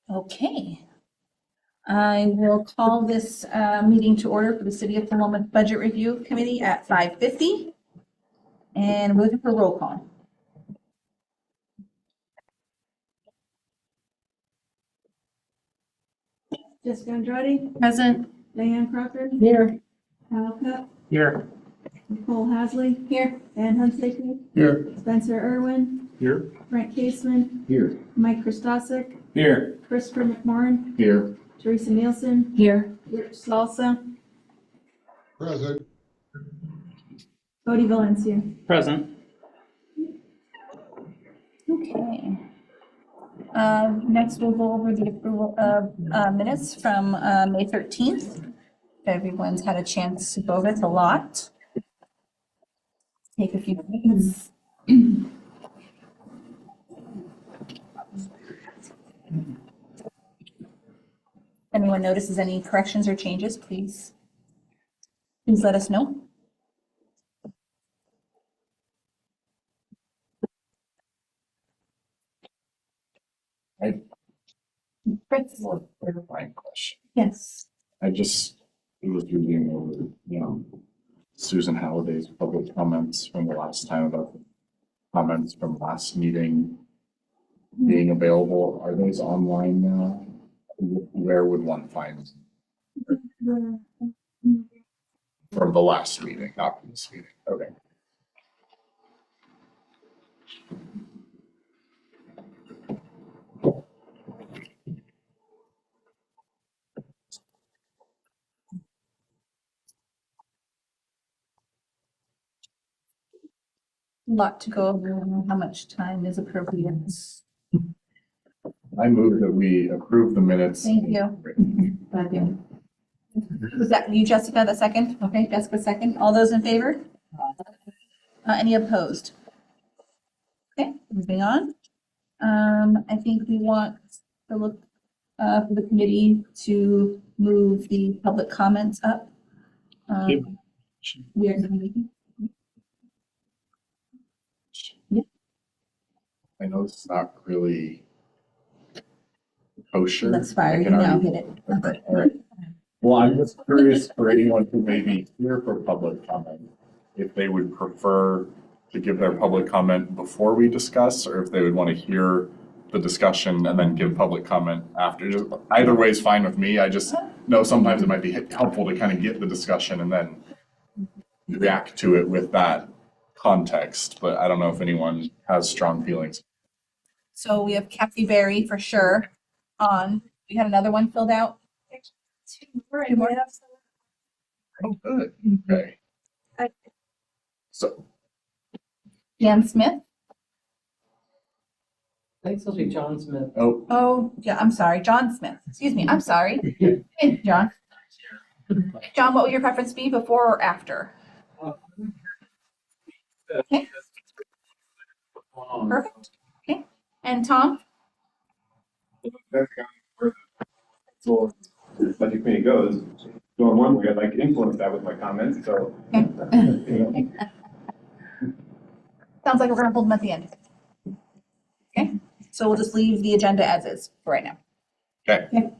Okay. I will call this meeting to order for the City of Philomath Budget Review Committee at 5:50. And we're looking for roll call. Jessica Andrade, Present. Diane Crawford, Here. Kyle Cup, Here. Nicole Hasley, Here. Dan Hunsaker, Here. Spencer Irwin, Here. Brent Caseman, Here. Mike Christosik, Here. Christopher McMorrin, Here. Teresa Nielsen, Here. Rich Salsa, Present. Cody Valencia. Present. Okay. Next, we'll go over the approval of minutes from May 13th. Everyone's had a chance to go over it. A lot. Take a few minutes. Anyone notices any corrections or changes, please let us know. Clarifying question. Yes. I just was reading over, Susan Halliday's public comments from the last time about the comments from last meeting being available. Are those online now? Where would one find them? From the last meeting, not from this meeting? Okay. Lot to go over, how much time is appropriate. I move that we approve the minutes. Thank you. Was that you, Jessica, the second? Okay, Jessica, second. All those in favor? Any opposed? Okay, moving on. I think we want to look for the committee to move the public comments up. We are meeting. I know it's not really kosher. That's fire, I you can now already- hit it. Okay, all right. Well, I'm just curious for anyone who may be here for public comment, if they would prefer to give their public comment before we discuss, or if they would want to hear the discussion and then give public comment after. Just either way is fine with me. I just know sometimes it might be helpful to kind of get the discussion and then react to it with that context, but I don't know if anyone has strong feelings. So we have Kathy Berry for sure on. We had another one filled out. Two more. Oh, good. Okay. So, Dan Smith. I think it's supposed to be John Smith. Oh, yeah, I'm sorry, John Smith. Excuse me, I'm sorry. Hey, John. John, what would your preference be, before or after? Okay. Perfect. Okay. And Tom? So, as the committee goes, going one way, I'd like to influence that with my comments, so. Sounds like we're gonna hold them at the end. Okay, so we'll just leave the agenda as is for right now. okay.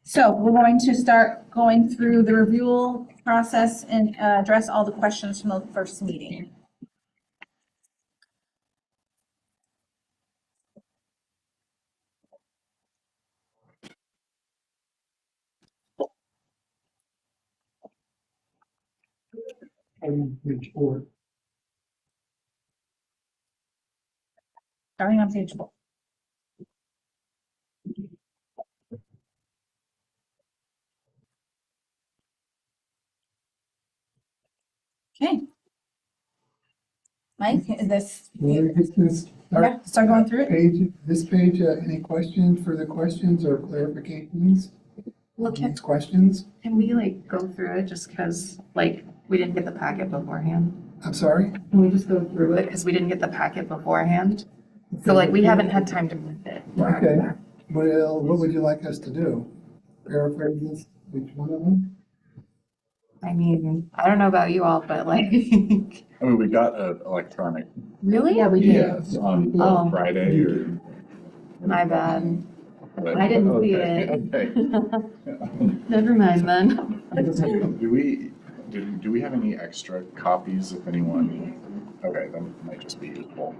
So we're going to start going through the review process and address all the questions from the first meeting. Page 4. Starting on page 4. Okay. Mike, is this, start going through it? Page, this page, any questions, further questions or clarifications? Well, Next questions? can we like go through it just because like we didn't get the packet beforehand? I'm sorry? Can we just go through it because we didn't get the packet beforehand? So like we haven't had time to read it. Okay, well, what would you like us to do? Paraphrase this, each one of them? I mean, I don't know about you all, but like, I mean, we got an electronic, really? Yeah, we did. yes, on Oh. Friday or. My bad. but- I didn't see okay, it. Okay. Never mind then. Do we have any extra copies if anyone? Okay, then it might just be useful.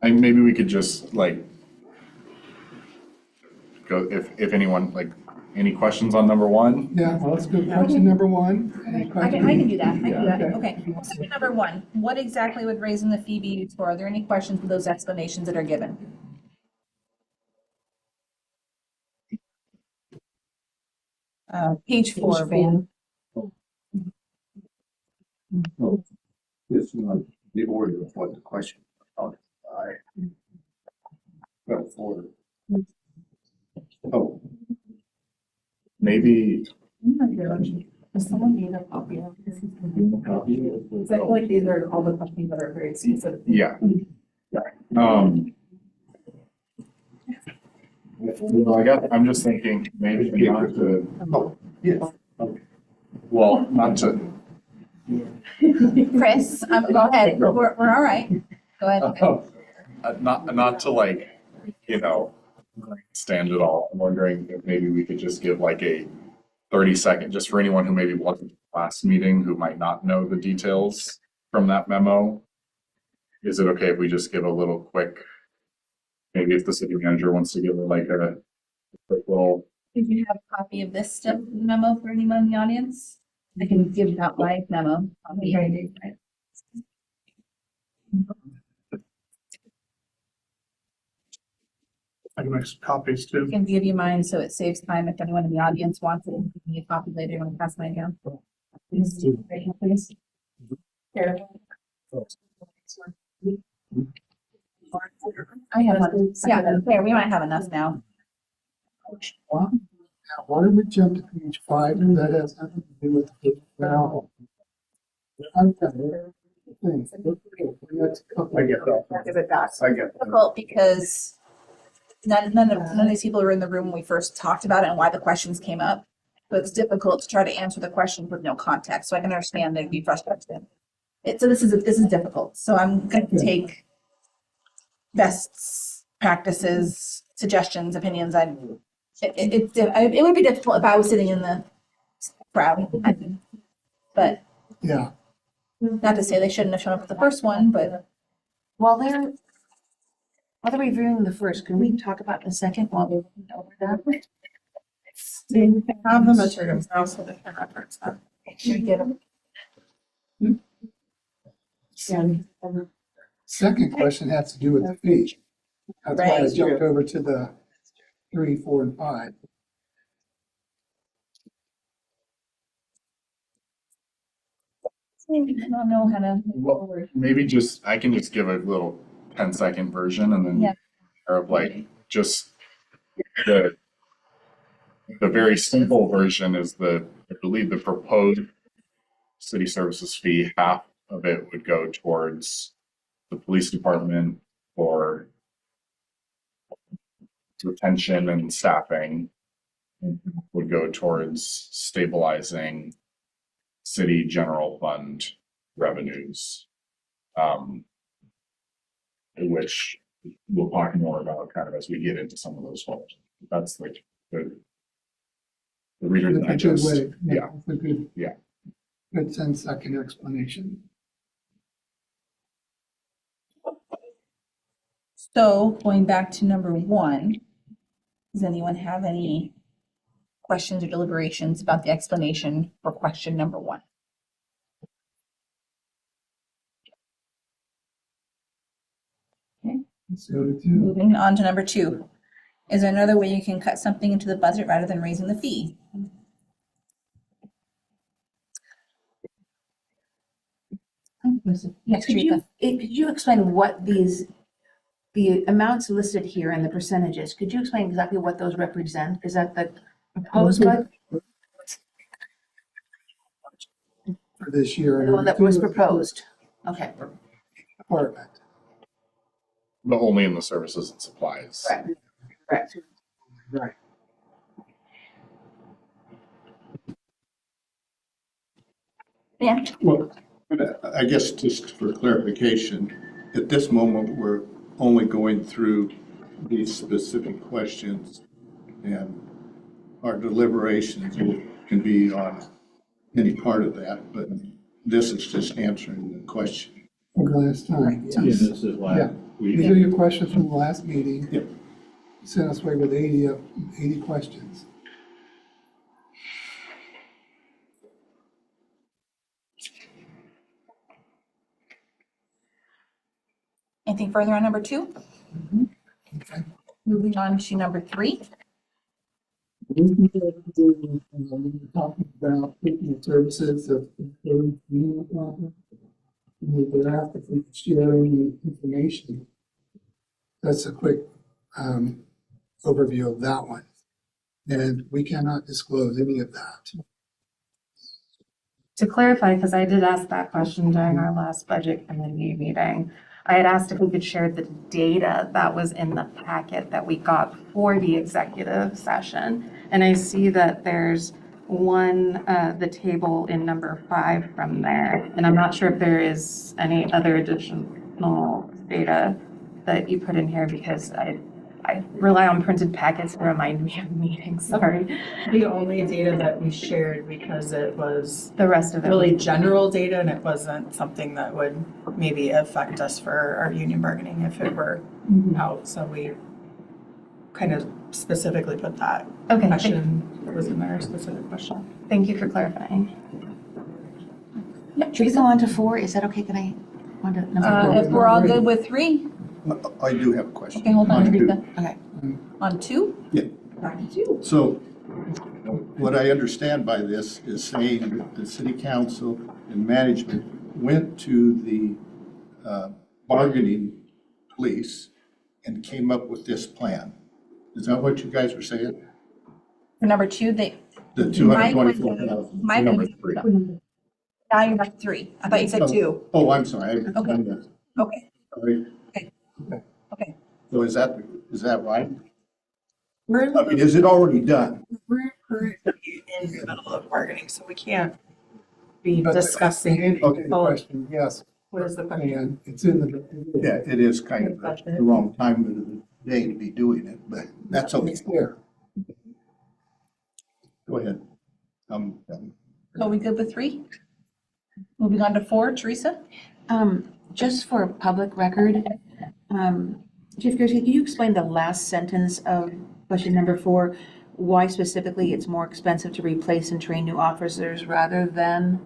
And maybe we could just like go, if anyone, like, any questions on number one? Yeah, well, let's go question number one. Any I can do that, I can do Yeah, that, okay. Question number one, what exactly would raising the fee be used for? Are there any questions with those explanations that are given? Page 4, Van. It's not the order of what the question. Well, order. Oh. Maybe. Does someone need a copy of this? Copy. Because I feel like these are all the questions that are very specific. Yeah. Well, I guess I'm just thinking maybe not to, Oh, yes. well, not to, Chris, go ahead, we're all right. Go ahead. not to like, stand it all. I'm wondering if maybe we could just give like a 30-second, just for anyone who maybe wasn't at the last meeting, who might not know the details from that memo. Is it okay if we just give a little quick, maybe if the city manager wants to give like a quick little. Did you have a copy of this memo for anyone in the audience? I can give out my memo. I can make some copies I too. can give you mine so it saves time if anyone in the audience wants it. Give me a copy later. You want to pass mine down? Please. Right here, please. Here. I have one. Yeah, there, we might have enough now. Now, why don't we jump to page 5? That has nothing to do with the now. I get that. Is it that I get that. difficult because none of these people were in the room when we first talked about it and why the questions came up. So it's difficult to try to answer the question with no context. So I can understand they'd be frustrated. So this is difficult. So I'm going to take best practices, suggestions, opinions. It would be difficult if I was sitting in the crowd, I think. But Yeah, not to say they shouldn't have shown up at the first one, but While they're reviewing the first, can we talk about the second while we're looking over that? Have the materials now so they can reference them. should we get them? second question has to do with the fee. That's why I Right. jumped over to the 3, 4, and 5. I don't know how to. move Well, forward. maybe I can just give a little 10-second version and then. Yeah. Or like, just the very simple version is I believe the proposed city services fee, half of it would go towards the police department for retention and staffing, and would go towards stabilizing city general fund revenues. Which we'll talk more about kind of as we get into some of those holes. That's like the Reader's That's a good Digest. way. Yeah. That's a good. Yeah. Good 10-second explanation. So going back to number 1, does anyone have any questions or deliberations about the explanation for question number 1? Let's go to 2. Moving on to number 2. Is there another way you can cut something into the budget rather than raising the fee? Yes, Could Teresa. you explain what the amounts listed here and the percentages, could you explain exactly what those represent? Is that the proposed budget, For this year. the one that was proposed? Okay, Department. But only in the services and supplies. correct, correct. Right. Yeah, Well, But I guess just for clarification, at this moment, we're only going through these specific questions, and our deliberations can be on any part of that, but this is just answering the question. From last time. Yeah, Yes. this is why Yeah. These are your questions from the last meeting. Yep. You sent us away with 80 questions. Anything further on number 2? Okay. Moving on to number 3. We were talking about taking services of the community department. We were after sharing information. That's a quick overview of that one. And we cannot disclose any of that. To clarify, because I did ask that question during our last budget committee meeting, I had asked if we could share the data that was in the packet that we got for the executive session. And I see that there's the table in number 5 from there. And I'm not sure if there is any other additional data that you put in here because I rely on printed packets to remind me of meetings, sorry. The only data that we shared, because it was The rest of it. really general data and it wasn't something that would maybe affect us for our union bargaining if it were out. So we kind of specifically put that Okay, question was in there, a specific question. thank you for clarifying. Should we go on to 4? Is that okay? Can I, on to number 4? If we're all good with 3, I do have a question. okay, hold on, two. Teresa. Okay. On 2? Yeah. Back to 2. So what I understand by this is saying that the city council and management went to the bargaining police and came up with this plan. Is that what you guys were saying? For number 2, they, The Mike went to, 224,000? Mike Number went to, 3. now you're at 3. I thought you said 2. Oh, I'm sorry. Okay. Okay, Sorry. okay. So is that right? We're I mean, is it already done? currently in the middle of bargaining, so we can't be But discussing. Okay, the question, yes, What is the question? and it's in the. Yeah, it is kind of the wrong time of the day to be doing it, but that's okay. It's there. Go ahead. Are we good with 3? Moving on to 4, Teresa? Just for public record, Chief Gursky, can you explain the last sentence of question number 4? Why specifically it's more expensive to replace and train new officers rather than,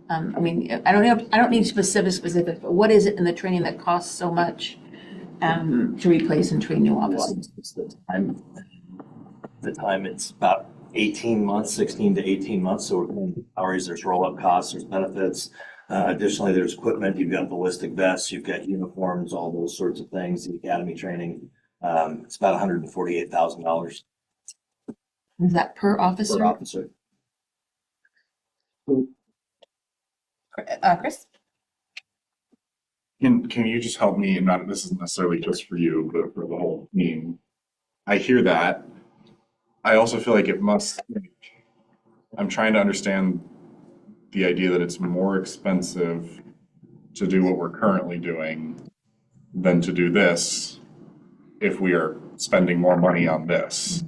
I mean, I don't need specifics, but what is it in the training that costs so much to replace and train new officers? The time it's about 18 months, 16 to 18 months. So we're paying salaries, there's roll-up costs, there's benefits. Additionally, there's equipment. You've got ballistic vests, you've got uniforms, all those sorts of things, the academy training. It's about $148,000 Is that per officer? per officer. Chris? Can you just help me, and not, this isn't necessarily just for you, but for the whole team. I hear that. I also feel like it must, I'm trying to understand the idea that it's more expensive to do what we're currently doing than to do this if we are spending more money on this.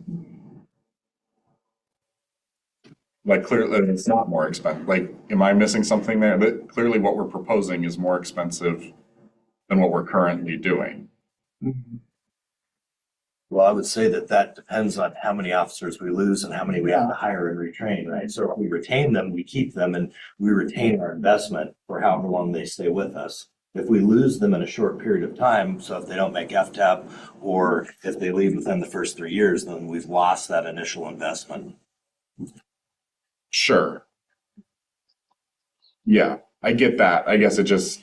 Like clearly it's not more expensive. Like, am I missing something there? That clearly what we're proposing is more expensive than what we're currently doing. Well, I would say that depends on how many officers we lose and how many we have to hire and retrain, right? So if we retain them, we keep them and we retain our investment for however long they stay with us. If we lose them in a short period of time, so if they don't make FTEP or if they leave within the first 3 years, then we've lost that initial investment. Sure. Yeah, I get that. I guess it just,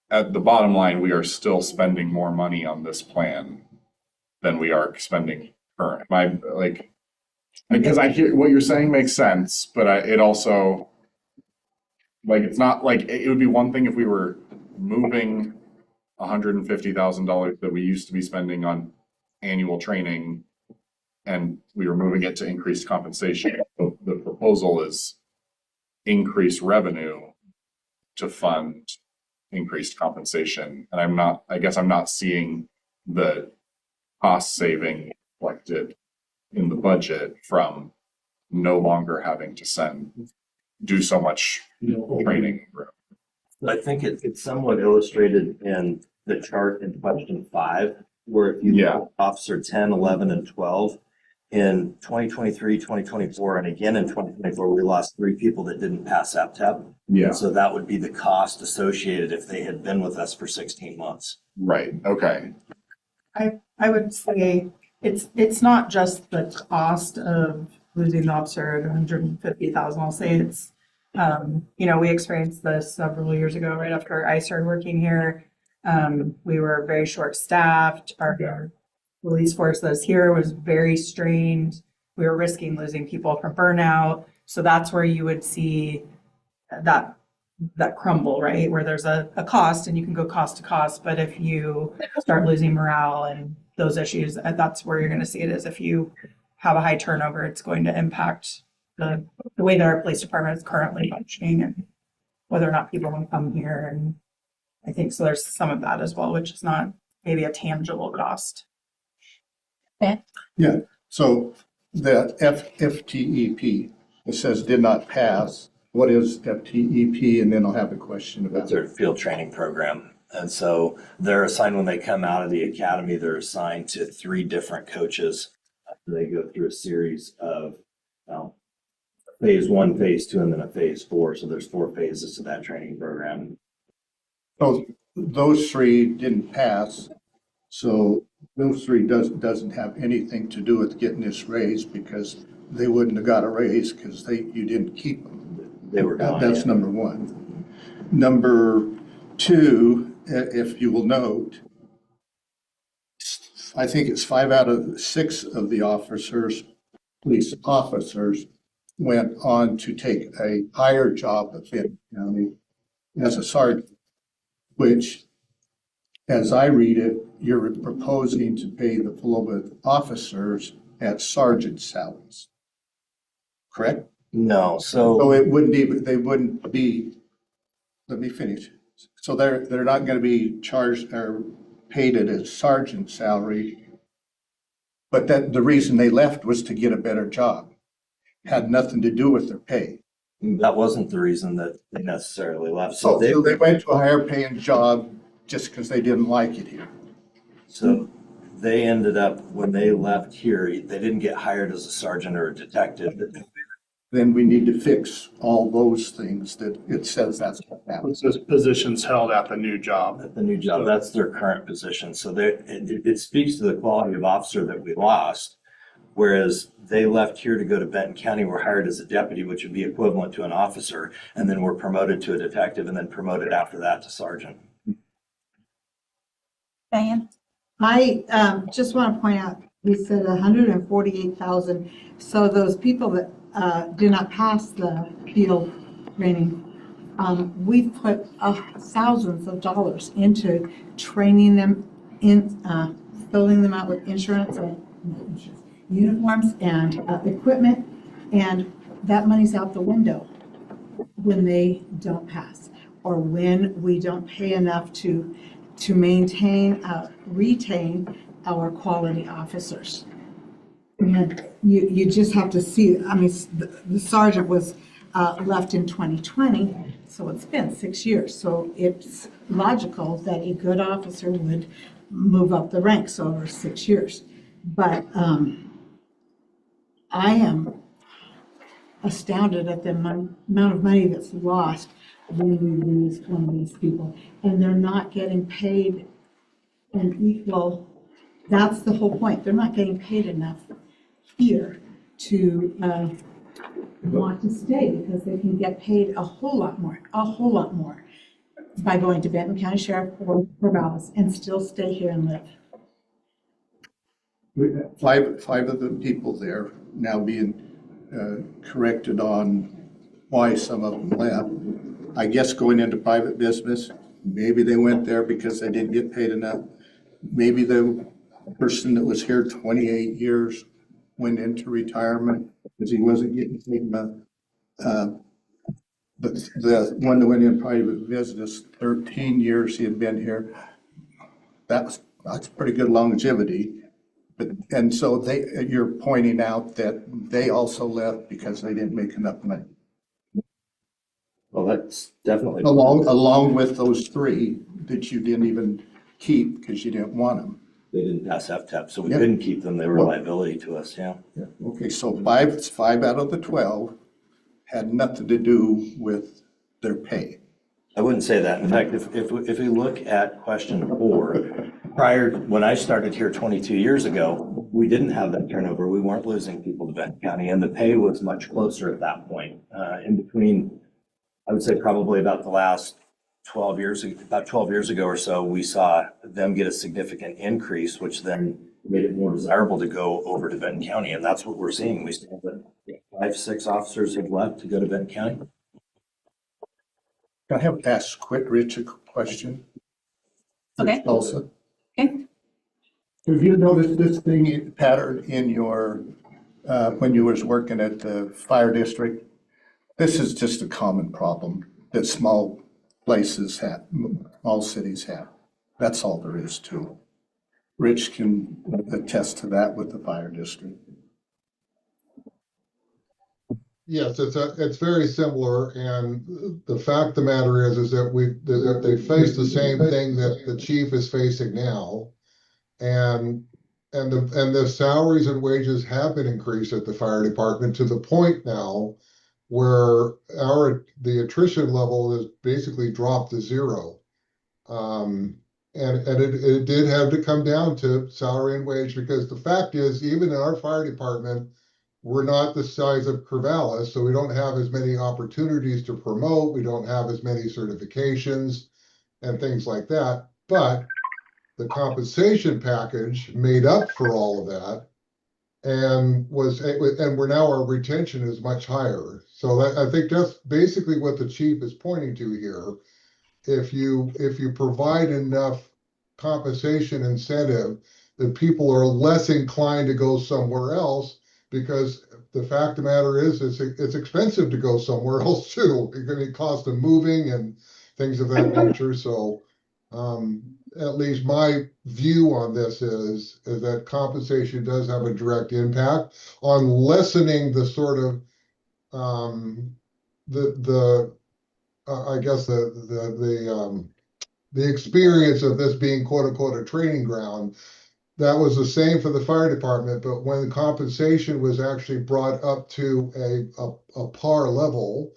at the bottom line, we are still spending more money on this plan than we are spending current. Because I hear what you're saying makes sense, but it also, like, it's not like, it would be one thing if we were moving $150,000 that we used to be spending on annual training and we were moving it to increased compensation. The proposal is increased revenue to fund increased compensation. And I guess I'm not seeing the cost saving reflected in the budget from no longer having to do so much training. I think it's somewhat illustrated in the chart in question 5, where if you look at Officer 10, 11, and 12, in 2023, 2024, and again in 2024, we lost 3 people that didn't pass APTEP. Yeah. So that would be the cost associated if they had been with us for 16 months. Right. Okay. I would say it's not just the cost of losing the officer at 150,000. I'll say it's, we experienced this several years ago, right after I started working here. We were very short-staffed. Our police force that's here was very strained. We were risking losing people from burnout. So that's where you would see that crumble, right? Where there's a cost and you can go cost to cost. But if you start losing morale and those issues, that's where you're going to see it is if you have a high turnover, it's going to impact the way that our police department is currently functioning and whether or not people want to come here. And I think so there's some of that as well, which is not maybe a tangible cost. Yeah, so the FTEP, it says did not pass. What is FTEP? And then I'll have a question about That's their field training program. And so they're assigned when they come out of the academy, they're assigned to 3 different coaches. They go through a series of phase 1, phase 2, and then a phase 4. So there's 4 phases to that training program. So those 3 didn't pass. So those 3 doesn't have anything to do with getting this raise because they wouldn't have got a raise because you didn't keep them. They were gone. That's number 1. Number 2, if you will note, I think it's 5 out of 6 of the police officers went on to take a higher job at Benton County as a sergeant, which, as I read it, you're proposing to pay the full officers at sergeant salaries. Correct? No, So it wouldn't be, they wouldn't be, let me finish. So they're not going to be charged or paid at a sergeant salary. But the reason they left was to get a better job. Had nothing to do with their pay. that wasn't the reason that they necessarily left. So they went to a higher paying job just because they didn't like it here. So they ended up, when they left here, they didn't get hired as a sergeant or a detective. Then we need to fix all those things that it says that's what happens. Those positions held at the new job. At the new job, that's their current position. So it speaks to the quality of officer that we lost. Whereas they left here to go to Benton County, were hired as a deputy, which would be equivalent to an officer, and then were promoted to a detective and then promoted after that to sergeant. Diane? I just want to point out, we said 148,000. So those people that did not pass the field training, we put thousands of dollars into training them, filling them out with insurance and uniforms and equipment, and that money's out the window when they don't pass, or when we don't pay enough to maintain, retain our quality officers. And you just have to see, I mean, the sergeant was left in 2020, so it's been 6 years. So it's logical that a good officer would move up the ranks over 6 years. But I am astounded at the amount of money that's lost when we lose one of these people, and they're not getting paid an equal. That's the whole point. They're not getting paid enough here to want to stay, because they can get paid a whole lot more by going to Benton County Sheriff or Corvallis and still stay here and live. Five of the people there now being corrected on why some of them left. I guess going into private business, maybe they went there because they didn't get paid enough. Maybe the person that was here 28 years went into retirement because he wasn't getting paid enough. The one that went in private business, 13 years he had been here. That's pretty good longevity. But, and so you're pointing out that they also left because they didn't make enough money. Well, that's definitely. Along with those three that you didn't even keep because you didn't want them. They didn't pass FTEP, so we Yeah. couldn't keep them. They were a liability to us, yeah. Yeah. Okay, so five out of the 12 had nothing to do with their pay. I wouldn't say that. In fact, if we look at question 4, when I started here 22 years ago, we didn't have that turnover. We weren't losing people to Benton County, and the pay was much closer at that point. In between, I would say probably about the last 12 years ago or so, we saw them get a significant increase, which then made it more desirable to go over to Benton County, and that's what we're seeing. We still have 5-6 officers have left to go to Benton County. Can I have ask Rich a question? Okay. Also, Okay. have you noticed this pattern in your, when you was working at the fire district? This is just a common problem that small places have, all cities have. That's all there is to it. Rich can attest to that with the fire district. Yes, it's very similar, and the fact of the matter is that they face the same thing that the chief is facing now. And the salaries and wages have been increased at the fire department to the point now where the attrition level has basically dropped to 0. And it did have to come down to salary and wage, because the fact is, even in our fire department, we're not the size of Corvallis, so we don't have as many opportunities to promote. We don't have as many certifications and things like that. But the compensation package made up for all of that, and we're now, our retention is much higher. So I think that's basically what the chief is pointing to here. If you provide enough compensation incentive, that people are less inclined to go somewhere else, because the fact of the matter is, it's expensive to go somewhere else too. It's going to cost of moving and things of that nature. So at least my view on this is that compensation does have a direct impact on lessening the sort of the experience of this being quote unquote a training ground. That was the same for the fire department, but when compensation was actually brought up to a par level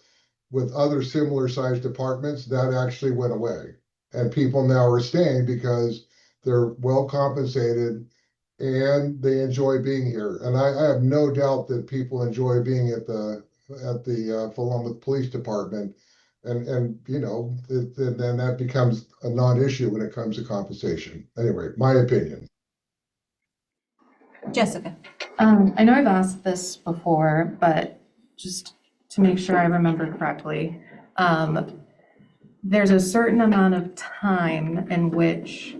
with other similar sized departments, that actually went away. And people now are staying because they're well compensated and they enjoy being here. And I have no doubt that people enjoy being at the Philomath Police Department. And you know, then that becomes a non-issue when it comes to compensation. Anyway, my opinion. Jessica. I know I've asked this before, but just to make sure I remember correctly, there's a certain amount of time in which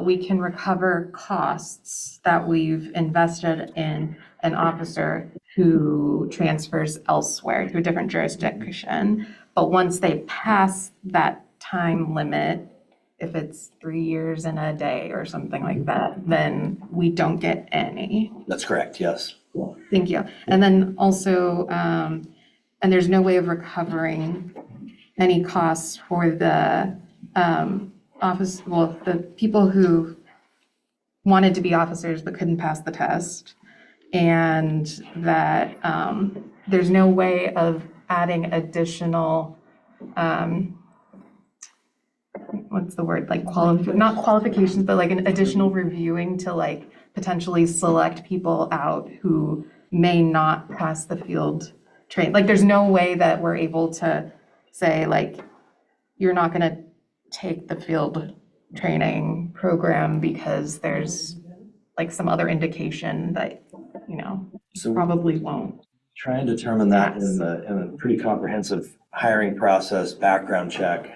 we can recover costs that we've invested in an officer who transfers elsewhere to a different jurisdiction. But once they pass that time limit, if it's 3 years and a day or something like that, then we don't get any. That's correct, yes. Thank you. And then also, and there's no way of recovering any costs for the the people who wanted to be officers but couldn't pass the test. And that there's no way of adding additional, what's the word, like not qualifications, but like an additional reviewing to like potentially select people out who may not pass the field train. Like there's no way that we're able to say like, you're not gonna take the field training program because there's like some other indication that, you know, So probably won't. try and determine that in a pretty comprehensive hiring process, background check.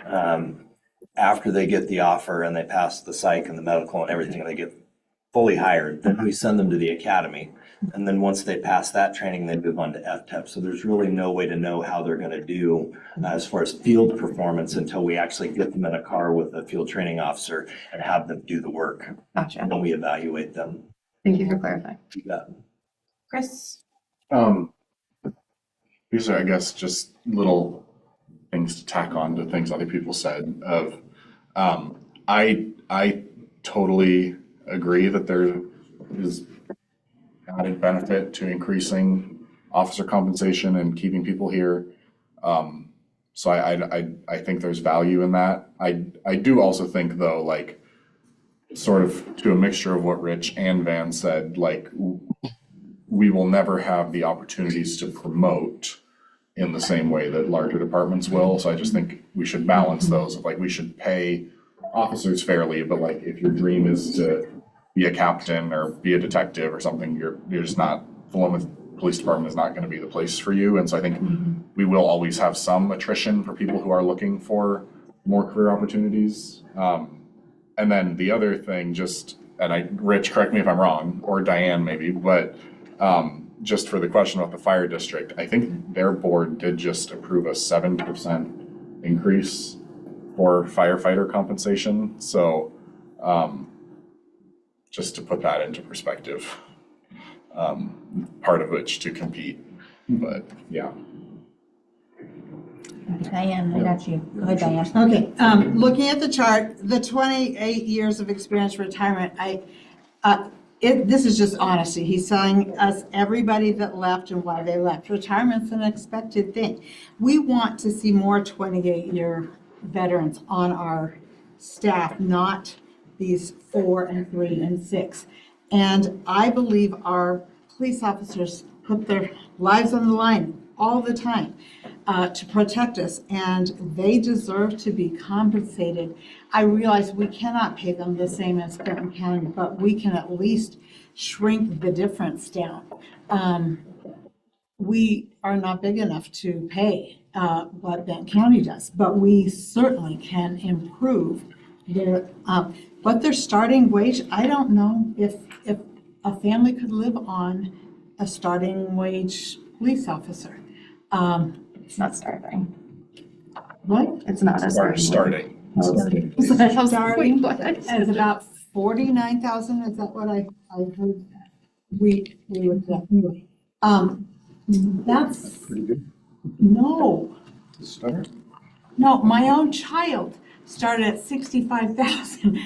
After they get the offer and they pass the psych and the medical and everything, they get fully hired, then we send them to the academy. And then once they pass that training, they move on to FTEP. So there's really no way to know how they're going to do as far as field performance until we actually get them in a car with a field training officer and have them do the work. Gotcha. And then we evaluate them. Thank you for clarifying. You bet. Chris? These are, I guess, just little things to tack on to things other people said of, I totally agree that there is added benefit to increasing officer compensation and keeping people here. So I think there's value in that. I do also think though, like, sort of to a mixture of what Rich and Van said, like, we will never have the opportunities to promote in the same way that larger departments will. So I just think we should balance those of like, we should pay officers fairly, but like if your dream is to be a captain or be a detective or something, you're just not, the Philomath Police Department is not going to be the place for you. And so I think we will always have some attrition for people who are looking for more career opportunities. And then the other thing, just, and Rich, correct me if I'm wrong, or Diane maybe, but just for the question about the fire district, I think their board did just approve a 7% increase for firefighter compensation. So just to put that into perspective, part of which to compete, but yeah. Diane, I got you. Go ahead, Diane. Okay, looking at the chart, the 28 years of experience for retirement, this is just honesty. He's telling us everybody that left and why they left. Retirement's an expected thing. We want to see more 28-year veterans on our staff, not these 4 and 3 and 6. And I believe our police officers put their lives on the line all the time to protect us, and they deserve to be compensated. I realize we cannot pay them the same as Benton County, but we can at least shrink the difference down. We are not big enough to pay what Benton County does, but we certainly can improve their, what their starting wage. I don't know if a family could live on a starting wage police officer. It's not starting. What? It's not a starting. Starting. Starting as about 49,000, is that what I heard? We would definitely. That's Pretty good no. to start. No, my own child started at 65,000.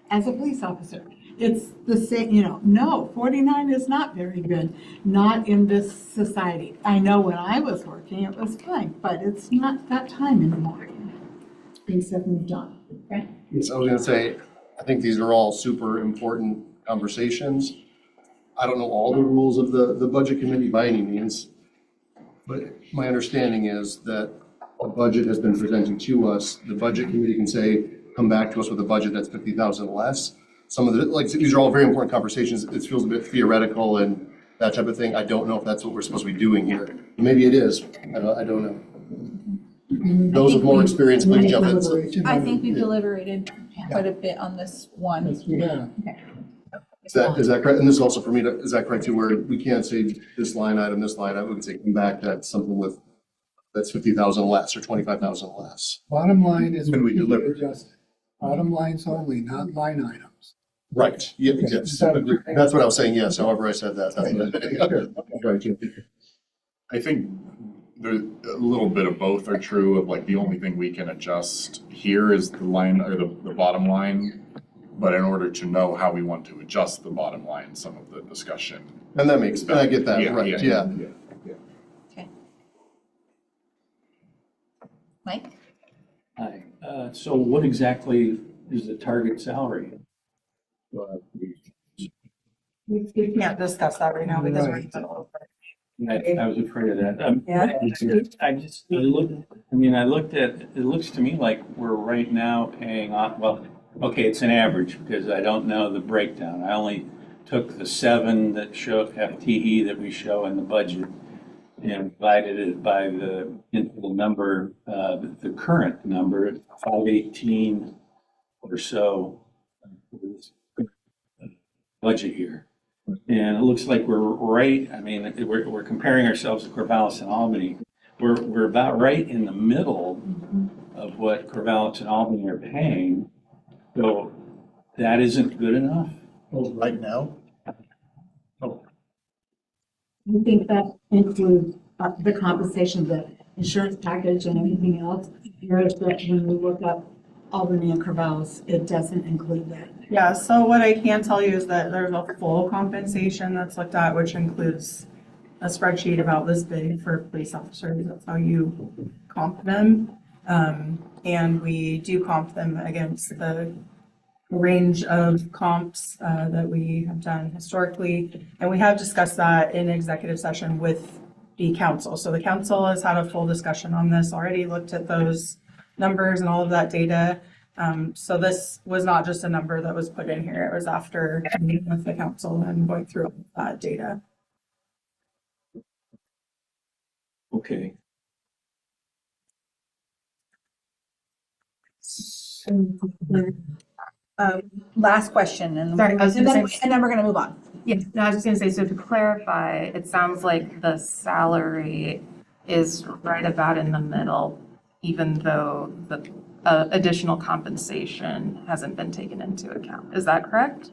As a police officer, it's the same, no, 49 is not very good, not in this society. I know when I was working, it was fine, but it's not that time anymore. Things have moved on. Yes, I was gonna say, I think these are all super important conversations. I don't know all the rules of the budget committee by any means, but my understanding is that a budget has been presented to us. The budget committee can say, come back to us with a budget that's 50,000 less. Some of the, like, these are all very important conversations. It feels a bit theoretical and that type of thing. I don't know if that's what we're supposed to be doing here. Maybe it is. I don't know. Those with more experience, please jump in. I think we've deliberated quite a bit on this one. Yeah. Is that correct? And this is also for me to, is that correct too, where we can't say this line item, we can say come back, that's something with, that's 50,000 less or 25,000 less. Bottom line is When we deliver. adjusted. Bottom lines only, not line items. Right, yeah, yes. That's what I was saying, yes, however I said that. I think there's a little bit of both are true of like the only thing we can adjust here is the line or the bottom line. But in order to know how we want to adjust the bottom line, some of the discussion. And that makes, and I get that, Yeah, right, yeah. yeah. Okay. Mike? Hi, so what exactly is the target salary? We can't discuss that right now because we're. I was afraid of that. Yeah. I looked at, it looks to me like we're right now paying off, well, okay, it's an average because I don't know the breakdown. I only took the 7 that show FTE that we show in the budget and divided it by the number, the current number, 518 or so this budget year. And it looks like we're right, I mean, we're comparing ourselves to Corvallis and Albany. We're about right in the middle of what Corvallis and Albany are paying. So that isn't good enough. Oh, right now? You think that includes the compensation, the insurance package and everything else? Whereas that when we look up Albany and Corvallis, it doesn't include that. Yeah, so what I can tell you is that there's a full compensation that's looked at, which includes a spreadsheet about this big for police officers. That's how you comp them. And we do comp them against the range of comps that we have done historically. And we have discussed that in executive session with the council. So the council has had a full discussion on this, already looked at those numbers and all of that data. So this was not just a number that was put in here. It was after meeting with the council and going through that data. Okay. Last question, and Sorry, I was gonna then, say- and then we're gonna move on. Yeah, no, I was just gonna say, so to clarify, it sounds like the salary is right about in the middle, even though the additional compensation hasn't been taken into account. Is that correct?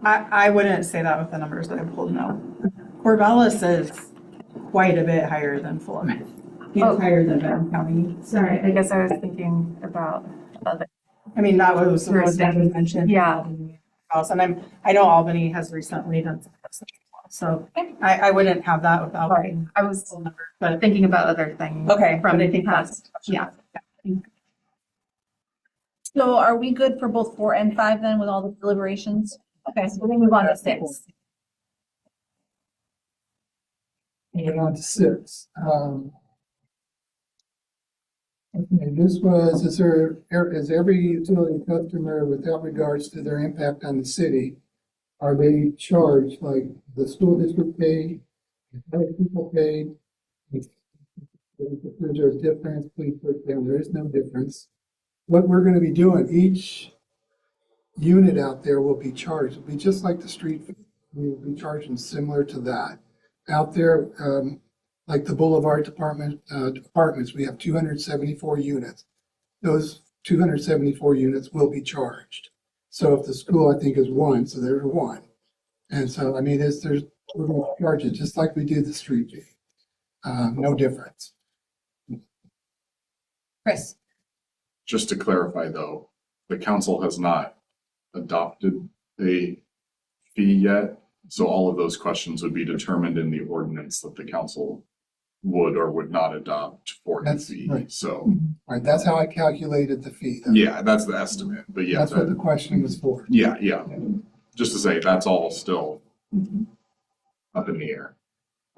I wouldn't say that with the numbers that I pulled, no. Corvallis is quite a bit higher than Philomath. It's Oh. higher than Benton County. Sorry, I guess I was thinking about other. I mean, that was the most that was mentioned. Yeah. And I know Albany has recently done some of this as well. So I wouldn't have that without. Sorry, I was But thinking about other things. okay, From but I think past, that's. yeah. So are we good for both 4 and 5 then with all the deliberations? Okay, so we're gonna move on to 6. Moving on to 6. Okay, this was, is every utility customer, without regards to their impact on the city, are they charged like the school district paid, other people paid? If there's a difference, please put it down. There is no difference. What we're gonna be doing, each unit out there will be charged. It'll be just like the street fee. We will be charging similar to that. Out there, like the Boulevard apartments, we have 274 units. Those 274 units will be charged. So if the school, I think, is 1, so there's 1. And so, I mean, we're going to charge it just like we do the street fee. No difference. Chris? Just to clarify though, the council has not adopted a fee yet. So all of those questions would be determined in the ordinance that the council would or would not adopt for the That's fee. right. So, Right, that's how I calculated the fee. though. yeah, that's the estimate, but yeah, That's what the question was for. yeah. Just to say, that's all still up in the air.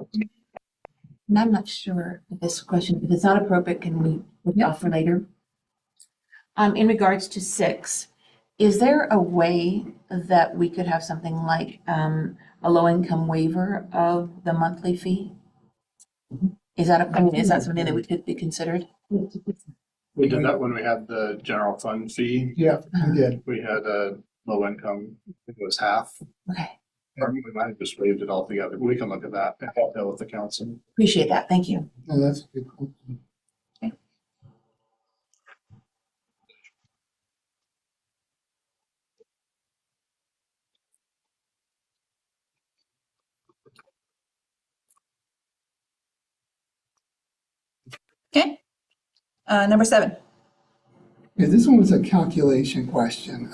And I'm not sure if this question, if it's not appropriate, can we put it off for later? In regards to 6, is there a way that we could have something like a low-income waiver of the monthly fee? Is that something that could be considered? We did that when we had the general fund fee. Yeah, we did. We had a low income, it was half. Okay, Or we might have just waived it altogether. We can look at that and deal with the council. appreciate that. Thank you. No, that's a good question. Okay. Number 7. Yeah, this one was a calculation question.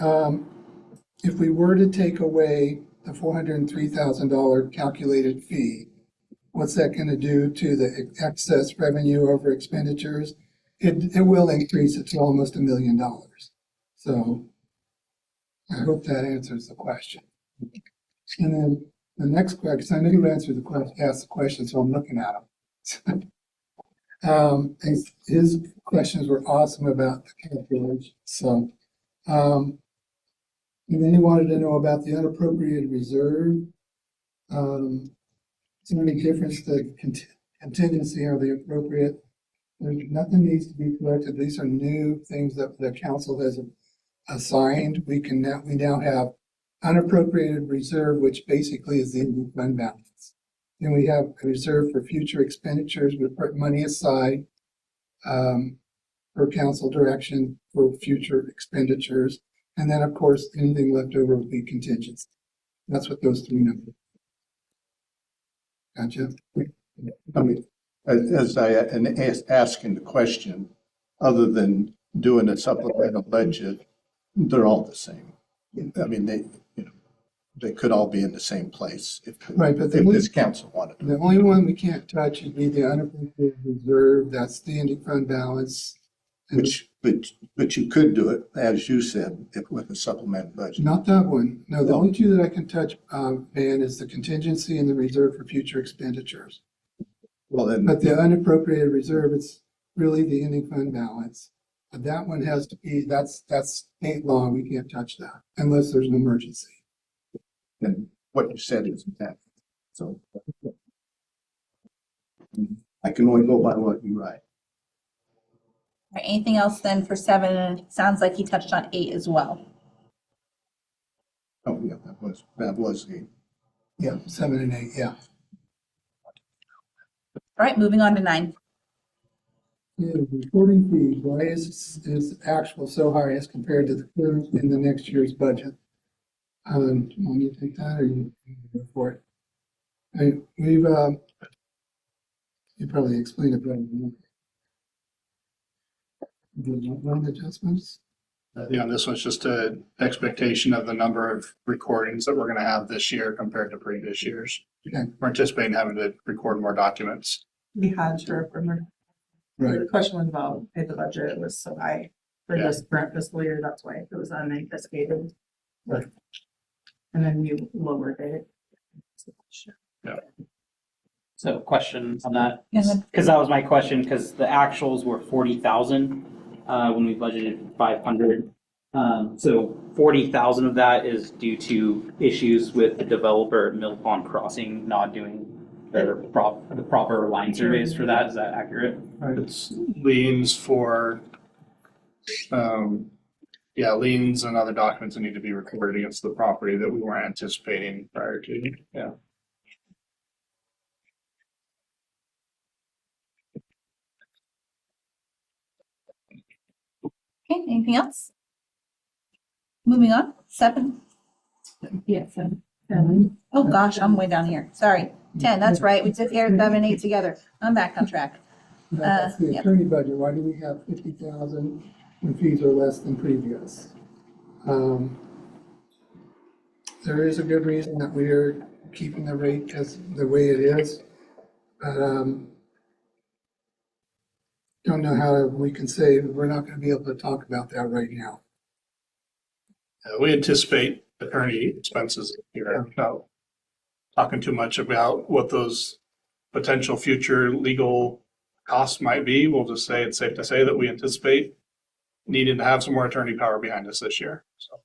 If we were to take away the $403,000 calculated fee, what's that going to do to the excess revenue over expenditures? It will increase it to almost $1 million. So I hope that answers the question. And then the next question, I know you answered the question, asked the question, so I'm looking at them. His questions were awesome about the calculation. So, and then he wanted to know about the unappropriated reserve. Is there any difference to contingency or the appropriate? Nothing needs to be corrected. These are new things that the council has assigned, we now have unappropriated reserve, which basically is the ending fund balance. Then we have a reserve for future expenditures. We put money aside for council direction for future expenditures. And then, of course, anything left over will be contingency. That's what those three numbers. Gotcha. I mean, as I asking the question, other than doing a supplemental budget, they're all the same. I mean, they could all be in the same place if Right, but if this council wanted to. The only one we can't touch would be the unappropriated reserve. That's the ending fund balance. And But you could do it, as you said, with a supplemental budget. not that one. No, the only two that I can touch, Van, is the contingency and the reserve for future expenditures. Well, then, But the unappropriated reserve, it's really the ending fund balance. But that one has to be, that's state law. We can't touch that unless there's an emergency. then what you said is that. So I can only go by what you write. All right, anything else then for 7? And it sounds like he touched on 8 as well. Oh, yeah, that was the. Yeah, 7 and 8, yeah. All right, moving on to 9. Yeah, reporting fees, why is actual so high as compared to the current in the next year's budget? Want me to take that or you go for it? We've, you probably explained it better than me. Run adjustments? Yeah, this one's just a expectation of the number of recordings that we're gonna have this year compared to previous years. Okay. We're anticipating having to record more documents. We had to, remember, Right. the question was about if the budget was so high for this current fiscal year, that's why it was unanticipated. Right. And then you lowered it. So question on that, Go ahead. because that was my question, because the actuals were 40,000 when we budgeted 500. So 40,000 of that is due to issues with the developer at Mill Pond Crossing not doing the proper line surveys for that. Is that accurate? It's liens for, liens and other documents that need to be recorded against the property that we weren't anticipating prior to, yeah. Okay, anything else? Moving on, 7. Yeah, 7. Oh, gosh, I'm way down here. Sorry. 10, that's right. We took care of 7 and 8 together. I'm back on track. That's the Yep. attorney budget. Why do we have 50,000 when fees are less than previous? There is a good reason that we are keeping the rate as the way it is. But, don't know how we can say we're not gonna be able to talk about that right now. We anticipate attorney expenses here, without talking too much about what those potential future legal costs might be. We'll just say it's safe to say that we anticipate needing to have some more attorney power behind us this year, so.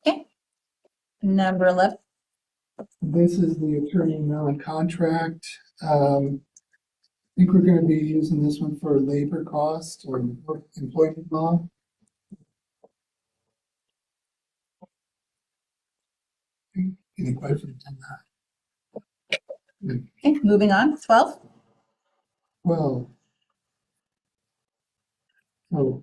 Okay. Number 11. This is the attorney non-contract. I think we're gonna be using this one for labor costs or employment law. Any questions on that? Okay, moving on, 12. Well. Oh.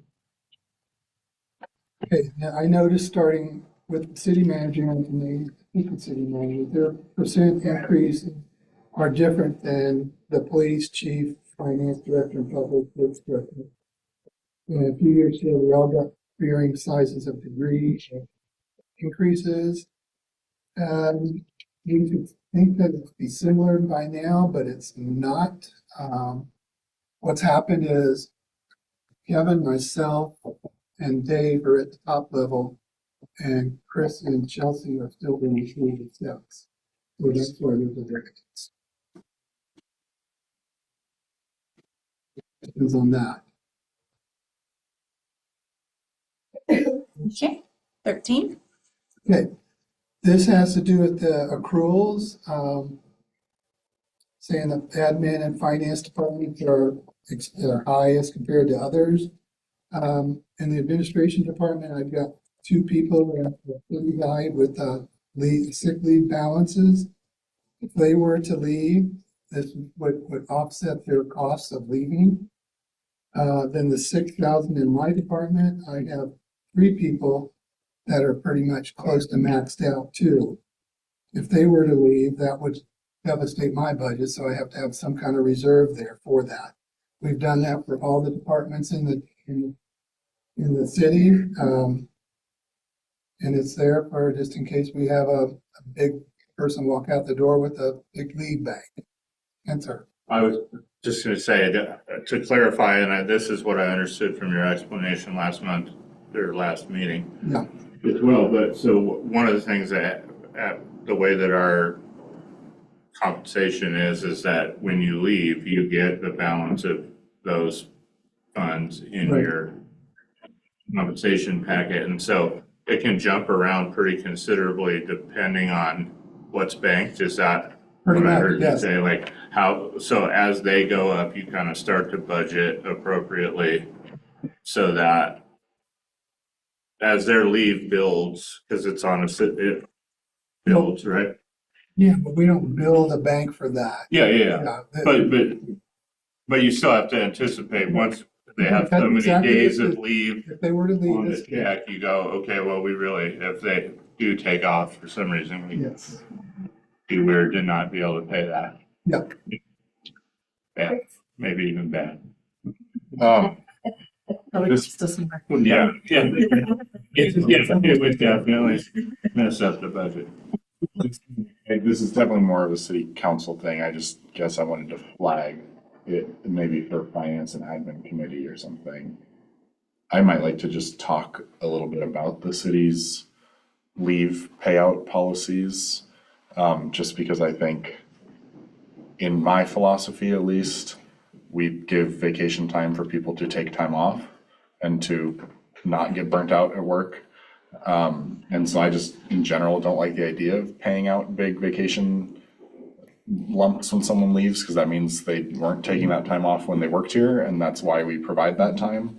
Okay, now I noticed starting with the city manager and the assistant city manager, their percent increase are different than the police chief, finance director, and public works director. In a few years here, we all got varying sizes of degree increases. You could think that it'd be similar by now, but it's not. What's happened is Kevin, myself, and Dave are at the top level, and Chris and Chelsea are still being through the steps. So that's why there's a difference. Depends on that. Okay, 13. Okay, this has to do with the accruals. saying the admin and finance departments are high as compared to others. In the administration department, I've got 2 people that are pretty high with sick leave balances. If they were to leave, this would offset their costs of leaving. Then the 6,000 in my department, I have 3 people that are pretty much close to maxed out too. If they were to leave, that would devastate my budget, so I have to have some kind of reserve there for that. We've done that for all the departments in the city, and it's there for just in case we have a big person walk out the door with a big lead bag. Answer. I was just going to say, to clarify, and this is what I understood from your explanation last month, or last meeting. Yeah. As well, but so one of the things that, the way that our compensation is that when you leave, you get the balance of those funds in Right. your compensation packet. And so it can jump around pretty considerably depending on what's banked. Is that Pretty what I much, heard you yes. say? Like how, so as they go up, you kind of start to budget appropriately so that as their leave builds, because it's on it builds, right? Yeah, but we don't bill the bank for that. Yeah. But you still have to anticipate once they have so many Exactly. days of leave If they were to leave on the us, check, you go, okay, well, we really, if they do take off for some reason, we yes. be weird to not be able to pay that. Yep. Yeah, maybe even bad. This doesn't. Yeah. It would definitely mess up the budget. This is definitely more of a city council thing. I just guess I wanted to flag it, maybe for finance and admin committee or something. I might like to just talk a little bit about the city's leave payout policies, just because I think, in my philosophy at least, we give vacation time for people to take time off and to not get burnt out at work. And so I just, in general, don't like the idea of paying out big vacation lumps when someone leaves, because that means they weren't taking that time off when they worked here, and that's why we provide that time.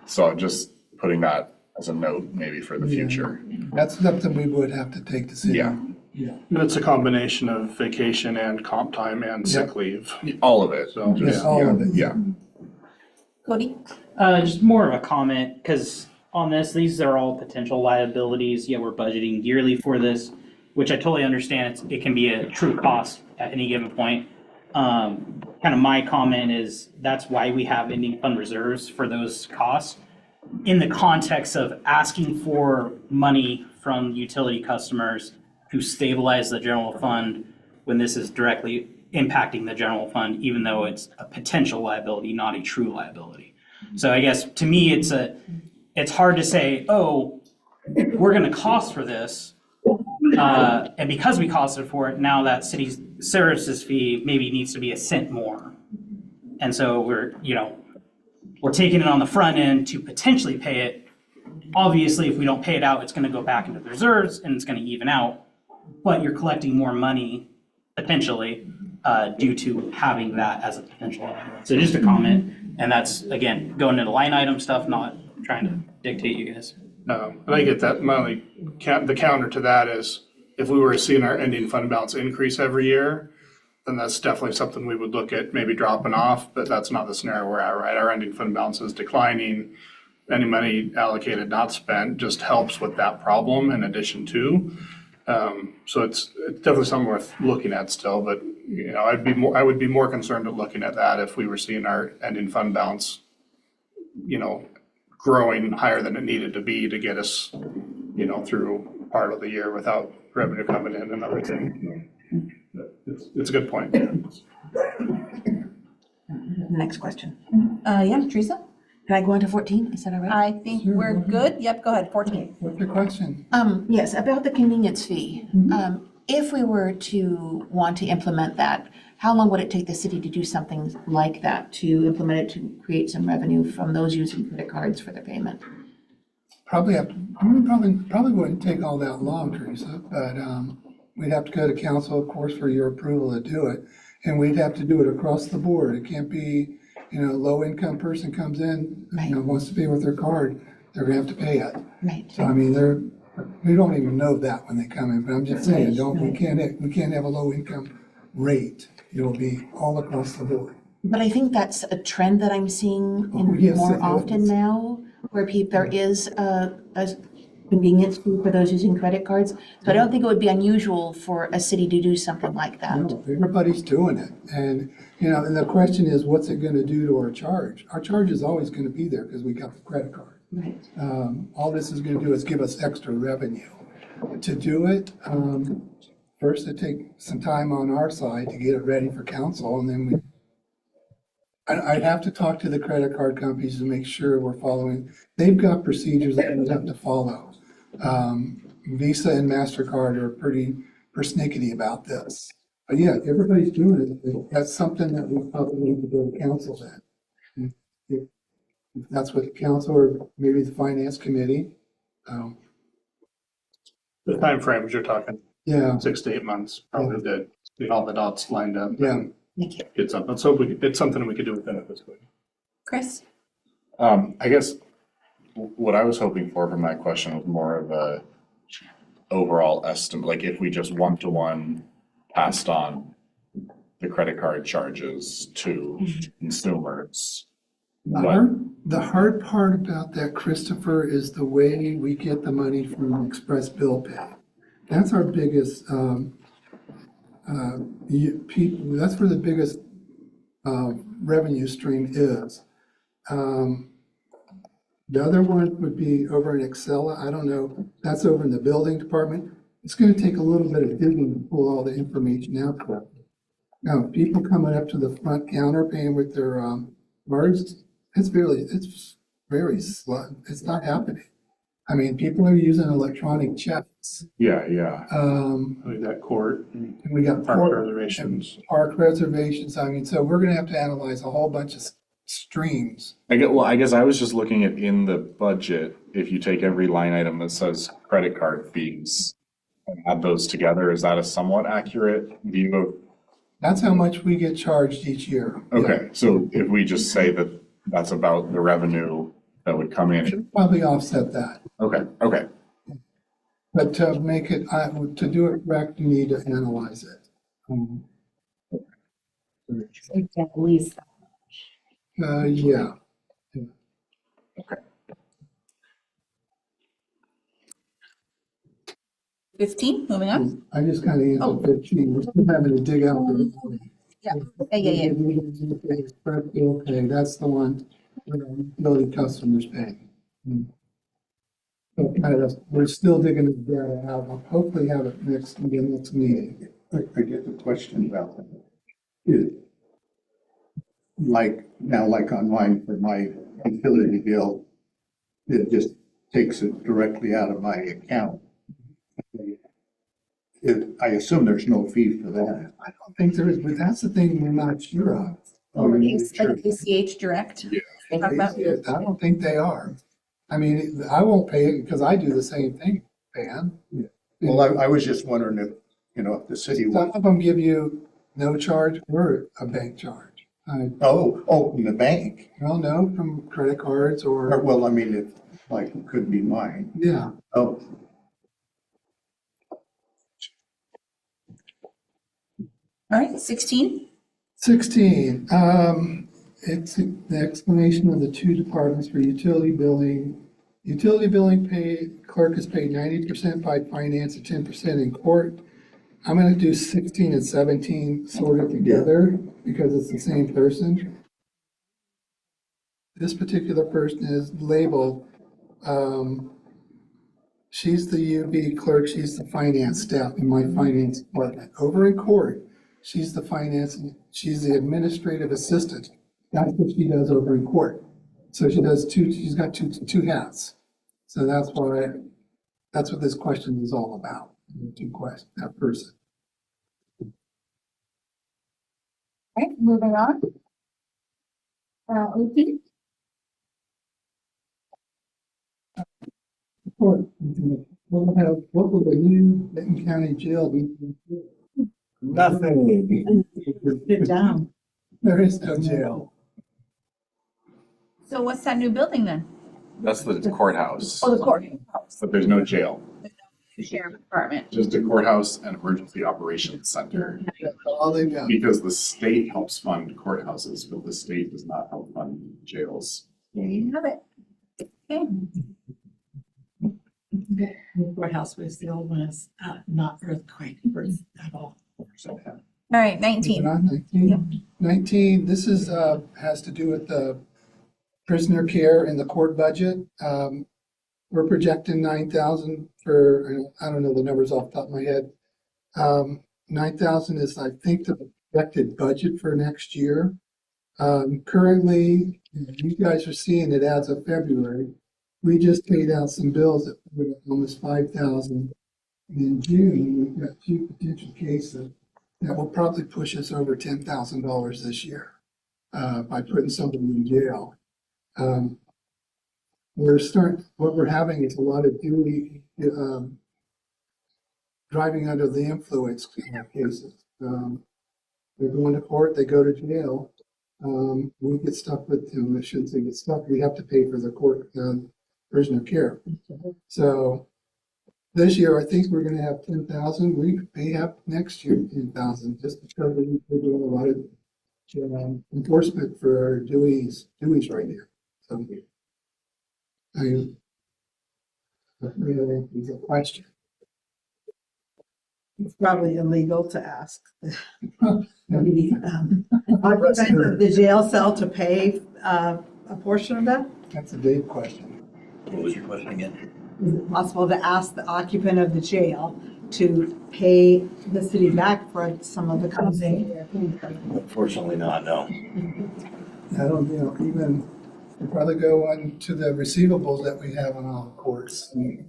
So just putting that as a note maybe for the future. That's something we would have to take to city. Yeah. Yeah. It's a combination of vacation and comp time and sick leave. All of it. So, Just all of it. Yeah. Cody? Just more of a comment, because on this, these are all potential liabilities. Yeah, we're budgeting yearly for this, which I totally understand. It can be a true cost at any given point. Kind of my comment is that's why we have ending fund reserves for those costs, in the context of asking for money from utility customers to stabilize the general fund when this is directly impacting the general fund, even though it's a potential liability, not a true liability. So I guess to me, it's hard to say, oh, we're going to cost for this. And because we costed for it, now that city's services fee maybe needs to be a cent more. And so we're taking it on the front end to potentially pay it. Obviously, if we don't pay it out, it's going to go back into the reserves and it's going to even out. But you're collecting more money potentially due to having that as a potential liability. So just a comment, and that's, again, going into line item stuff, not trying to dictate you guys. And I get that. My only the counter to that is if we were seeing our ending fund balance increase every year, then that's definitely something we would look at maybe dropping off, but that's not the scenario we're at, right? Our ending fund balance is declining. Any money allocated, not spent, just helps with that problem in addition to. So it's definitely something worth looking at still, but I would be more concerned at looking at that if we were seeing our ending fund balance, growing higher than it needed to be to get us, through part of the year without revenue coming in and everything. It's a good point. Next question. Yeah, Teresa? Can I go on to 14? Is that all right? I think we're good. Yep, go ahead, 14. What's your question? Yes, about the convenience fee. If we were to want to implement that, how long would it take the city to do something like that, to implement it, to create some revenue from those using credit cards for their payment? Probably wouldn't take all that long, Teresa, but we'd have to go to council, of course, for your approval to do it. And we'd have to do it across the board. It can't be, low income person comes in, wants to pay with their card, they're gonna have to pay it. Right. So I mean, we don't even know that when they come in, but I'm just saying, we can't have a low income rate. It'll be all across the board. But I think that's a trend that I'm seeing Oh, yes, more it often is. now, where there is a convenience fee for those using credit cards. So I don't think it would be unusual for a city to do something like that. No, everybody's doing it. And, and the question is, what's it gonna do to our charge? Our charge is always gonna be there because we got the credit card. Right. All this is gonna do is give us extra revenue. To do it, first it take some time on our side to get it ready for council, and then I'd have to talk to the credit card companies to make sure we're following. They've got procedures that we have to follow. Visa and MasterCard are pretty persnickety about this. But yeah, everybody's doing it. That's something that we probably need to go to council then. If that's what the council or maybe the finance committee. The timeframes you're talking, Yeah, 6 to 8 months, probably to get all the dots lined up. yeah. and Get something, let's hope it's something we could do within it this week. Chris? I guess what I was hoping for from that question was more of a overall estimate, like if we just one-to-one passed on the credit card charges to consumers. The hard part about that, Christopher, is the way we get the money from Express Bill Pay. That's our biggest, that's where the biggest revenue stream is. The other one would be over in Excella. I don't know, that's over in the building department. It's gonna take a little bit of digging to pull all the information out correctly. Now, people coming up to the front counter paying with their cards, it's very slow. It's not happening. I mean, people are using electronic checks. Yeah. We got court, And we got park reservations. Park reservations. I mean, so we're gonna have to analyze a whole bunch of streams. I guess I was just looking at in the budget, if you take every line item that says credit card fees and add those together, is that a somewhat accurate view of? That's how much we get charged each year. Okay, so if we just say that that's about the revenue that would come in. Should probably offset that. Okay. But to make it, to do it correct, you need to analyze it. At least that. Yeah. 15, moving on. I just kind of answered 15. We're still having to dig out. Yeah. Okay, that's the one where utility customers pay. So kind of, we're still digging the data out. We'll hopefully have it next meeting. I get the question about that. Like online for my utility bill, it just takes it directly out of my account. I assume there's no fee for that. I don't think there is, but that's the thing we're not sure of. Like ACH Direct? I don't think they are. I mean, I won't pay it because I do the same thing, Pan. Well, I was just wondering if, if the city. Some of them give you no charge or a bank charge. From the bank? Well, no, from credit cards or. Well, I mean, it could be mine. Yeah. Oh. All right, 16. 16, it's the explanation of the two departments for utility billing. Utility billing clerk is paid 90% by finance and 10% in court. I'm gonna do 16 and 17 sort of together because it's the same person. This particular person is labeled, she's the UB clerk, she's the finance staff in my finance department. Over in court, she's the she's the administrative assistant. That's what she does over in court. So she's got two hats. So that's what this question is all about. Two questions, that person. All right, moving on. 18. Court. what will the new Benton County Jail be? Nothing. Sit down. There is no jail. So what's that new building then? That's the courthouse, Oh, the courthouse, but there's no jail, the sheriff department. just a courthouse and emergency operations center. That's all they've got. Because the state helps fund courthouses, but the state does not help fund jails. There you have it. Okay. Courthouse was the old one, is not earthquake proof at all. All right, 19. Moving on, 19. 19, this is, has to do with the prisoner care in the court budget. We're projecting 9,000 for, I don't know the numbers off the top of my head. 9,000 is, I think, the projected budget for next year. Currently, you guys are seeing it as of February. We just paid out some bills that were almost 5,000. In June, we've got 2 potential cases that will probably push us over $10,000 this year by putting somebody in jail. What we're having is a lot of driving under the influence cases. They're going to court, they go to jail. We get stuck with them. I shouldn't say get stuck. We have to pay for the court prisoner care. So this year, I think we're going to have 10,000. We may have next year 10,000 just because we're doing a lot of enforcement for our Dewey's right now. So I really think it's a question. It's probably illegal to ask the jail cell to pay a portion of that? That's a big question. What was your question again? Is it possible to ask the occupant of the jail to pay the city back for some of the costs? Unfortunately not, no. I don't, even, we probably go on to the receivables that we have on all the courts. You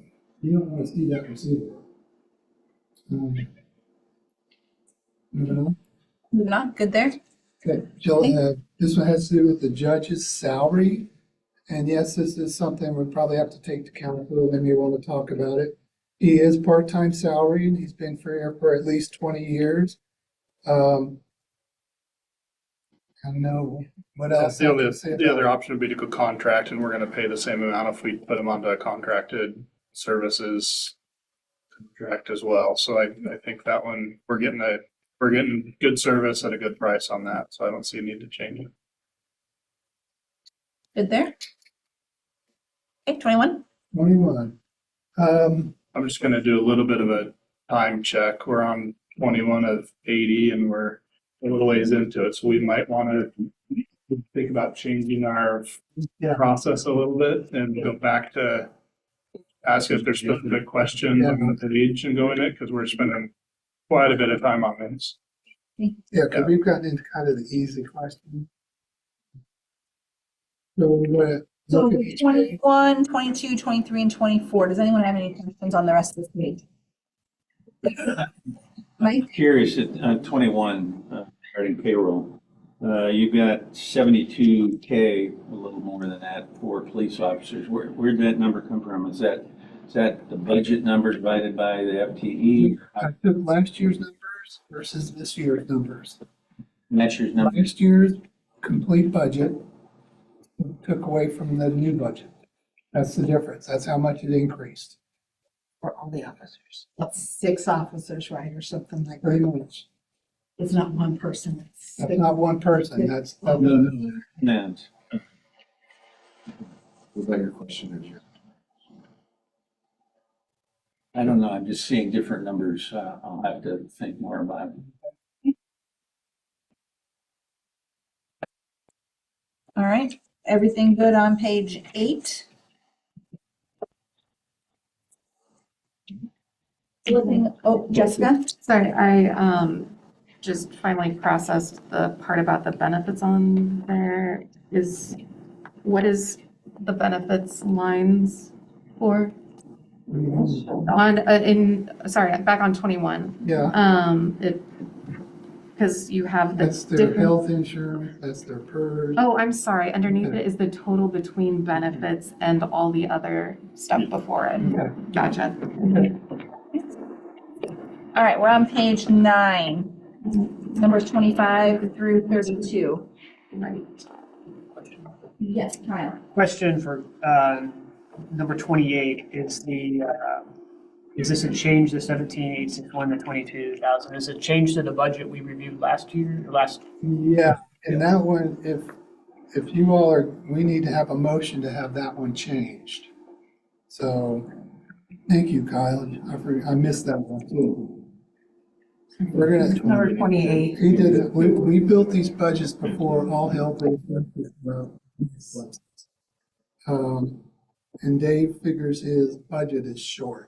don't want to see that receivable. Moving on, good there? Okay, Jill, this one has to do with the judge's salary. And yes, this is something we'll probably have to take to council, and then we want to talk about it. He is part-time salary, and he's been here for at least 20 years. I don't know what else. The other option would be to go contract, and we're gonna pay the same amount if we put him onto a contracted services contract as well. So I think that one, we're getting good service at a good price on that, so I don't see a need to change it. Good there? Okay, 21. 21. I'm just gonna do a little bit of a time check. We're on 21 of 80 and we're a little ways into it, so we might wanna think about changing our process a little bit and go back to ask if there's specific questions on the page and go in it, because we're spending quite a bit of time on this. Yeah, because we've gotten into kind of the easy question. So we're going to So look at each page. 21, 22, 23, and 24. Does anyone have any questions on the rest of this page? Mike? Curious at 21, regarding payroll. You've got 72K, a little more than that, for police officers. Where'd that number come from? Is that the budget number divided by the FTE? I took last year's numbers versus this year's numbers. Last year's number? Last year's complete budget took away from the new budget. That's the difference. That's how much it increased. For all the officers. That's 6 officers, right, or something like Pretty that. much. It's not one person. It's That's 6. not one person. That's. No. Was that your question? Or your- I don't know. I'm just seeing different numbers. I'll have to think more about it. All right, everything good on page 8? Oh, Jessica? Sorry, I just finally processed the part about the benefits on there. What is the benefits lines for? Back on 21. Yeah. because you have the That's their different. health insurance, that's their PERS. Oh, I'm sorry. Underneath it is the total between benefits and all the other stuff before it. Okay. Gotcha. All right, we're on page 9, numbers 25 through 32. Right. Yes, Kyle. Question for number 28 is this a change to 17,861 to 22,000? Is it change to the budget we reviewed last year, or last? Yeah, and that one, if you all are, we need to have a motion to have that one changed. So, thank you, Kyle. I missed that one too. We're gonna. Number 28. He did it. We built these budgets before all hell broke loose. And Dave figures his budget is short.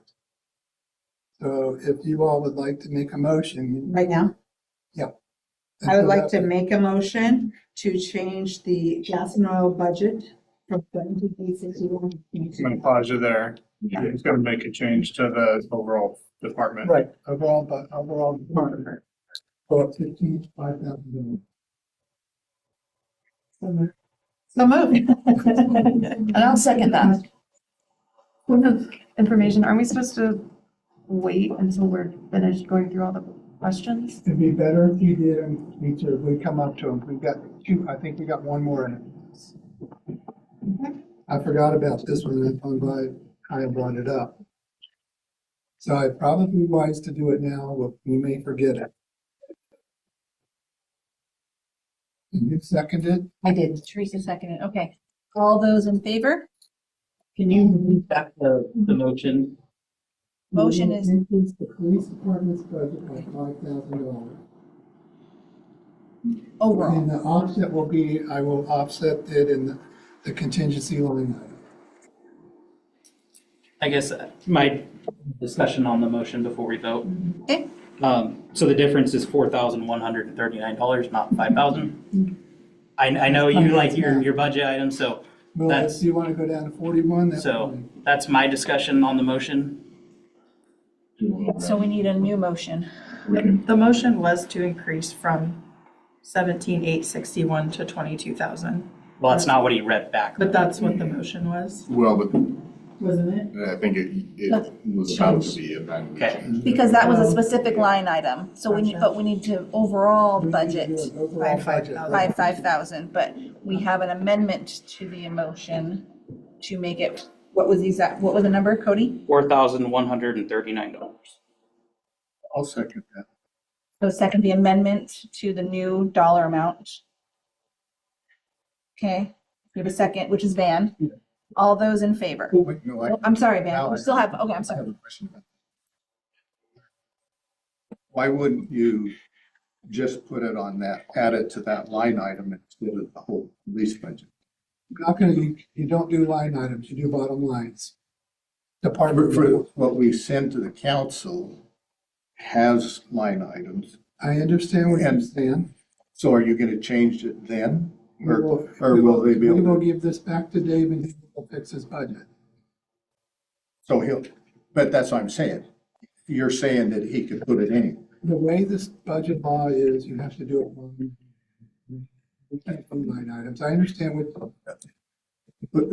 So if you all would like to make a motion. Right now? Yep. I would like to make a motion to change the gas and oil budget from 17,861. I'm gonna pause you there. He's gonna make a change to the overall department. Right, overall department. Go up 5,000. So move. And I'll second that. Point of information, aren't we supposed to wait until we're finished going through all the questions? It'd be better if you did, and we come up to them. We've got two, I think we got one more in it. I forgot about this one, I'm glad Kyle brought it up. So I'd probably be wise to do it now, but we may forget it. And you seconded? I did. Teresa seconded. Okay. All those in favor? Can you read back the motion? Motion is, Increase the police department's budget by $5,000. overall. And the offset will be, I will offset it in the contingency line item. I guess my discussion on the motion before we vote. Okay. So the difference is $4,139, not $5,000. I know you like your budget item, so Well, that's, if you want to go down to 41, that's so fine. that's my discussion on the motion. So we need a new motion. The motion was to increase from 17,861 to 22,000. Well, that's not what he read back. But that's what the motion was, Well, but wasn't it? I think it was about to be amended. Okay. Because that was a specific line item. So we need, but we need to overall budget Overall budget. 5,000, but we have an amendment to the motion to make it, what was the number, Cody? $4,139. I'll second that. So second, the amendment to the new dollar amount. Okay, we have a second, which is Van. All those in favor? Oh, wait, no, Oh, I'm sorry, Van, we still have, okay, I'm I sorry. have a question about that. Why wouldn't you just put it on that, add it to that line item instead of the whole police budget? How can you don't do line items, you do bottom lines. Department. For what we send to the council has line items. I understand what you're saying. So are you gonna change it then? We will- Or will they be We able will to? give this back to Dave and he will fix his budget. So but that's what I'm saying. You're saying that he could put it in. The way this budget law is, you have to do it on line items. I understand what. But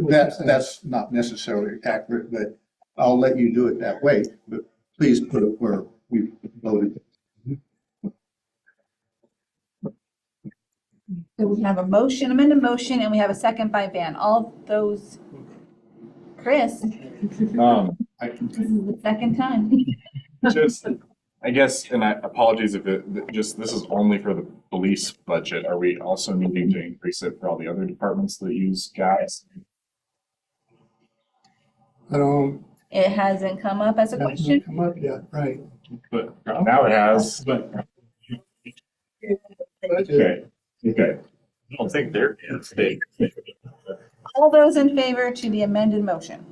that's not necessarily accurate, but I'll let you do it that way, but please put it where we voted. So we have a motion, amended motion, and we have a second by Van. All those, Chris, this is the second time. Just, I guess, and I apologies if this is only for the police budget. Are we also needing to increase it for all the other departments that use gas? I don't. It hasn't come up as a Hasn't question. come up yet, right. But now it has, but. Okay, okay. I don't think there is. All those in favor to the amended motion?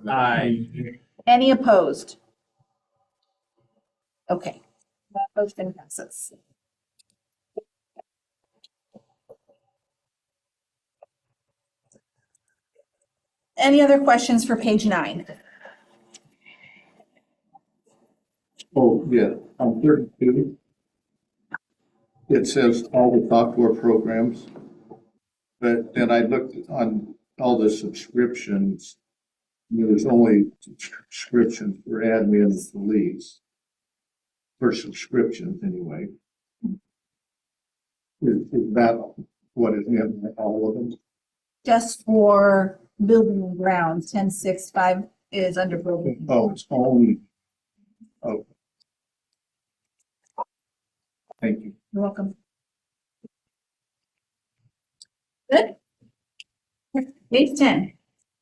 Aye. Any opposed? Okay, that motion passes. Any other questions for page 9? Oh, yeah, on 32. it says all the software programs. But then I looked on all the subscriptions, there's only subscriptions for admin and police. For subscriptions anyway. Is that what is in all of them? Just for building and grounds, 10.6.5 is under building. Oh, it's only, oh. Thank you. You're welcome. Good. Page 10,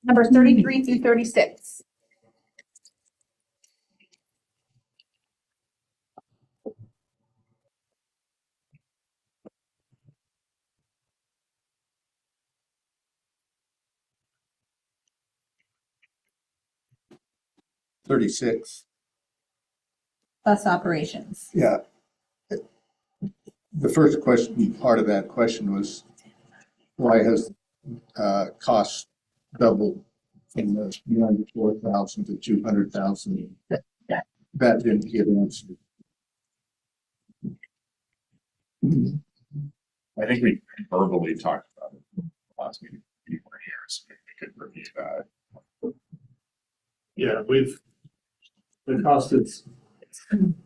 numbers 33 through 36. $36. Bus operations. Yeah. The first question, part of that question was, why has cost doubled from the 94,000 to 200,000? That didn't get answered. I think we verbally talked about it last meeting. We were here, so we could review that. Yeah, the cost has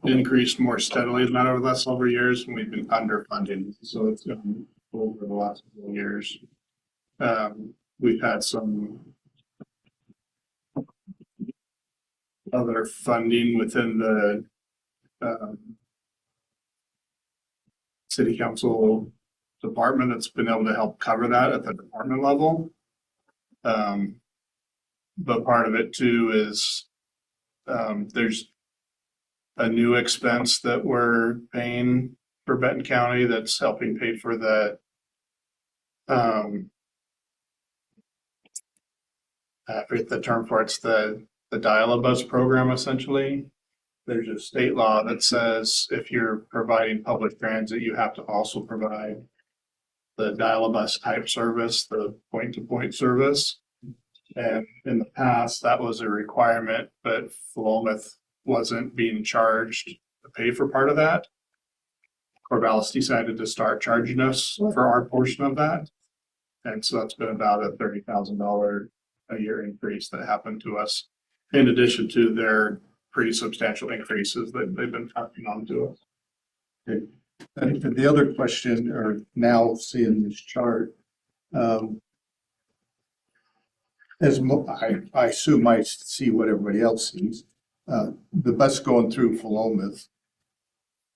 increased more steadily than that over the last several years, and we've been underfunding, so it's gone over the last couple of years. We've had some other funding within the city council department that's been able to help cover that at the department level. But part of it too is there's a new expense that we're paying for Benton County that's helping pay for the I forget the term for it. It's the Dial-A-Bus program essentially. There's a state law that says if you're providing public transit, you have to also provide the Dial-A-Bus type service, the point-to-point service. And in the past, that was a requirement, but Philomath wasn't being charged to pay for part of that. Corvallis decided to start charging us for our portion of that. And so that's been about a $30,000 a year increase that happened to us, in addition to their pretty substantial increases that they've been passing on to us. Okay. And the other question, or now seeing this chart, I assume I see what everybody else sees. The bus going through Philomath,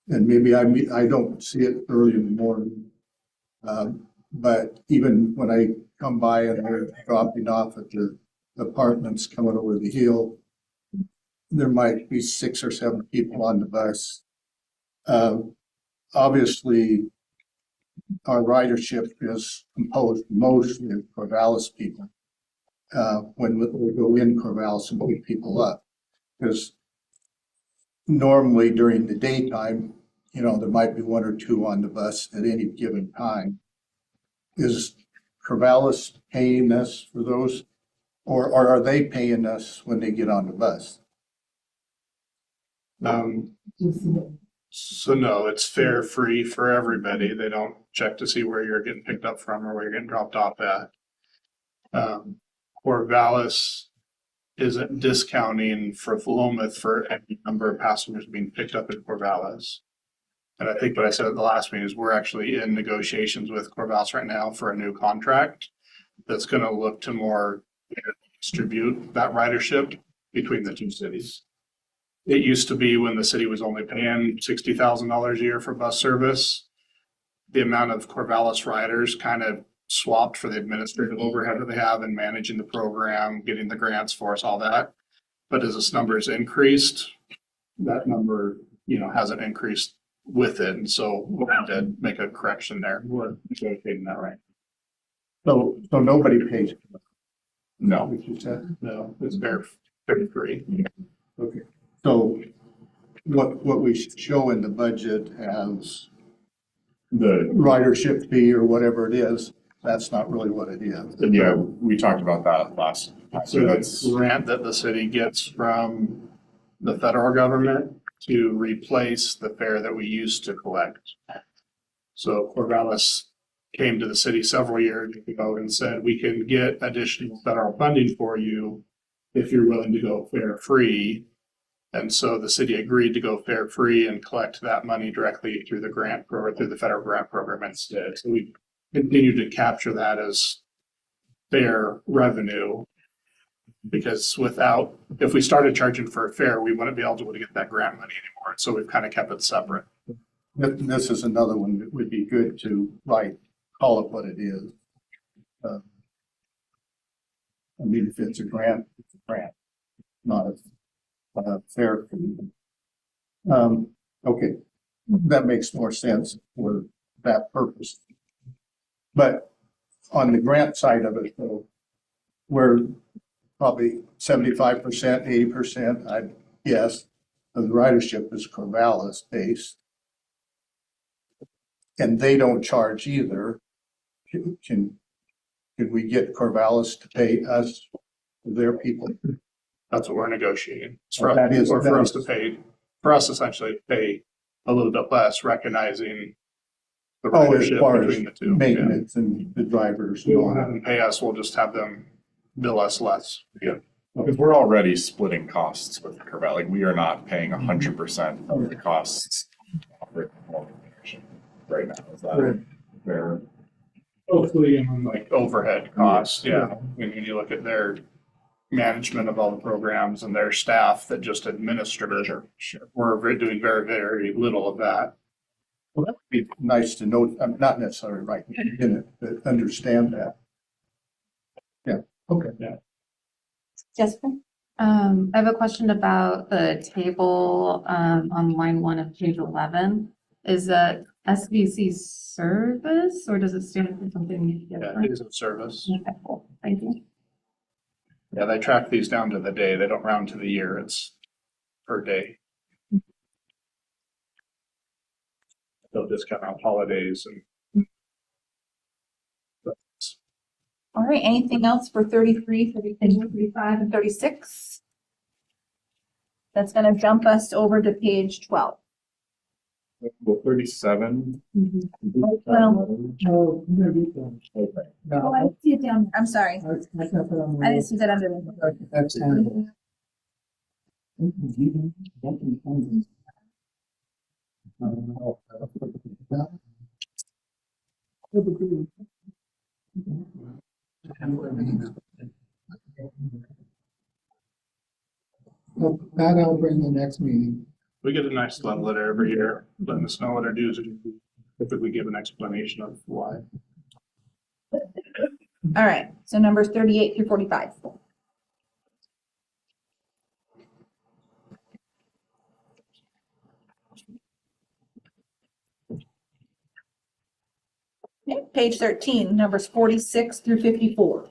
and maybe I don't see it early in the morning, but even when I come by and they're dropping off at the apartments coming over the hill, there might be 6 or 7 people on the bus. Obviously, our ridership is composed mostly of Corvallis people. When we go in Corvallis and pick people up, because normally during the daytime, there might be 1 or 2 on the bus at any given time. Is Corvallis paying us for those, or are they paying us when they get on the bus? So no, it's fare free for everybody. They don't check to see where you're getting picked up from or where you're getting dropped off at. Corvallis isn't discounting for Philomath for any number of passengers being picked up in Corvallis. And I think what I said at the last meeting is we're actually in negotiations with Corvallis right now for a new contract that's going to look to more distribute that ridership between the two cities. It used to be when the city was only paying $60,000 a year for bus service, the amount of Corvallis riders kind of swapped for the administrative overhead that they have in managing the program, getting the grants for us, all that. But as this number has increased, that number, hasn't increased with it. And so we'll have to make a correction there. We're negotiating that right. So nobody pays. No. What you said? No, it's very free. Okay. So what we should show in the budget as The ridership fee or whatever it is, that's not really what it is. Yeah, we talked about that last. So that's grant that the city gets from the federal government to replace the fare that we used to collect. So Corvallis came to the city several years ago and said, we can get additional federal funding for you if you're willing to go fare free. And so the city agreed to go fare free and collect that money directly through the grant program, through the federal grant program instead. So we continue to capture that as fare revenue. Because if we started charging for a fare, we wouldn't be eligible to get that grant money anymore. So we've kind of kept it separate. This is another one that would be good to call it what it is. I mean, if it's a grant, it's a grant, not a fair. Okay, that makes more sense for that purpose. But on the grant side of it, though, we're probably 75%, 80%, I guess, of the ridership is Corvallis based. And they don't charge either. Can we get Corvallis to pay us, their people? That's what we're negotiating. It's Well, that is- or that for us is- to pay, for us essentially to pay a little bit less, recognizing the Oh, as ridership far as between the two. maintenance and the drivers. We won't have them pay us, we'll just have them bill us less. Yeah, because we're already splitting costs with Corvallis. Like, we are not paying 100% of the costs of right now. Is that Right. fair? Hopefully, like overhead costs, yeah. When you look at their management of all the programs and their staff that just administer it, we're doing very, very little of that. Well, that would be nice to know, not necessarily right in it, but understand that. Yeah, okay. Yeah. Jessica? I have a question about the table on line 1 of page 11. Is that SVC service or does it stand for something Yeah, different? days of service. Okay, cool. Thank you. Yeah, they track these down to the day. They don't round to the year. It's per day. They'll discount out holidays and. All right, anything else for 33, 34, 35, and 36? That's gonna jump us over to page 12. Well, 37. Well, Oh, Okay. oh, I see it down, I'm sorry. I got that on the- I didn't see that under there. That's fine. Well, that I'll bring the next meeting. We get a nice love letter every year, letting us know what our dues are. Typically give an explanation of why. All right, so numbers 38 through 45. Okay, page 13, numbers 46 through 54.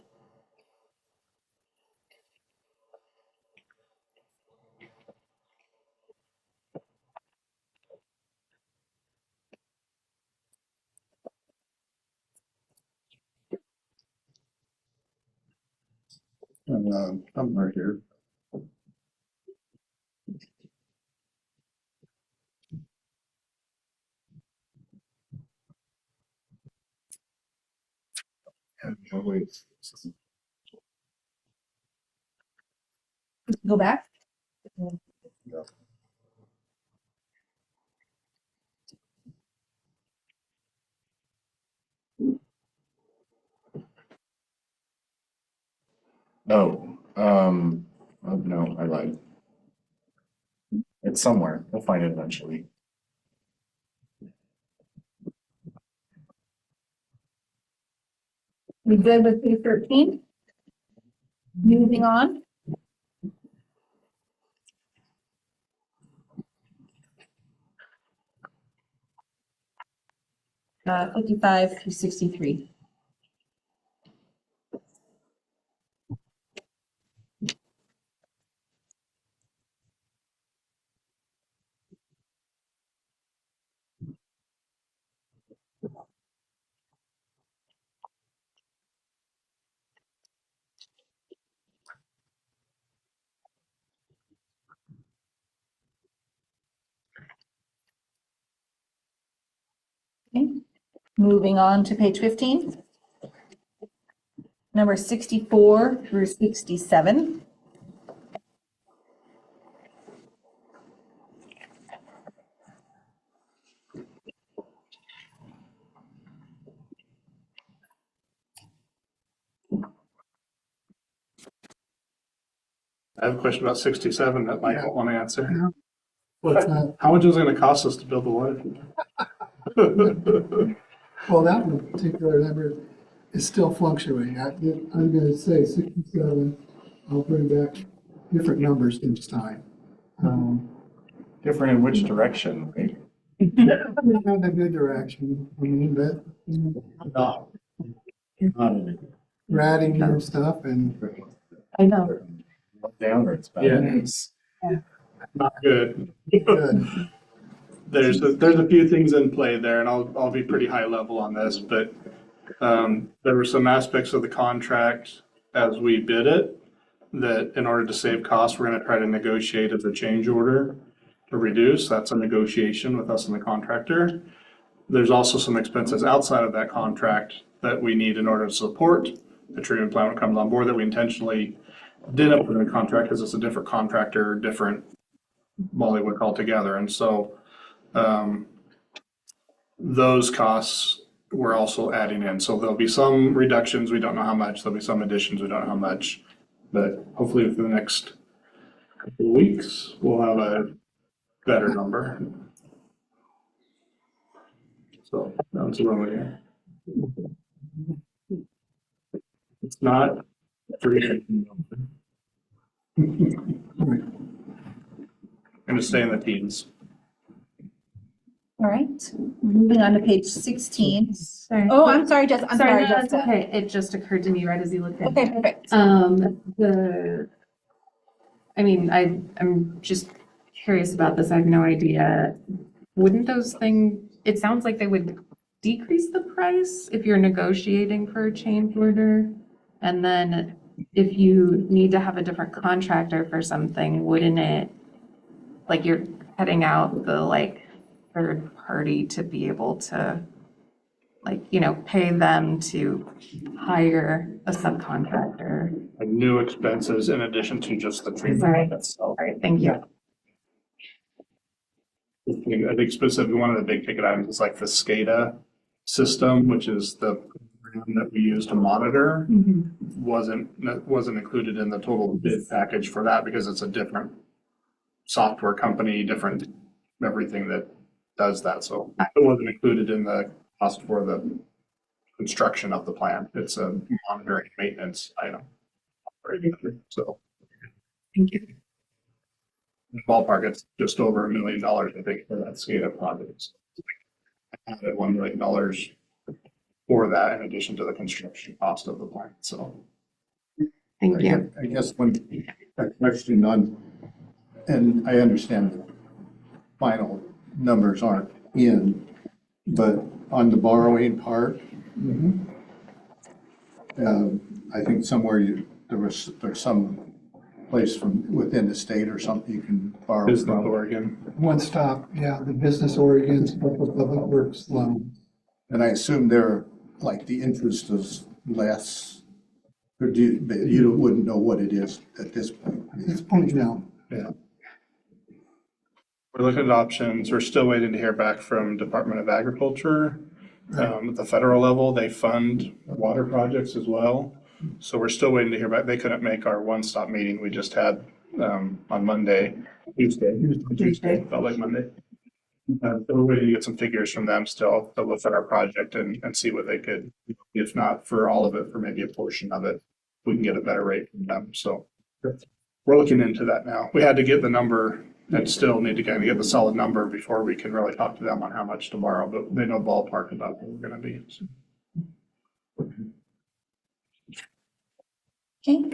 I'm right here. Oh, wait. Go back. Oh, oh, no, I lied. It's somewhere. We'll find it eventually. We good with page 13? Moving on. Uh, 55 through 63. Okay, Moving on to page 15. Number 64 through 67. I have a question about 67 that Mike won't want to answer. What's that? How much is it going to cost us to build the water? Well, that one particular number is still fluctuating. I'm gonna say 67. I'll bring back different numbers each time. Different in which direction? Right? We're in a good direction. I mean, but we're adding new stuff and. I know. Down or it's back. Yeah, it's not good. There's a few things in play there, and I'll be pretty high level on this, but there were some aspects of the contract as we bid it that in order to save costs, we're going to try to negotiate as a change order to reduce. That's a negotiation with us and the contractor. There's also some expenses outside of that contract that we need in order to support the treatment plant when it comes on board that we intentionally didn't put in the contract because it's a different contractor, different Mollywood altogether. And so those costs we're also adding in. So there'll be some reductions, we don't know how much, there'll be some additions, we don't know how much. But hopefully within the next couple of weeks, we'll have a better number. So that's what we're It's not free. Gonna stay in the teens. All right, moving on to page 16. Sorry. Oh, I'm sorry, Jessica. I'm sorry, no, it's Jessica. okay. It just occurred to me right as you looked at it. Okay, perfect. I'm just curious about this. I have no idea. Wouldn't those things, it sounds like they would decrease the price if you're negotiating for a change order. And then if you need to have a different contractor for something, wouldn't it, like you're cutting out the third party to be able to pay them to hire a subcontractor? New expenses in addition to just the treatment. Sorry. Itself. All right, thank you. I think specifically one of the big ticket items is like the SCADA system, which is the program that we use to monitor. Wasn't included in the total bid package for that because it's a different software company, different everything that does that. So it wasn't included in the cost for the construction of the plant. It's a monitoring maintenance item. So. Thank you. Ballpark, it's just over $1 million, I think, for that SCADA project. So I added $1 million for that in addition to the construction cost of the plant, so. Thank you. I guess one question on, and I understand the final numbers aren't in, but on the borrowing part, I think somewhere there's some place from within the state or something you can borrow Business from. Oregon. One stop, yeah, the Business Oregon's Public Works loan. And I assume they're, like, the interest is less, or you wouldn't know what it is at this point. At this point, no. Yeah. We're looking at options. We're still waiting to hear back from Department of Agriculture. At the federal level, they fund water projects as well. So we're still waiting to hear back. They couldn't make our one-stop meeting we just had on Tuesday, felt like Monday. So we're waiting to get some figures from them still to look at our project and see what they could, if not for all of it, for maybe a portion of it, we can get a better rate from them. So we're looking into that now. We had to get the number and still need to kind of get the solid number before we can really talk to them on how much to borrow, but they know ballpark about what we're gonna be. So. Okay.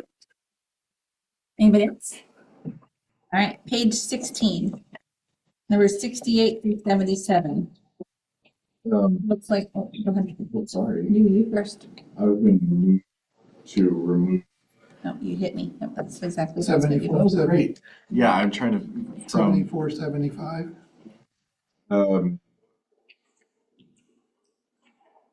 Anybody else? All right, page 16. Number 68 through 77. Looks like, oh, go ahead. Sorry. You first. I've been moved to remove. No, you hit me. No, that's exactly. 74, 78. Yeah, I'm trying to. 74, 75.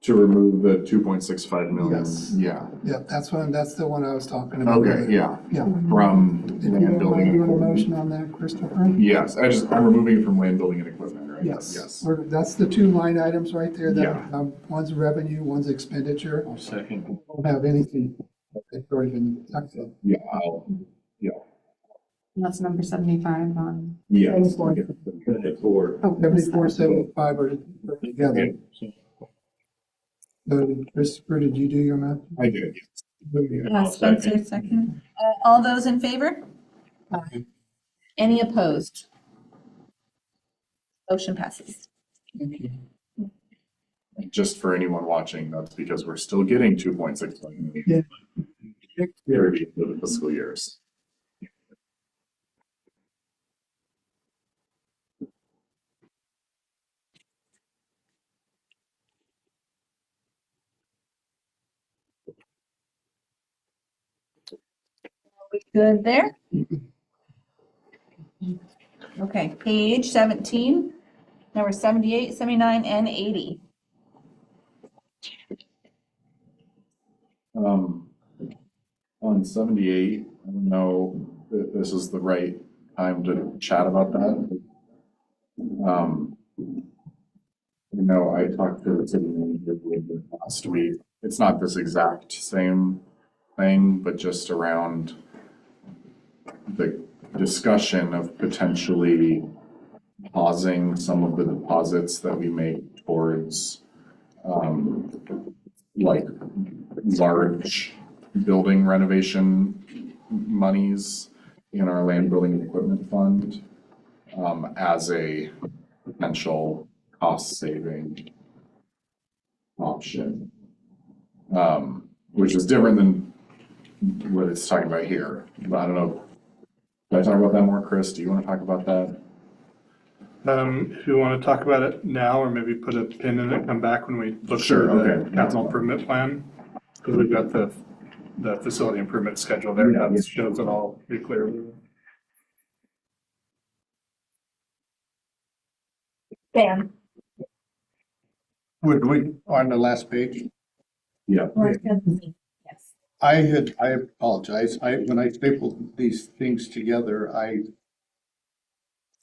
To remove the 2.65 million? Yes. Yeah, Yeah, that's the one I was talking about. okay, yeah. Yeah. From If you land don't building. mind and doing a equipment. motion on that, Christopher? Yes, I'm removing it from land building and equipment, right? Yes. That's the two line items right there that, Yeah. one's revenue, one's expenditure. I'll second. Don't have anything. It's already been tucked in. Yeah, And that's number 75 on. yeah. Oh, 74, 75 are together. Christopher, did you do your math? I did. Spencer, second. All those in favor? Any opposed? Motion passes. Thank you. Just for anyone watching, that's because we're still getting 2.6 million. Yeah. Very deep into the fiscal years. Good there? Okay, page 17, number 78, 79, and 80. On 78, I don't know if this is the right time to chat about that. I talked to the city manager last week. It's not this exact same thing, but just around the discussion of potentially pausing some of the deposits that we make towards like large building renovation monies in our land building and equipment fund as a potential cost saving option, which is different than what it's talking about here. But I don't know. Can I talk about that more, Chris? Do you want to talk about that? If you want to talk about it now, or maybe put a pin in it, come back when we look Sure, through okay. the capital improvement plan. Because we've got the facility improvement schedule there, that shows it all pretty clearly. Dan. Would we, on the last page? Yeah. Yes. I apologize. When I stapled these things together, I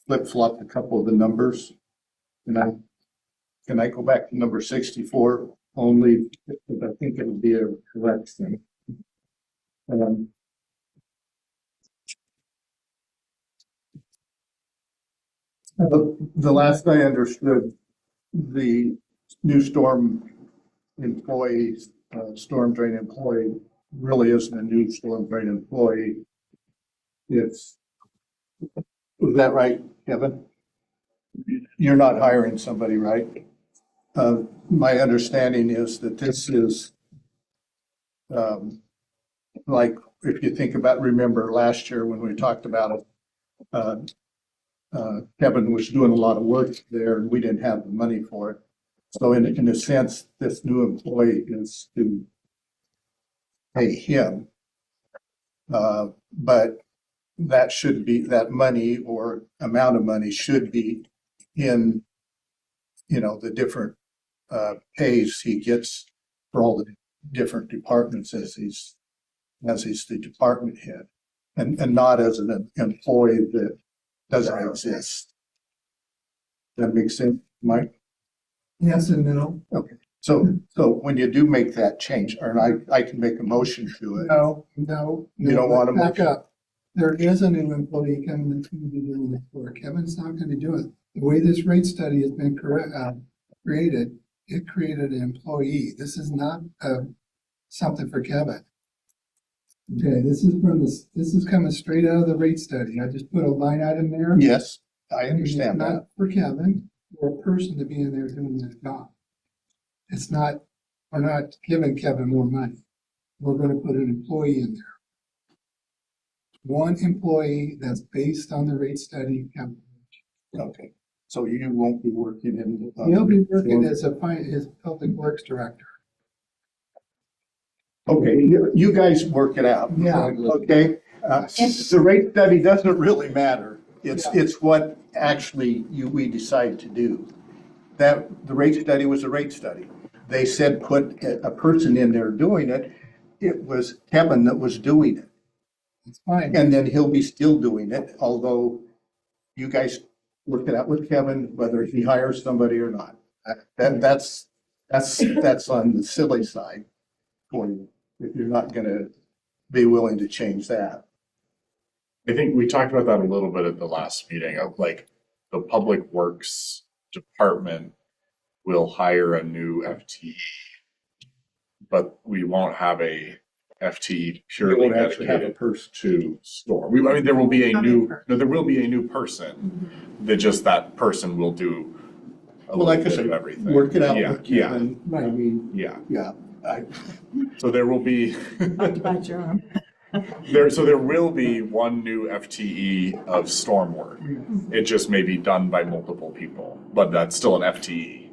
flip-flopped a couple of the numbers. Can I go back to number 64 only, because I think it would be a correct thing. The last I understood, the new storm employees, storm drain employee really isn't a new storm drain employee. Was that right, Kevin? You're not hiring somebody, right? My understanding is that this is like, if you think about, remember last year when we talked about it, Kevin was doing a lot of work there and we didn't have the money for it. So in a sense, this new employee is to pay him. But that should be, that money or amount of money should be in, the different pays he gets for all the different departments as he's the department head, and not as an employee that doesn't exist. That makes sense, Mike? Yes and no. Okay, so when you do make that change, or I can make a motion to it. No. You don't want to back up. There is a new employee coming that's going to be doing this work. Kevin's not going to do it. The way this rate study has been created, it created an employee. This is not something for Kevin. Okay, this is coming straight out of the rate study. I just put a line item there. Yes, I understand It's that. not for Kevin or a person to be in there doing their job. It's not, we're not giving Kevin more money. We're going to put an employee in there. One employee that's based on the rate study. Okay, so you won't be working in. He'll be working as his public works director. Okay, you guys work it out. Yeah. Okay, the rate study doesn't really matter. It's what actually we decide to do. That the rate study was a rate study. they said put a person in there doing it, it was Kevin that was doing it. It's fine. And then he'll be still doing it, although you guys work it out with Kevin, whether he hires somebody or not. That's on the silly side for you, if you're not gonna be willing to change that. I think we talked about that a little bit at the last meeting of like the Public Works Department will hire a new FTE, but we won't have a FTE purely won't actually have a dedicated person to storm. I mean, there will be a new, no, there will be a new person. That just that person will do a Well, like I little bit said, of everything. work it out Yeah, with yeah, Kevin. I mean, yeah. yeah, So there will be. Bite your arm. So there will be one new FTE of storm work. It just may be done by multiple people, but that's still an FTE.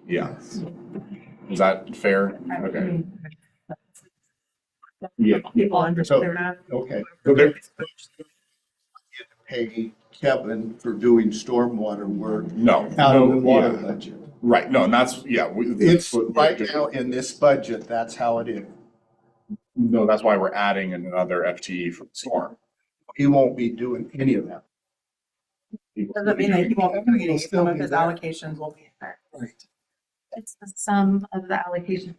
Yeah. Is that fair? Okay. Yeah. People understand that. okay. So there, Pay Kevin for doing stormwater work no. out of no, the water yeah. budget. Right, no, and that's, yeah. It's right now in this budget, that's how it is. No, that's why we're adding another FTE for storm. He won't be doing any of that. Doesn't mean that he won't be doing any, some of his allocations will be there. Right. It's the sum of the allocation.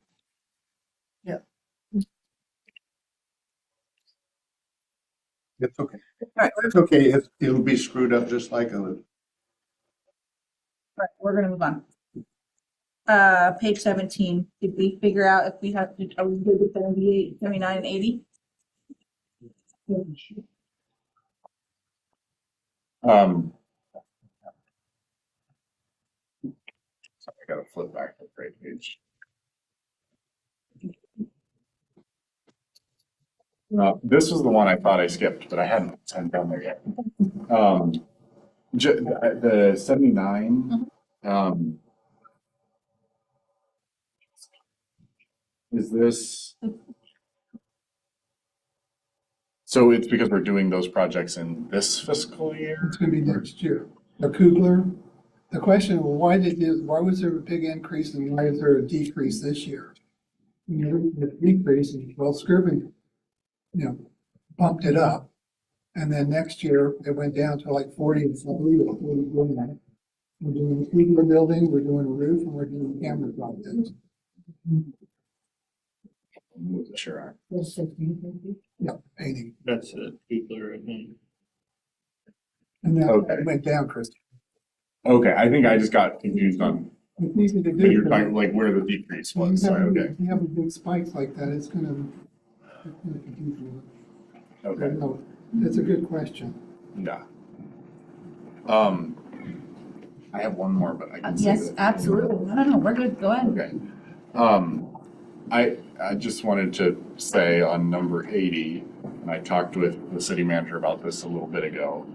It's okay. Right. It's okay. It'll be screwed up just like a. Right, we're gonna move on. Page 17, did we figure out if we have, are we good with 78, 79, and 80? Sorry, I gotta flip back to the great page. This was the one I thought I skipped, but I hadn't done there yet. The 79, is this? So it's because we're doing those projects in this fiscal year? It's gonna be next year. The Kugler, the question, well, why was there a big increase and why is there a decrease this year? You know, the decrease, well, Scriven, bumped it up. And then next year, it went down to like 40, it's not legal, we're doing that. We're doing the Kugler building, we're doing a roof, and we're doing camera projects. Sure. Yeah, painting. That's a Kugler, I think. And that Okay. went down, Chris. Okay, I think I just got confused on, It's easy to when you're do. talking like where the decrease When was, you so, have, okay, you have a big spike like that, it's gonna confuse you. okay, No, that's a good question. yeah. I have one more, but I can save Yes, it. absolutely. No, we're good. Go ahead. Okay. I just wanted to say on number 80, and I talked with the city manager about this a little bit ago.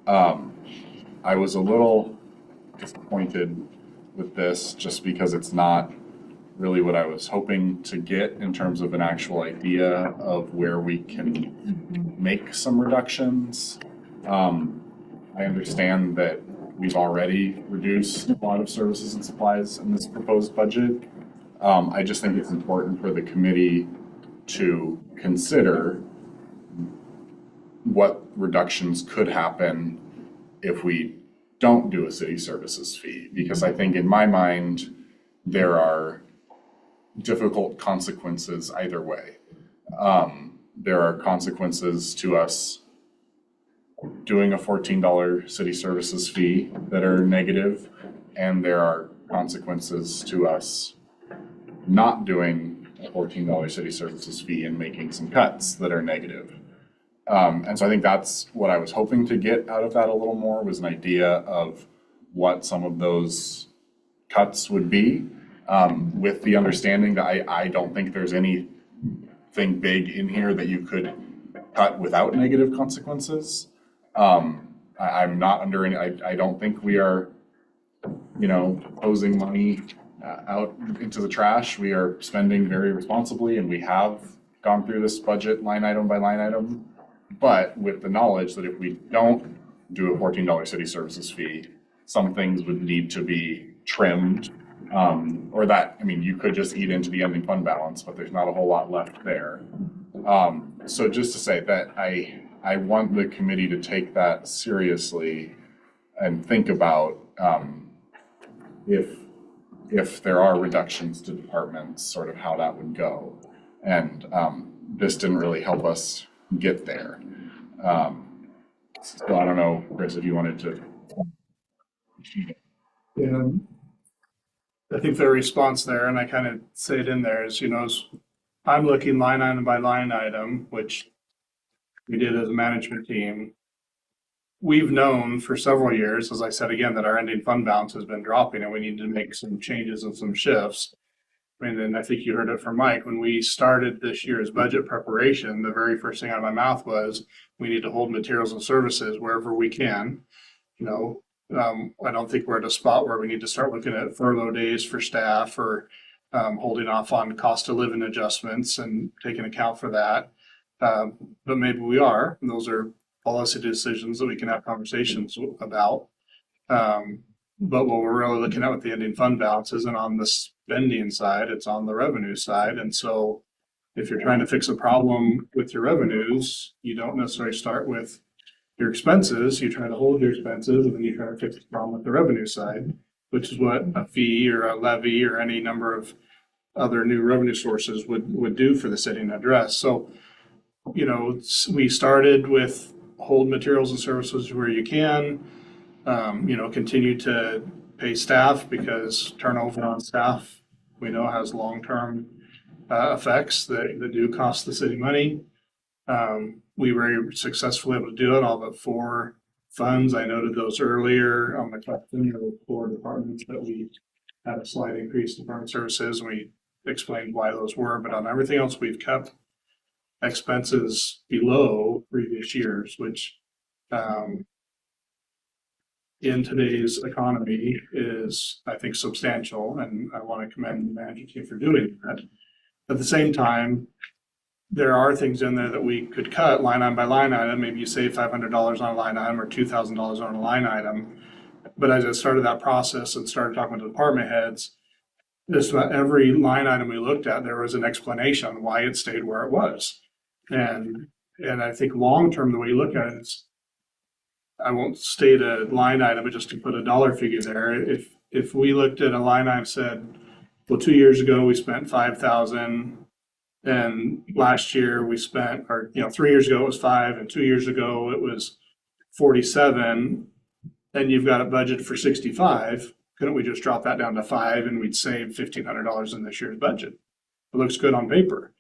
I was a little disappointed with this just because it's not really what I was hoping to get in terms of an actual idea of where we can make some reductions. I understand that we've already reduced a lot of services and supplies in this proposed budget. I just think it's important for the committee to consider what reductions could happen if we don't do a city services fee. Because I think in my mind, there are difficult consequences either way. There are consequences to us doing a $14 city services fee that are negative, and there are consequences to us not doing a $14 city services fee and making some cuts that are negative. And so I think that's what I was hoping to get out of that a little more, was an idea of what some of those cuts would be, with the understanding that I don't think there's anything big in here that you could cut without negative consequences. I'm not under any, I don't think we are, posing money out into the trash. We are spending very responsibly, and we have gone through this budget line item by line item. But with the knowledge that if we don't do a $14 city services fee, some things would need to be trimmed Or that, I mean, you could just eat into the ending fund balance, but there's not a whole lot left there. So just to say that I want the committee to take that seriously and think about, if there are reductions to departments, sort of how that would go. And, this didn't really help us get there. So I don't know, Chris, if you wanted to. Yeah. I think the response there, and I kind of say it in there, is, I'm looking line item by line item, which we did as a management team. We've known for several years, as I said again, that our ending fund balance has been dropping and we need to make some changes and some shifts. And I think you heard it from Mike, when we started this year's budget preparation, the very first thing out of my mouth was, we need to hold materials and services wherever we can. I don't think we're at a spot where we need to start looking at furlough days for staff, or holding off on cost of living adjustments and taking account for that. But maybe we are, and those are policy decisions that we can have conversations about. But what we're really looking at with the ending fund balance isn't on the spending side, it's on the revenue side. And so if you're trying to fix a problem with your revenues, you don't necessarily start with your expenses. You try to hold your expenses, and then you try to fix the problem with the revenue side, which is what a fee or a levy or any number of other new revenue sources would do for the city and address. So, we started with hold materials and services where you can, continue to pay staff, because turnover on staff, we know, has long-term effects that do cost the city money. We were successfully able to do it, all but 4 funds. I noted those earlier on the question, the 4 departments that we had a slight increase in department services, and we explained why those were. But on everything else, we've kept expenses below previous years, which in today's economy is, I think, substantial, and I want to commend the management team for doing that. At the same time, there are things in there that we could cut line item by line item. Maybe you save $500 on a line item or $2,000 on a line item. But as I started that process and started talking to department heads, just about every line item we looked at, there was an explanation on why it stayed where it was. And I think long-term, the way you look at it is, I won't state a line item, but just to put a dollar figure there, if we looked at a line item, said, well, 2 years ago, we spent 5,000, and last year we spent, or 3 years ago it was 5, and 2 years ago it was 47, and you've got a budget for 65, couldn't we just drop that down to 5 and we'd save $1,500 in this year's budget? It looks good on paper.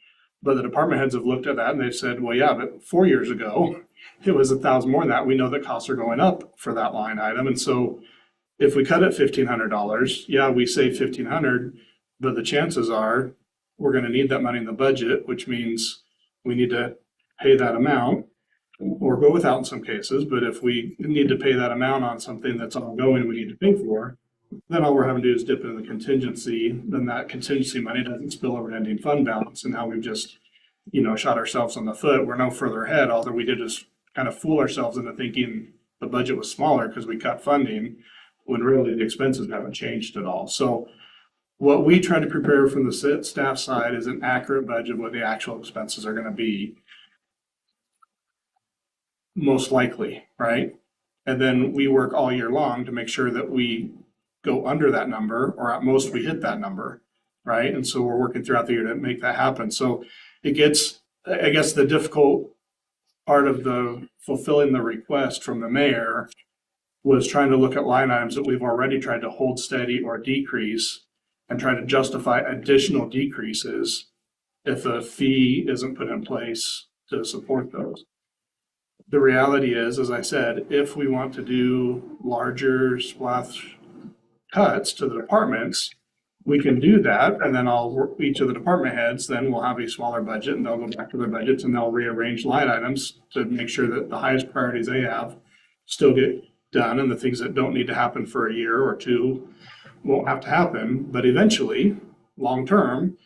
But the department heads have looked at that and they've said, well, yeah, but 4 years ago, it was 1,000 more than that. We know that costs are going up for that line item. And so if we cut it $1,500, yeah, we save $1,500, but the chances are we're going to need that money in the budget, which means we need to pay that amount or go without in some cases. But if we need to pay that amount on something that's ongoing, we need to pay for, then all we're having to do is dip into the contingency. Then that contingency money doesn't spill over to ending fund balance. And now we've just, shot ourselves in the foot. We're no further ahead. All that we did is kind of fool ourselves into thinking the budget was smaller because we cut funding, when really the expenses haven't changed at all. So what we try to prepare from the staff side is an accurate budget of what the actual expenses are going to be, most likely, right? And then we work all year long to make sure that we go under that number, or at most we hit that number, right? And so we're working throughout the year to make that happen. So it gets, I guess, the difficult part of the fulfilling the request from the mayor was trying to look at line items that we've already tried to hold steady or decrease, and try to justify additional decreases if a fee isn't put in place to support those. The reality is, as I said, if we want to do larger splash cuts to the departments, we can do that, and then each of the department heads then will have a smaller budget, and they'll go back to their budgets and they'll rearrange line items to make sure that the highest priorities they have still get done, and the things that don't need to happen for a year or two won't have to happen. But eventually, long term,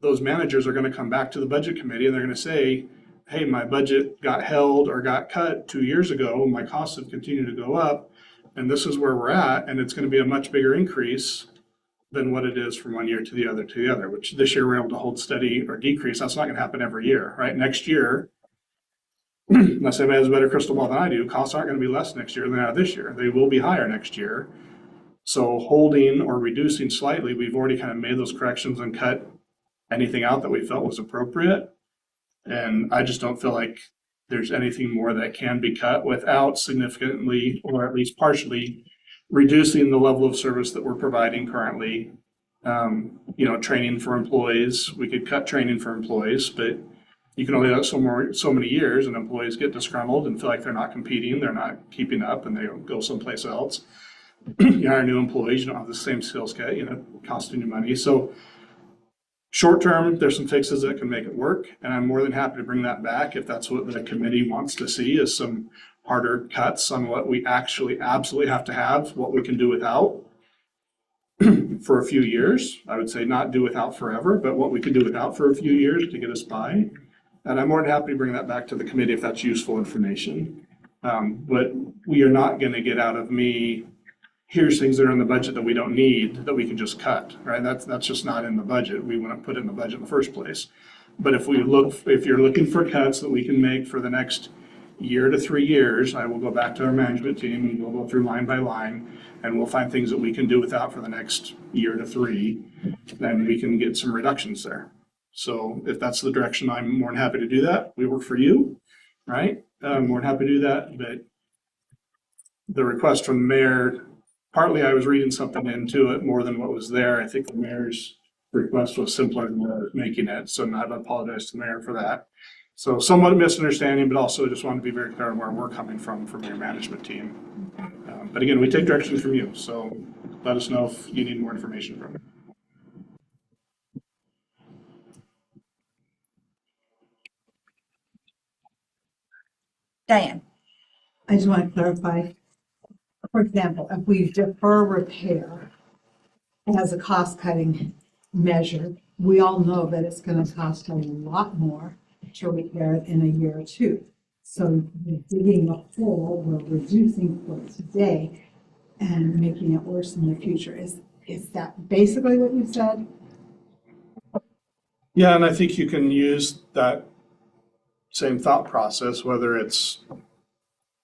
those managers are going to come back to the budget committee and they're going to say, hey, my budget got held or got cut 2 years ago, my costs have continued to go up, and this is where we're at, and it's going to be a much bigger increase than what it is from one year to the other, which this year we're able to hold steady or decrease. That's not gonna happen every year, right? Next year, unless anybody has a better crystal ball than I do, costs aren't gonna be less next year than they are this year. They will be higher next year. So holding or reducing slightly, we've already kind of made those corrections and cut anything out that we felt was appropriate. And I just don't feel like there's anything more that can be cut without significantly, or at least partially, reducing the level of service that we're providing currently. Training for employees, we could cut training for employees, but you can only do that so many years, and employees get disgruntled and feel like they're not competing, they're not keeping up, and they go someplace else. You hire new employees, you don't have the same skill set, costing you money. So short term, there's some fixes that can make it work, and I'm more than happy to bring that back if that's what the committee wants to see, is some harder cuts on what we actually absolutely have to have, what we can do without for a few years. I would say not do without forever, but what we could do without for a few years to get us by. And I'm more than happy to bring that back to the committee if that's useful information. But we are not going to get out of me, here's things that are in the budget that we don't need, that we can just cut, right? That's just not in the budget. We wouldn't put it in the budget in the first place. But if you're looking for cuts that we can make for the next year to 3 years, I will go back to our management team and we'll go through line by line, and we'll find things that we can do without for the next year to 3, then we can get some reductions there. So if that's the direction, I'm more than happy to do that. We work for you, right? More than happy to do that, but the request from the mayor, partly I was reading something into it more than what was there. I think the mayor's request was simpler than what I was making it, so I apologize to the mayor for that. So somewhat misunderstanding, but also just want to be very clear on where we're coming from your management team. But again, we take directions from you, so let us know if you need more information from me. Diane. I just want to clarify. For example, if we defer repair as a cost-cutting measure, we all know that it's going to cost a lot more to repair it in a year or 2. So digging a hole, we're reducing for today and making it worse in the future. Is that basically what you said? Yeah, and I think you can use that same thought process, whether it's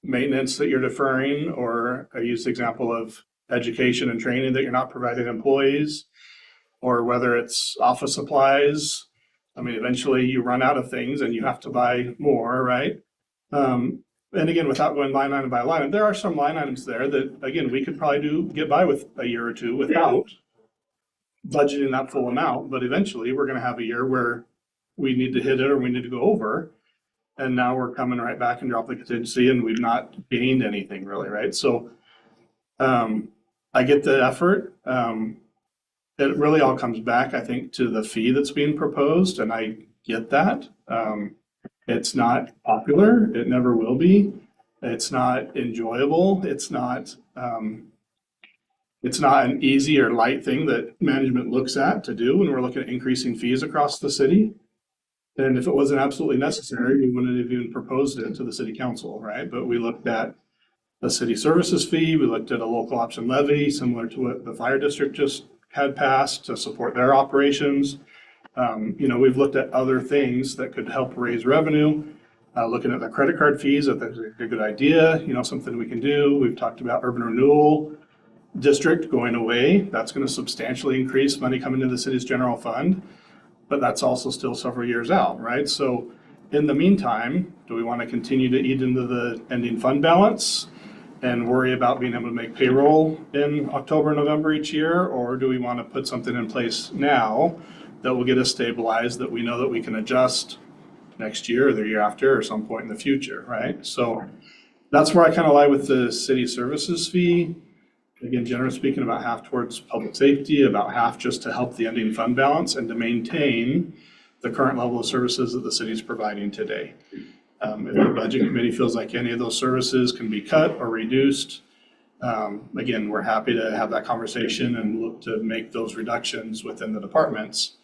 maintenance that you're deferring, or I used the example of education and training that you're not providing employees, or whether it's office supplies. I mean, eventually you run out of things and you have to buy more, right? And again, without going line item by line, there are some line items there that, again, we could probably get by with a year or 2 without budgeting that full amount, but eventually we're going to have a year where we need to hit it or we need to go over. And now we're coming right back and drop the contingency and we've not gained anything really, right? So I get the effort. It really all comes back, I think, to the fee that's being proposed, and I get that. It's not popular. It never will be. It's not enjoyable. It's not an easy or light thing that management looks at to do when we're looking at increasing fees across the city. And if it wasn't absolutely necessary, we wouldn't have even proposed it to the city council, right? But we looked at the city services fee. We looked at a local option levy, similar to what the fire district just had passed to support their operations. We've looked at other things that could help raise revenue. Looking at the credit card fees, I think that's a good idea, something we can do. We've talked about urban renewal district going away. That's going to substantially increase money coming into the city's general fund, but that's also still several years out, right? So in the meantime, do we want to continue to eat into the ending fund balance and worry about being able to make payroll in October, November each year? Or do we want to put something in place now that will get us stabilized, that we know that we can adjust next year or the year after or some point in the future, right? So that's where I kind of lie with the city services fee. Again, generally speaking, about half towards public safety, about half just to help the ending fund balance and to maintain the current level of services that the city is providing today. If the budget committee feels like any of those services can be cut or reduced, again, we're happy to have that conversation and look to make those reductions within the departments.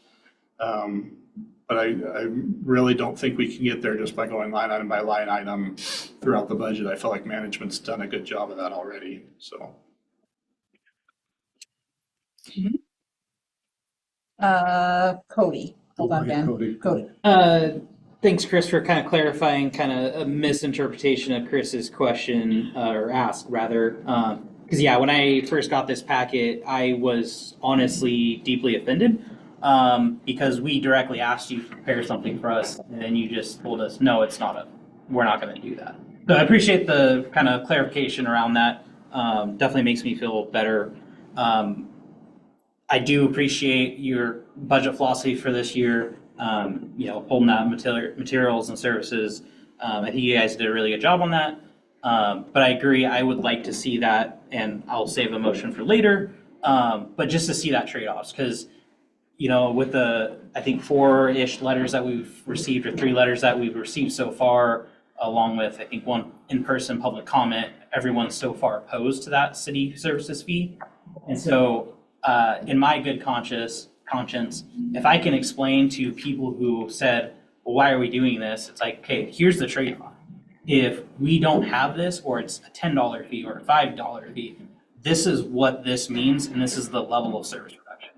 But I really don't think we can get there just by going line item by line item throughout the budget. I feel like management's done a good job of that already, so. Cody, hold on, Ben. Cody. Thanks, Chris, for kind of clarifying kind of a misinterpretation of Chris's question, or ask rather. Because yeah, when I first got this packet, I was honestly deeply offended because we directly asked you to prepare something for us, and then you just told us, no, we're not going to do that. So I appreciate the kind of clarification around that. Definitely makes me feel better. I do appreciate your budget philosophy for this year. Holding out materials and services. I think you guys did a really good job on that. But I agree, I would like to see that, and I'll save a motion for later. But just to see that trade-offs, because, with the, I think 4-ish letters that we've received, or 3 letters that we've received so far, along with, I think, 1 in-person public comment, everyone's so far opposed to that city services fee. And so, in my good conscience, if I can explain to people who said, well, why are we doing this? It's like, okay, here's the trade-off. If we don't have this, or it's a $10 fee or a $5 fee, this is what this means, and this is the level of service reduction.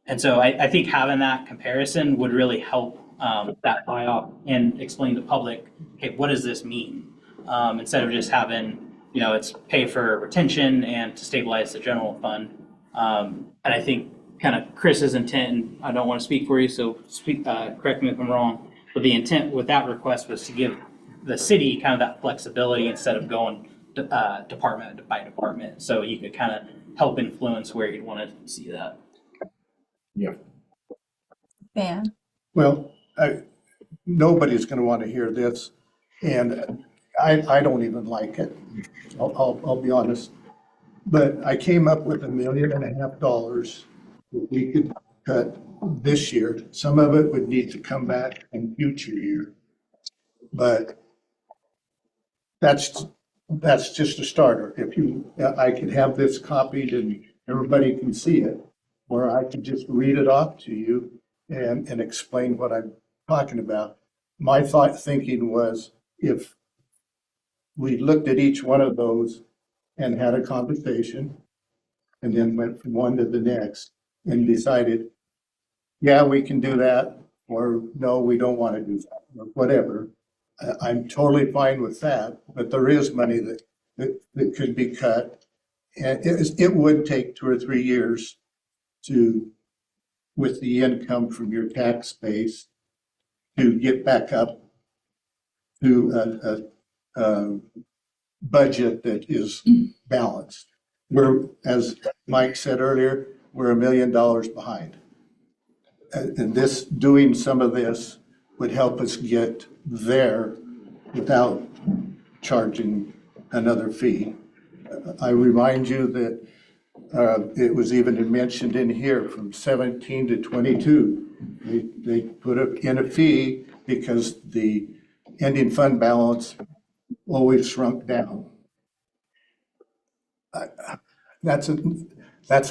And so I think having that comparison would really help that buy-off and explain to the public, okay, what does this mean? Instead of just having, it's pay for retention and to stabilize the general fund. And I think kind of Chris's intent, and I don't want to speak for you, so correct me if I'm wrong, but the intent with that request was to give the city kind of that flexibility instead of going department by department. So you could kind of help influence where you'd want to see that. Yeah. Ben? Well, nobody's going to want to hear this, and I don't even like it. I'll be honest. But I came up with $1.5 million that we could cut this year. Some of it would need to come back in future year. But that's just a starter. I could have this copied and everybody can see it, or I could just read it off to you and explain what I'm talking about. My thinking was, if we looked at each one of those and had a conversation, and then went from one to the next and decided, yeah, we can do that, or no, we don't want to do that, or whatever. I'm totally fine with that, but there is money that could be cut. And it would take 2 or 3 years with the income from your tax base, to get back up to a budget that is balanced. As Mike said earlier, we're $1 million behind. And doing some of this would help us get there without charging another fee. I remind you that it was even mentioned in here from 17 to 22. They put in a fee because the ending fund balance always shrunk down. That's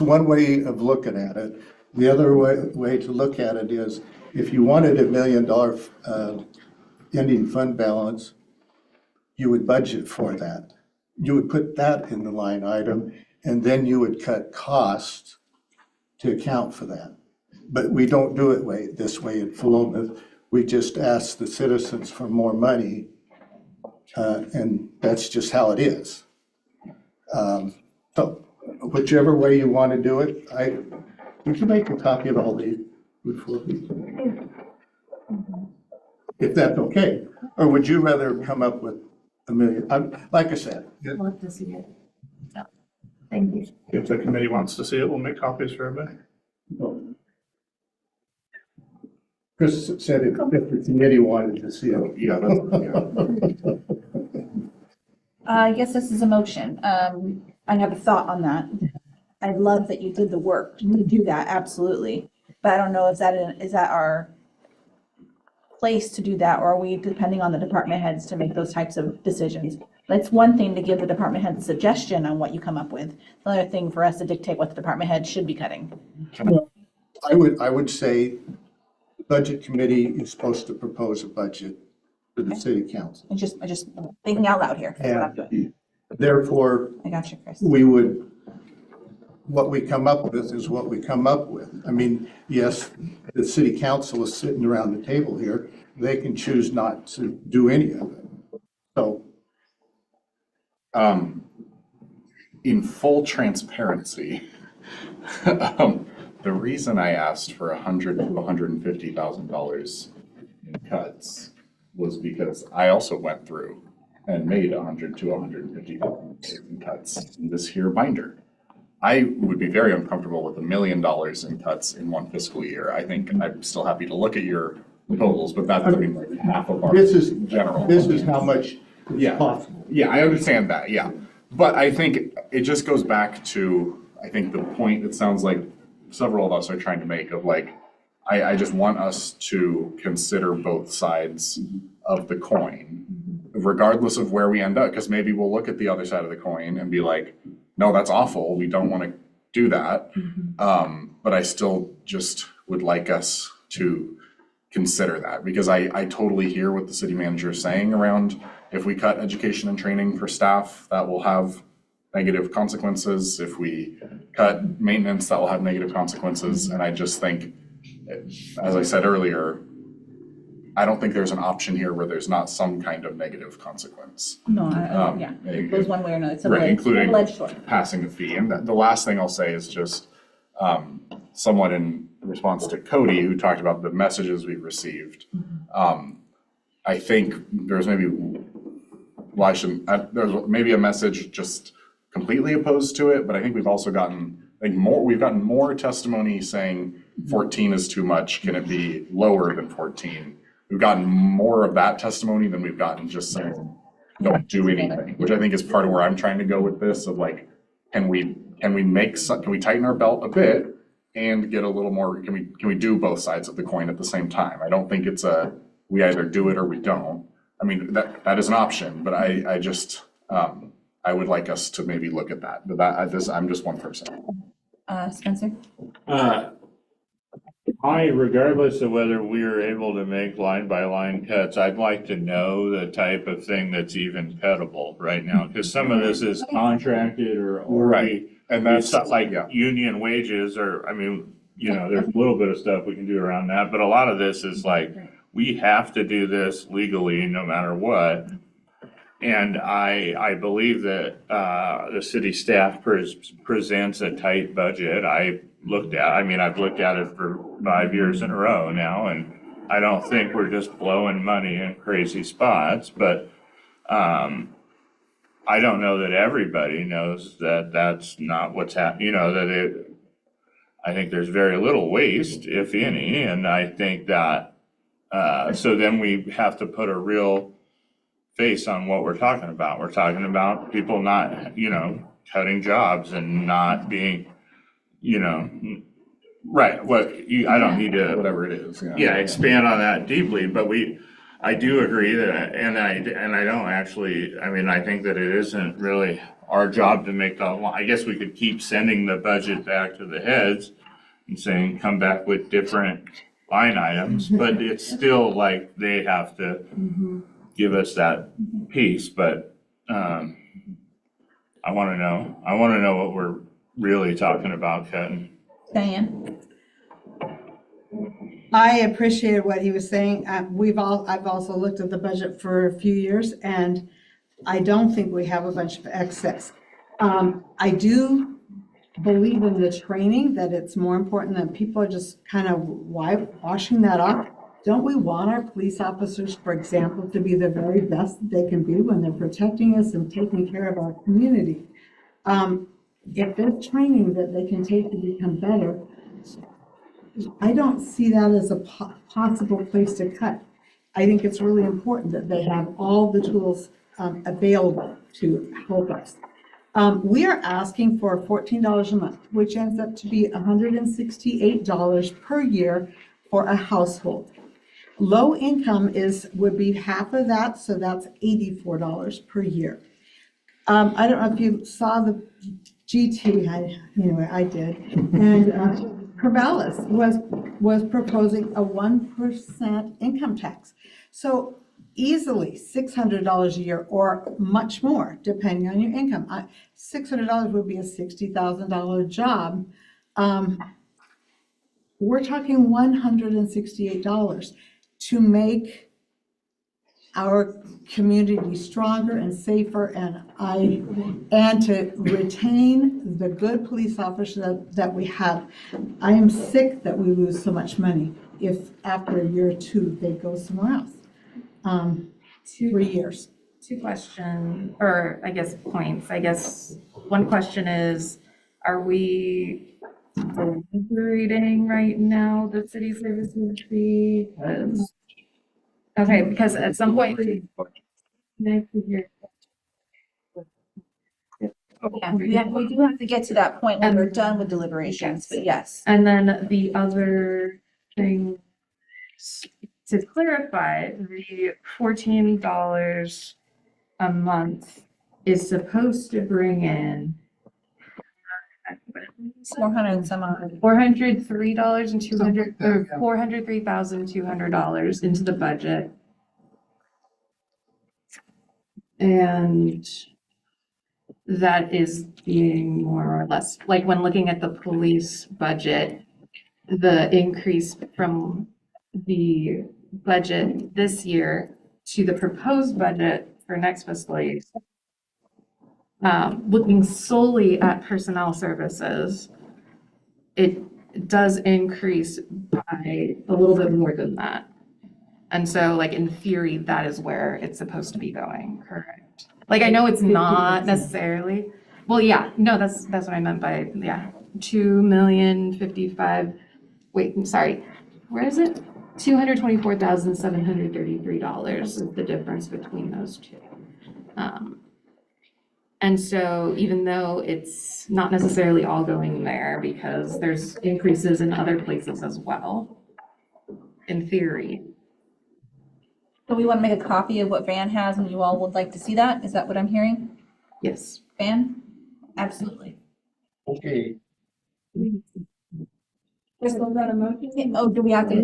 one way of looking at it. The other way to look at it is, if you wanted $1 million ending fund balance, you would budget for that. You would put that in the line item, and then you would cut costs to account for that. But we don't do it this way at Philomath. We just ask the citizens for more money, and that's just how it is. So whichever way you want to do it, we can make a copy of all these before if that's okay. Or would you rather come up with $1 million? Like I said. I'd love to see it. Yeah. Thank you. If the committee wants to see it, we'll make copies for everybody. Chris said if the committee wanted to see it. Yeah. I guess this is a motion. I have a thought on that. I love that you did the work to do that, absolutely. But I don't know if is that our place to do that, or are we depending on the department heads to make those types of decisions? That's one thing to give the department head suggestion on what you come up with. Another thing for us to dictate what the department head should be cutting. Well, I would say the budget committee is supposed to propose a budget to the city council. I'm just thinking out loud here. That's what I'm doing. Therefore, I got you, Chris. we would what we come up with is what we come up with. I mean, yes, the city council is sitting around the table here. They can choose not to do any of it. So, in full transparency, the reason I asked for $100,000 to $150,000 in cuts was because I also went through and made $100,000 to $150,000 in cuts in this here binder. I would be very uncomfortable with $1 million in cuts in one fiscal year. I think I'm still happy to look at your totals, but that's, I mean, like half of our general. This is how much Yeah. is possible. Yeah, I understand that, yeah. But I think it just goes back to, I think the point it sounds like several of us are trying to make of like, I just want us to consider both sides of the coin, regardless of where we end up, because maybe we'll look at the other side of the coin and be like, no, that's awful, we don't want to do that. But I still just would like us to consider that, because I totally hear what the city manager is saying around if we cut education and training for staff, that will have negative consequences. If we cut maintenance, that will have negative consequences. And I just think, as I said earlier, I don't think there's an option here where there's not some kind of negative consequence. No, yeah, it goes one way or another. It's a Right, including double-edged sword. passing a fee. And the last thing I'll say is just somewhat in response to Cody, who talked about the messages we've received. I think there's maybe, well, there's maybe a message just completely opposed to it, but I think we've also gotten, we've gotten more testimony saying 14 is too much, can it be lower than 14? We've gotten more of that testimony than we've gotten just saying, don't do anything, which I think is part of where I'm trying to go with this of like, can we tighten our belt a bit and get a little more, can we do both sides of the coin at the same time? I don't think it's we either do it or we don't. I mean, that is an option, but I just, I would like us to maybe look at that, but I'm just one person. Spencer? Regardless of whether we are able to make line by line cuts, I'd like to know the type of thing that's even cuttable right now, because some of this is contracted or Right. And that's stuff like union wages, or, I mean, you know, there's a little bit of stuff we can do around that, but a lot of this is like, we have to do this legally no matter what. And I believe that the city staff presents a tight budget. I've looked at it for 5 years in a row now, and I don't think we're just blowing money in crazy spots, but I don't know that everybody knows that that's not what's happening, I think there's very little waste, if any, and I think that, so then we have to put a real face on what we're talking about. We're talking about people not, cutting jobs and not being, right, I don't need to. Whatever it is. Yeah, expand on that deeply, but I do agree that, and I don't actually, I think that it isn't really our job to make I guess we could keep sending the budget back to the heads and saying, come back with different line items, but it's still like they have to give us that piece, but I want to know what we're really talking about cutting. Diane? I appreciated what he was saying. I've also looked at the budget for a few years, and I don't think we have a bunch of excess. I do believe in the training, that it's more important than people are just kind of washing that off. Don't we want our police officers, for example, to be the very best that they can be when they're protecting us and taking care of our community? If there's training that they can take to become better, I don't see that as a possible place to cut. I think it's really important that they have all the tools available to help us. We are asking for $14 a month, which ends up to be $168 per year for a household. Low income would be half of that, so that's $84 per year. I don't know if you saw the GT, anyway, I did, and Corvallis was proposing a 1% income tax. So easily $600 a year or much more, depending on your income. $600 would be a $60,000 job. We're talking $168 to make our community stronger and safer, and to retain the good police officers that we have. I am sick that we lose so much money if after a year or two they go somewhere else. 3 years. Two questions, or I guess points. I guess one question is, are we deliberating right now the city services fee? Okay, because at some point. Yeah, we do have to get to that point when we're done with deliberations, but yes. And then the other thing, to clarify, the $14 a month is supposed to bring in 400 and some odd. $403 and $403,200 into the budget. And that is being more or less, like when looking at the police budget, the increase from the budget this year to the proposed budget for next fiscal year, looking solely at personnel services, it does increase by a little bit more than that. And so, like, in theory, that is where it's supposed to be going, correct? Like, I know it's not necessarily, well, yeah, no, that's what I meant by, yeah, 2,055,000, wait, I'm sorry, where is it? $224,733 is the difference between those two. And so even though it's not necessarily all going there because there's increases in other places as well, in theory. So we want to make a copy of what Van has and you all would like to see that? Is that what I'm hearing? Yes. Van? Absolutely. Okay. Crystal, got a motion? Oh, do we have to? Yeah,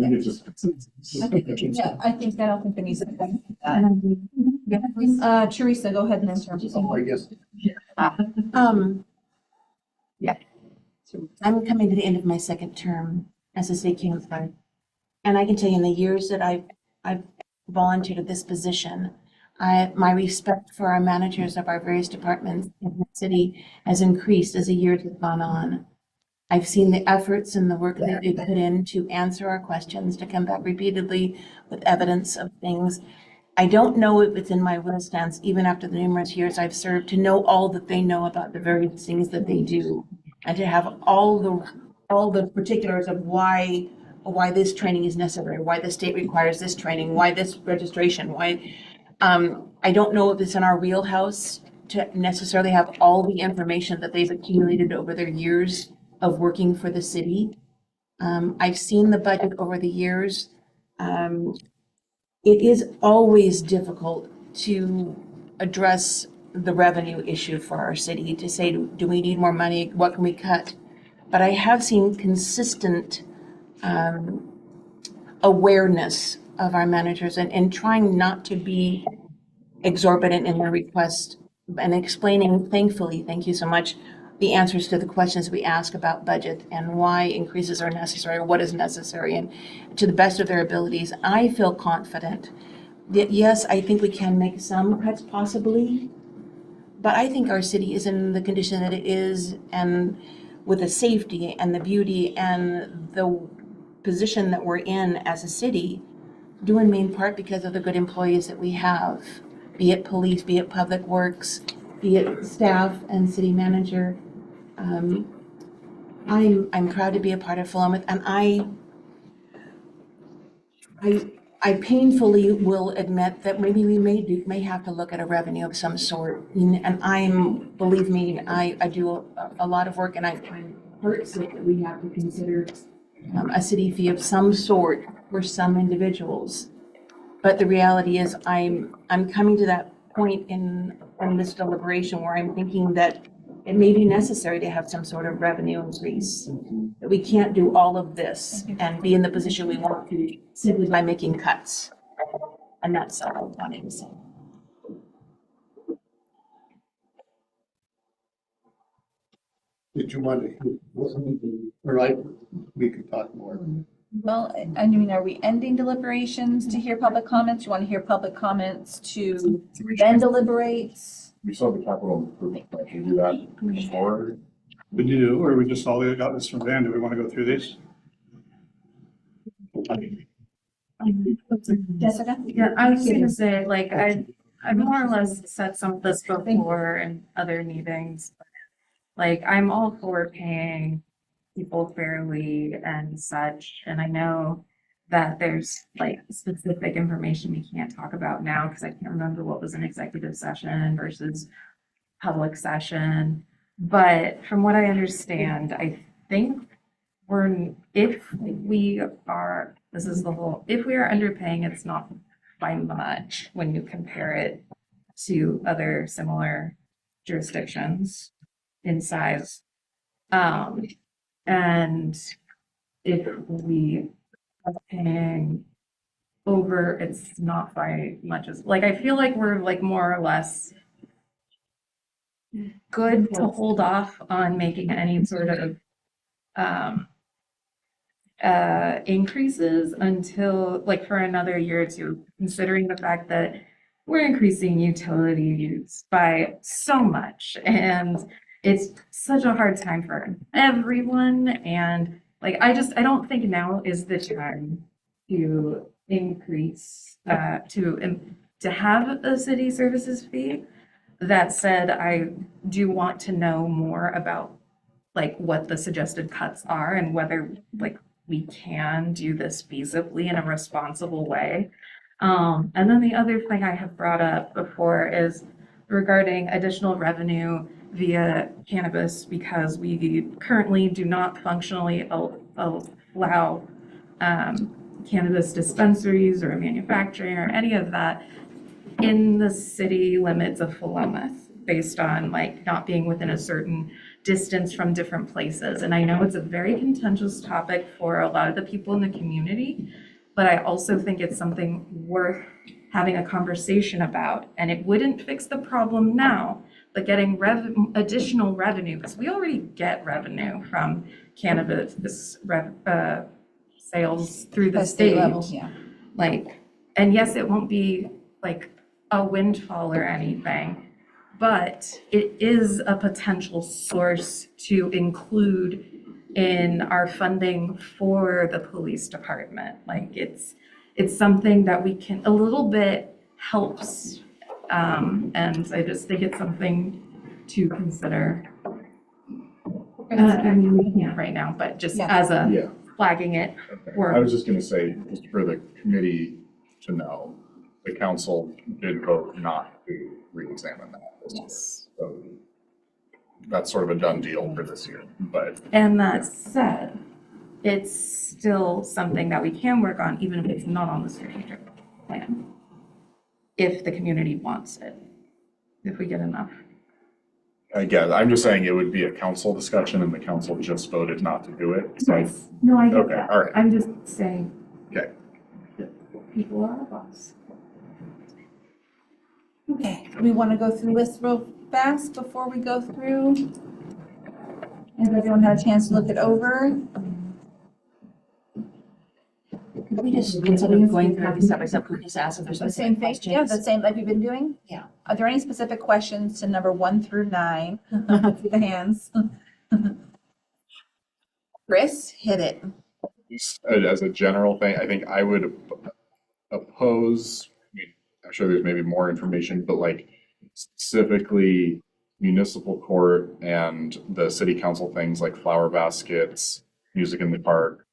I think that, I don't think there needs to be. Teresa, go ahead and enter. Oh, I guess. Yeah. I'm coming to the end of my second term as a state counselor. And I can tell you in the years that I've volunteered at this position, my respect for our managers of our various departments in the city has increased as the years have gone on. I've seen the efforts and the work that they put in to answer our questions, to come back repeatedly with evidence of things. I don't know if it's in my will stance, even after the numerous years I've served, to know all that they know about the various things that they do, and to have all the particulars of why this training is necessary, why the state requires this training, why this registration, why. I don't know if it's in our wheelhouse to necessarily have all the information that they've accumulated over their years of working for the city. I've seen the budget over the years. It is always difficult to address the revenue issue for our city, to say, do we need more money? What can we cut? But I have seen consistent awareness of our managers and trying not to be exorbitant in their request and explaining, thankfully, thank you so much, the answers to the questions we ask about budget and why increases are necessary or what is necessary, and to the best of their abilities. I feel confident that, yes, I think we can make some cuts possibly, but I think our city is in the condition that it is, and with the safety and the beauty and the position that we're in as a city, due in main part because of the good employees that we have, be it police, be it public works, be it staff and city manager. I'm proud to be a part of Philomath, and I painfully will admit that maybe we may have to look at a revenue of some sort. And believe me, I do a lot of work, and I'm hurt sick that we have to consider a city fee of some sort for some individuals. But the reality is, I'm coming to that point in this deliberation where I'm thinking that it may be necessary to have some sort of revenue increase. That we can't do all of this and be in the position we want to simply by making cuts. And that's all I wanted to say. Did you want to, or like, we could talk more? Well, I mean, are we ending deliberations to hear public comments? You want to hear public comments to then deliberate? We still have the capital improvement plan. Should we do that before? We do, or we just all got this from Van. Do we want to go through these? Jessica? Yeah, I was gonna say, like, I more or less said some of this before in other meetings. Like, I'm all for paying people fairly and such, and I know that there's like specific information we can't talk about now because I can't remember what was an executive session versus public session. But from what I understand, I think if we are underpaying, it's not by much when you compare it to other similar jurisdictions in size. And if we are paying over, it's not by much as, like, I feel like we're like more or less good to hold off on making any sort of increases until like for another year or two, considering the fact that we're increasing utility use by so much and it's such a hard time for everyone. And like, I don't think now is the time to increase, to have a city services fee. That said, I do want to know more about like what the suggested cuts are and whether like we can do this feasibly in a responsible way. And then the other thing I have brought up before is regarding additional revenue via cannabis, because we currently do not functionally allow cannabis dispensaries or manufacturing or any of that in the city limits of Philomath based on like not being within a certain distance from different places. And I know it's a very contentious topic for a lot of the people in the community, but I also think it's something worth having a conversation about. And it wouldn't fix the problem now, but getting additional revenue, because we already get revenue from cannabis sales through the state level, yeah. Like, and yes, it won't be like a windfall or anything, but it is a potential source to include in our funding for the police department. Like it's something that we can, a little bit helps. And I just think it's something to consider. I mean, we can't right now, but just as a flagging it. I was just gonna say, just for the committee to know, the council did vote not to re-examine that. Yes. So that's sort of a done deal for this year, but. And that said, it's still something that we can work on, even if it's not on the strategic plan. If the community wants it, if we get enough. Again, I'm just saying it would be a council discussion and the council just voted not to do it. So, No, I get okay, that. all right. I'm just saying. Okay. People are our boss. Okay, we want to go through this real fast before we go through. Has everyone had a chance to look it over? Could we just, instead of going through step by step, could we just ask if there's The specific same thing, questions? yeah, the same like we've been doing? Yeah. Are there any specific questions to number 1 through 9? See the hands. Chris, hit it. Just as a general thing, I think I would oppose, I mean, I'm sure there's maybe more information, but like specifically municipal court and the city council things like flower baskets, music in the park,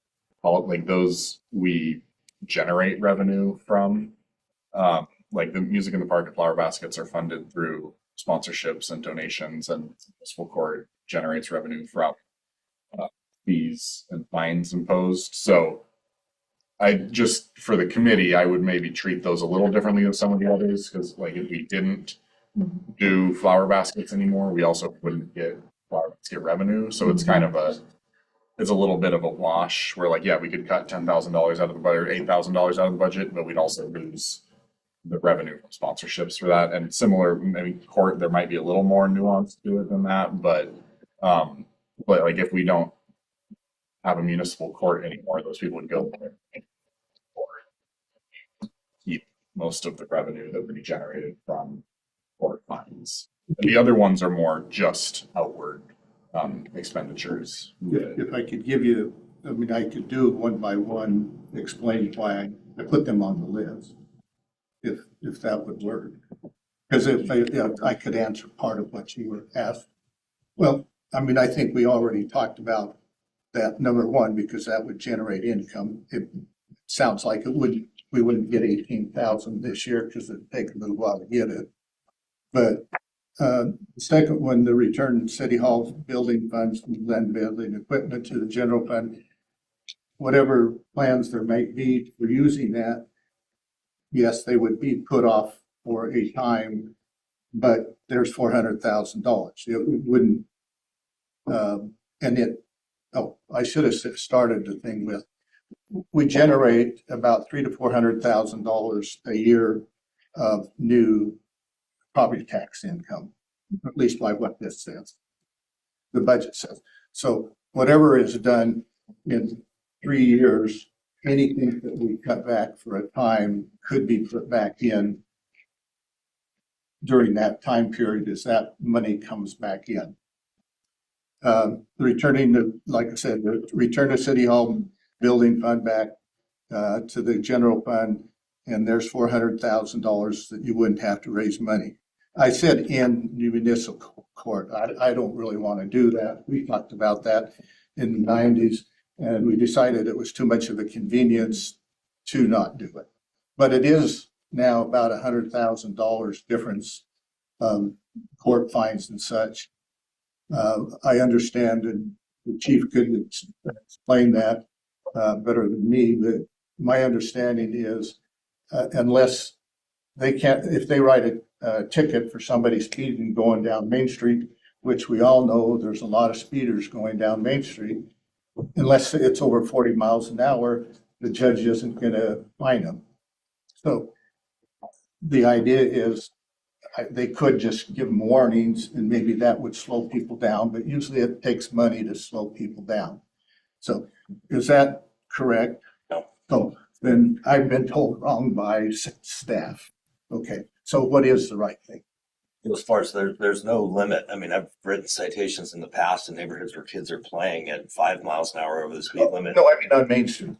all like those we generate revenue from. Like the music in the park and flower baskets are funded through sponsorships and donations, and municipal court generates revenue from fees and fines imposed. So I just, for the committee, I would maybe treat those a little differently than some of the others, because like if we didn't do flower baskets anymore, we also wouldn't get flower basket revenue. So it's kind of it's a little bit of a wash where like, yeah, we could cut $10,000 out of the budget, or $8,000 out of the budget, but we'd also lose the revenue from sponsorships for that. And similar, maybe court, there might be a little more nuance to it than that, but like if we don't have a municipal court anymore, those people would go there or keep most of the revenue that would be generated from court fines. And the other ones are more just outward expenditures. If I could give you, I mean, I could do it one by one, explain why I put them on the list, if that would work. Because I could answer part of what you were asked. Well, I mean, I think we already talked about that, number one, because that would generate income. It sounds like we wouldn't get 18,000 this year because it'd take a little while to get it. But the second one, the return City Hall building funds from land building equipment to the general fund, whatever plans there might be for using that, yes, they would be put off for a time, but there's $400,000. It wouldn't, I should have started the thing with, we generate about $300,000 to $400,000 a year of new property tax income, at least by what this says, the budget says. So whatever is done in 3 years, anything that we cut back for a time could be put back in during that time period as that money comes back in. Returning to, like I said, the return to City Hall building fund back to the general fund, and there's $400,000 that you wouldn't have to raise money. I said in municipal court, I don't really want to do that. We talked about that in the 90s, and we decided it was too much of a convenience to not do it. But it is now about $100,000 difference, court fines and such. I understand, and the chief could explain that better than me, but my understanding is unless they can't, if they write a ticket for somebody speeding going down Main Street, which we all know there's a lot of speeders going down Main Street, unless it's over 40 miles an hour, the judge isn't going to fine them. So the idea is they could just give them warnings and maybe that would slow people down, but usually it takes money to slow people down. So is that correct? No. So then I've been told wrong by staff. Okay, so what is the right thing? As far as there's no limit. I mean, I've written citations in the past in neighborhoods where kids are playing at 5 miles an hour over the speed limit. No, I mean on Main Street.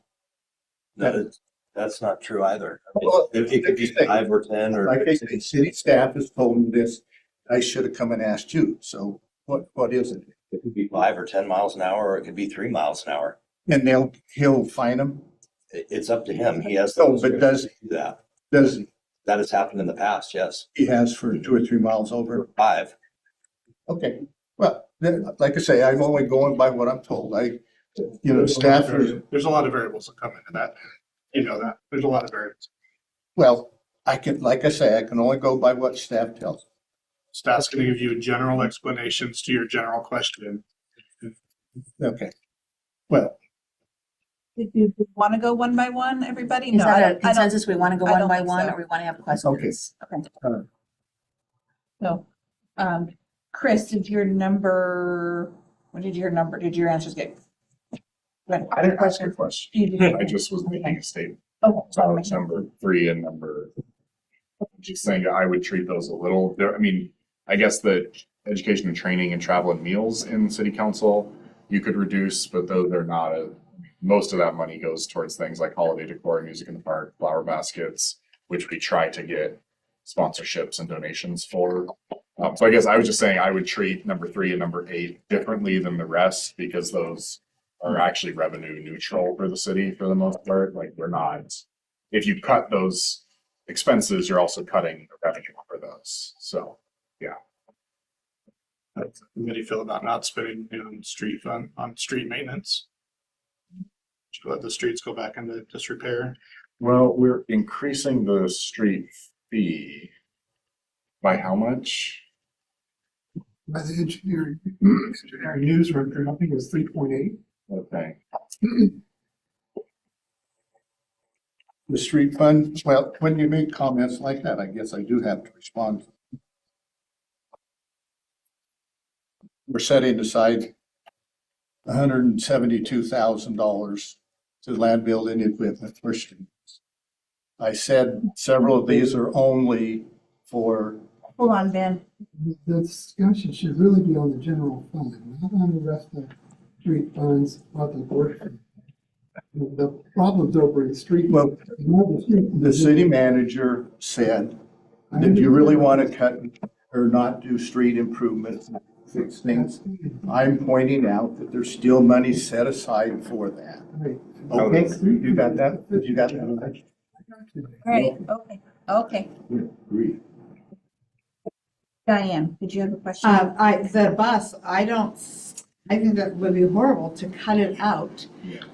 No, that's not true either. I mean, it could be 5 or 10 or. Like I say, city staff has told me this. I should have come and asked you. So what is it? It could be 5 or 10 miles an hour, or it could be 3 miles an hour. And he'll fine them? It's up to him. He has. No, but does he do that? Does he? That has happened in the past, yes. He has for 2 or 3 miles over? 5. Okay, well, like I say, I'm only going by what I'm told. Staff are. There's a lot of variables that come into that. You know that. There's a lot of variables. Well, like I say, I can only go by what staff tells me. Staff's going to give you general explanations to your general question. Okay, well. Did you want to go one by one, everybody? Is No, that a consensus? We want to go I one don't by think one, so. or we want to have questions? Okay. So, Chris, did your answers get? I didn't ask a question. You did. I just was making a statement. Okay. So it's number 3 and just saying I would treat those a little, I mean, I guess the education and training and travel and meals in city council, you could reduce, but those are not most of that money goes towards things like holiday decor, music in the park, flower baskets, which we try to get sponsorships and donations for. So I guess I was just saying I would treat number 3 and number 8 differently than the rest because those are actually revenue neutral for the city for the most part. Like we're not, if you cut those expenses, you're also cutting the revenue for those. So, yeah. How does the committee feel about not spending on street fund, on street maintenance? Should we let the streets go back into disrepair? Well, we're increasing the street fee by how much? By the engineering news record, I think it was 3.8. Okay. The street fund, well, when you make comments like that, I guess I do have to respond. We're setting aside $172,000 to land building equipment for streets. I said several of these are only for. Hold on, Ben. The discussion should really be on the general fund, not on the rest of the street funds, what the board. The problem's over in the street. Well, the city manager said that you really want to cut or not do street improvements, fix things. I'm pointing out that there's still money set aside for that. Okay, you got that? You got that? Right, okay. Agree. Diane, did you have a question? The bus, I think that would be horrible to cut it out.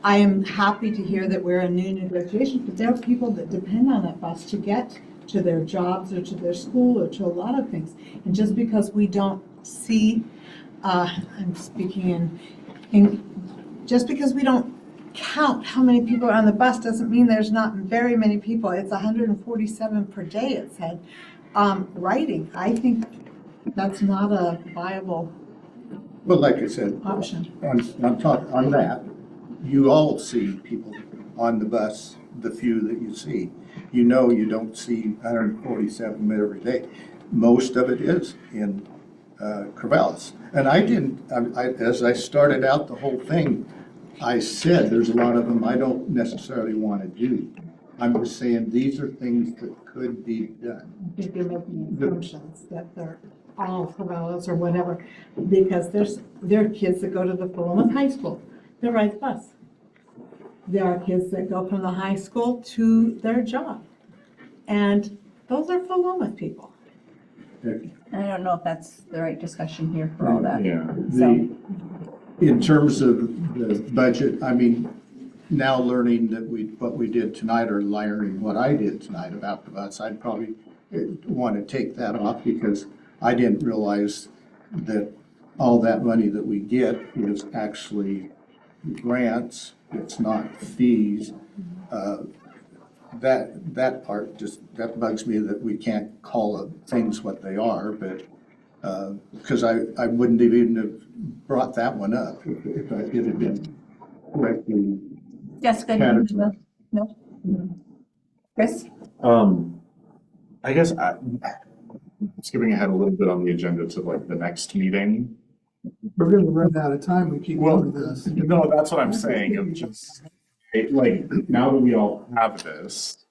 I am happy to hear that we're in new negotiations, but there are people that depend on that bus to get to their jobs or to their school or to a lot of things. And just because we don't see, I'm speaking just because we don't count how many people are on the bus doesn't mean there's not very many people. It's 147 per day, it said. Writing, I think that's not a viable Well, like I said, option. on that, you all see people on the bus, the few that you see. You know you don't see 147 every day. Most of it is in Corvallis. And as I started out the whole thing, I said there's a lot of them I don't necessarily want to do. I'm just saying these are things that could be done. I think you're making assumptions that they're all Corvallis or whatever, because there are kids that go to the Philomath High School, they ride the bus. There are kids that go from the high school to their job, and those are Philomath people. And I don't know if that's the right discussion here for all that. Yeah. So, In terms of the budget, I mean, now learning that what we did tonight, or learning what I did tonight about the bus, I'd probably want to take that off because I didn't realize that all that money that we get is actually grants, it's not fees. That part that bugs me that we can't call things what they are, but because I wouldn't have even have brought that one up if it had been correctly. Jessica, no? Chris? I guess skipping ahead a little bit on the agenda to like the next meeting. We're gonna run out of time, we keep going with this. No, that's what I'm saying. It's just, like, now that we all have this,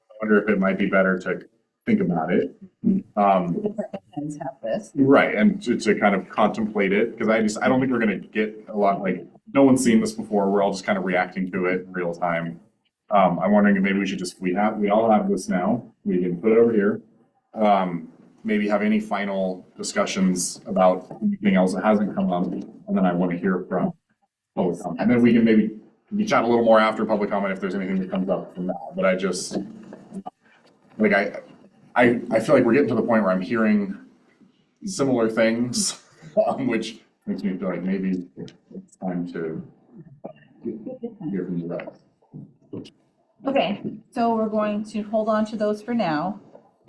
I wonder if it might be better to think about it. Departments have this. Right, and to kind of contemplate it, because I don't think we're gonna get a lot, like, no one's seen this before, we're all just kind of reacting to it in real time. I'm wondering if maybe we should just, we all have this now, we can put it over here. Maybe have any final discussions about anything else that hasn't come up, and then I want to hear from public comment. And then we can maybe chat a little more after public comment if there's anything that comes up from that, but I just, like, I feel like we're getting to the point where I'm hearing similar things, which makes me feel like maybe it's time to hear from the rest. Okay, so we're going to hold on to those for now.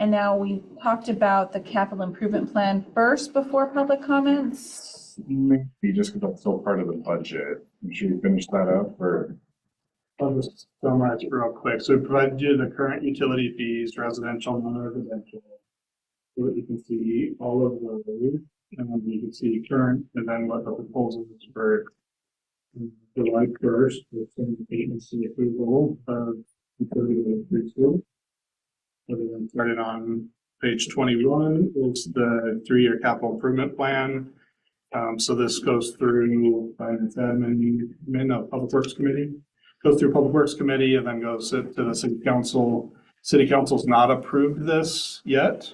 And now we talked about the capital improvement plan first before public comments. Maybe just because that's still part of the budget. Should we finish that up or? I'll just summarize real quick. So we provided you the current utility fees, residential, non-residential. So that you can see all of those, and then you can see current, and then what the proposal is for July 1st, with some agency approval of utility preschool. So then starting on page 21 is the 3-year capital improvement plan. So this goes through finance admin, public works committee, goes through public works committee and then goes to the city council. City council's not approved this yet.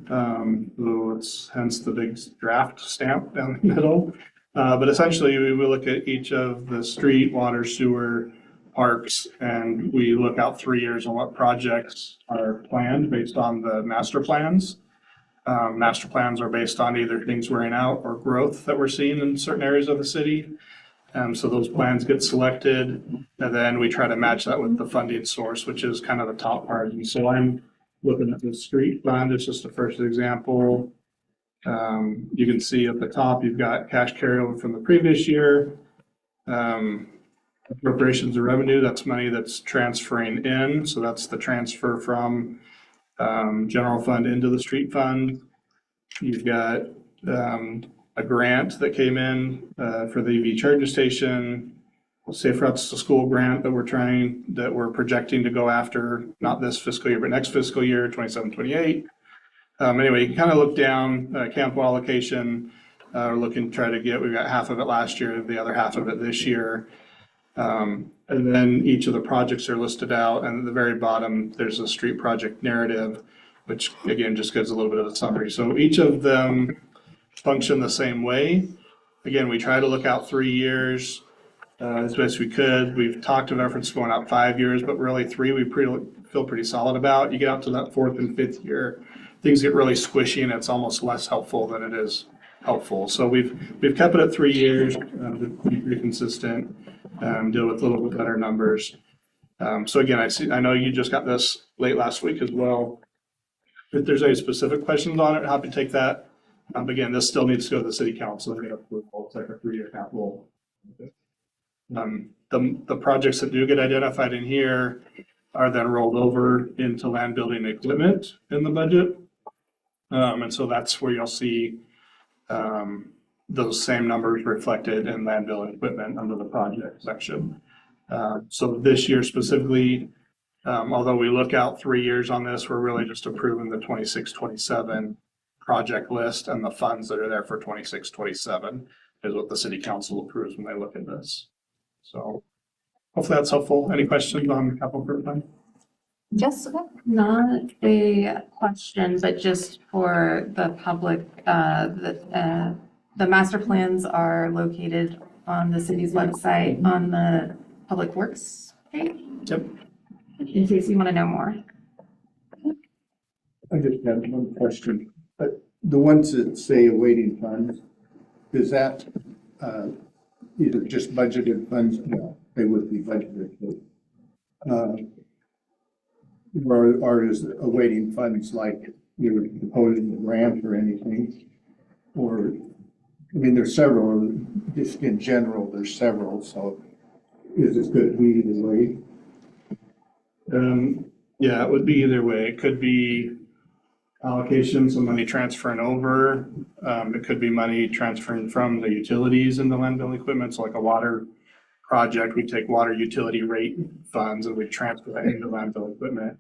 So it's hence the big draft stamp down the middle. But essentially we will look at each of the street, water, sewer, parks, and we look out 3 years on what projects are planned based on the master plans. Master plans are based on either things wearing out or growth that we're seeing in certain areas of the city. So those plans get selected, and then we try to match that with the funding source, which is kind of the top part. And so I'm looking at the street fund, it's just the first example. You can see at the top, you've got cash carryover from the previous year. Appropriations of revenue, that's money that's transferring in. So that's the transfer from general fund into the street fund. You've got a grant that came in for the EV charging station, Safe Routes to School grant that we're projecting to go after, not this fiscal year, but next fiscal year, 27, 28. Anyway, you can kind of look down, capital allocation, we've got half of it last year, the other half of it this year. And then each of the projects are listed out, and at the very bottom, there's a street project narrative, which again, just gives a little bit of a summary. So each of them function the same way. Again, we try to look out 3 years as best we could. We've talked in reference to going out 5 years, but really 3 we feel pretty solid about. You get out to that 4th and 5th year, things get really squishy and it's almost less helpful than it is helpful. So we've kept it at 3 years to be pretty consistent, deal with a little bit better numbers. So again, I know you just got this late last week as well. If there's any specific questions on it, happy to take that. Again, this still needs to go to the city council to get approval. It's like a 3-year capital. The projects that do get identified in here are then rolled over into land building equipment in the budget. And so that's where you'll see those same numbers reflected in land building equipment under the project section. So this year specifically, although we look out 3 years on this, we're really just approving the 26, 27 project list, and the funds that are there for 26, 27 is what the city council approves when they look at this. So hopefully that's helpful. Any questions on the capital improvement plan? Jessica? Not a question, but just for the public, the master plans are located on the city's website on the Public Works page. Yep. In case you want to know more. I just have one question. The ones that say awaiting funds, is that either just budgeted funds? No, they would be budgeted. Or is awaiting funds like you're proposing a grant or anything? Or, I mean, there's several, just in general, there's several, so is it good to be either way? Yeah, it would be either way. It could be allocations of money transferring over. It could be money transferring from the utilities into land building equipment. So like a water project, we take water utility rate funds and we transfer that into land building equipment.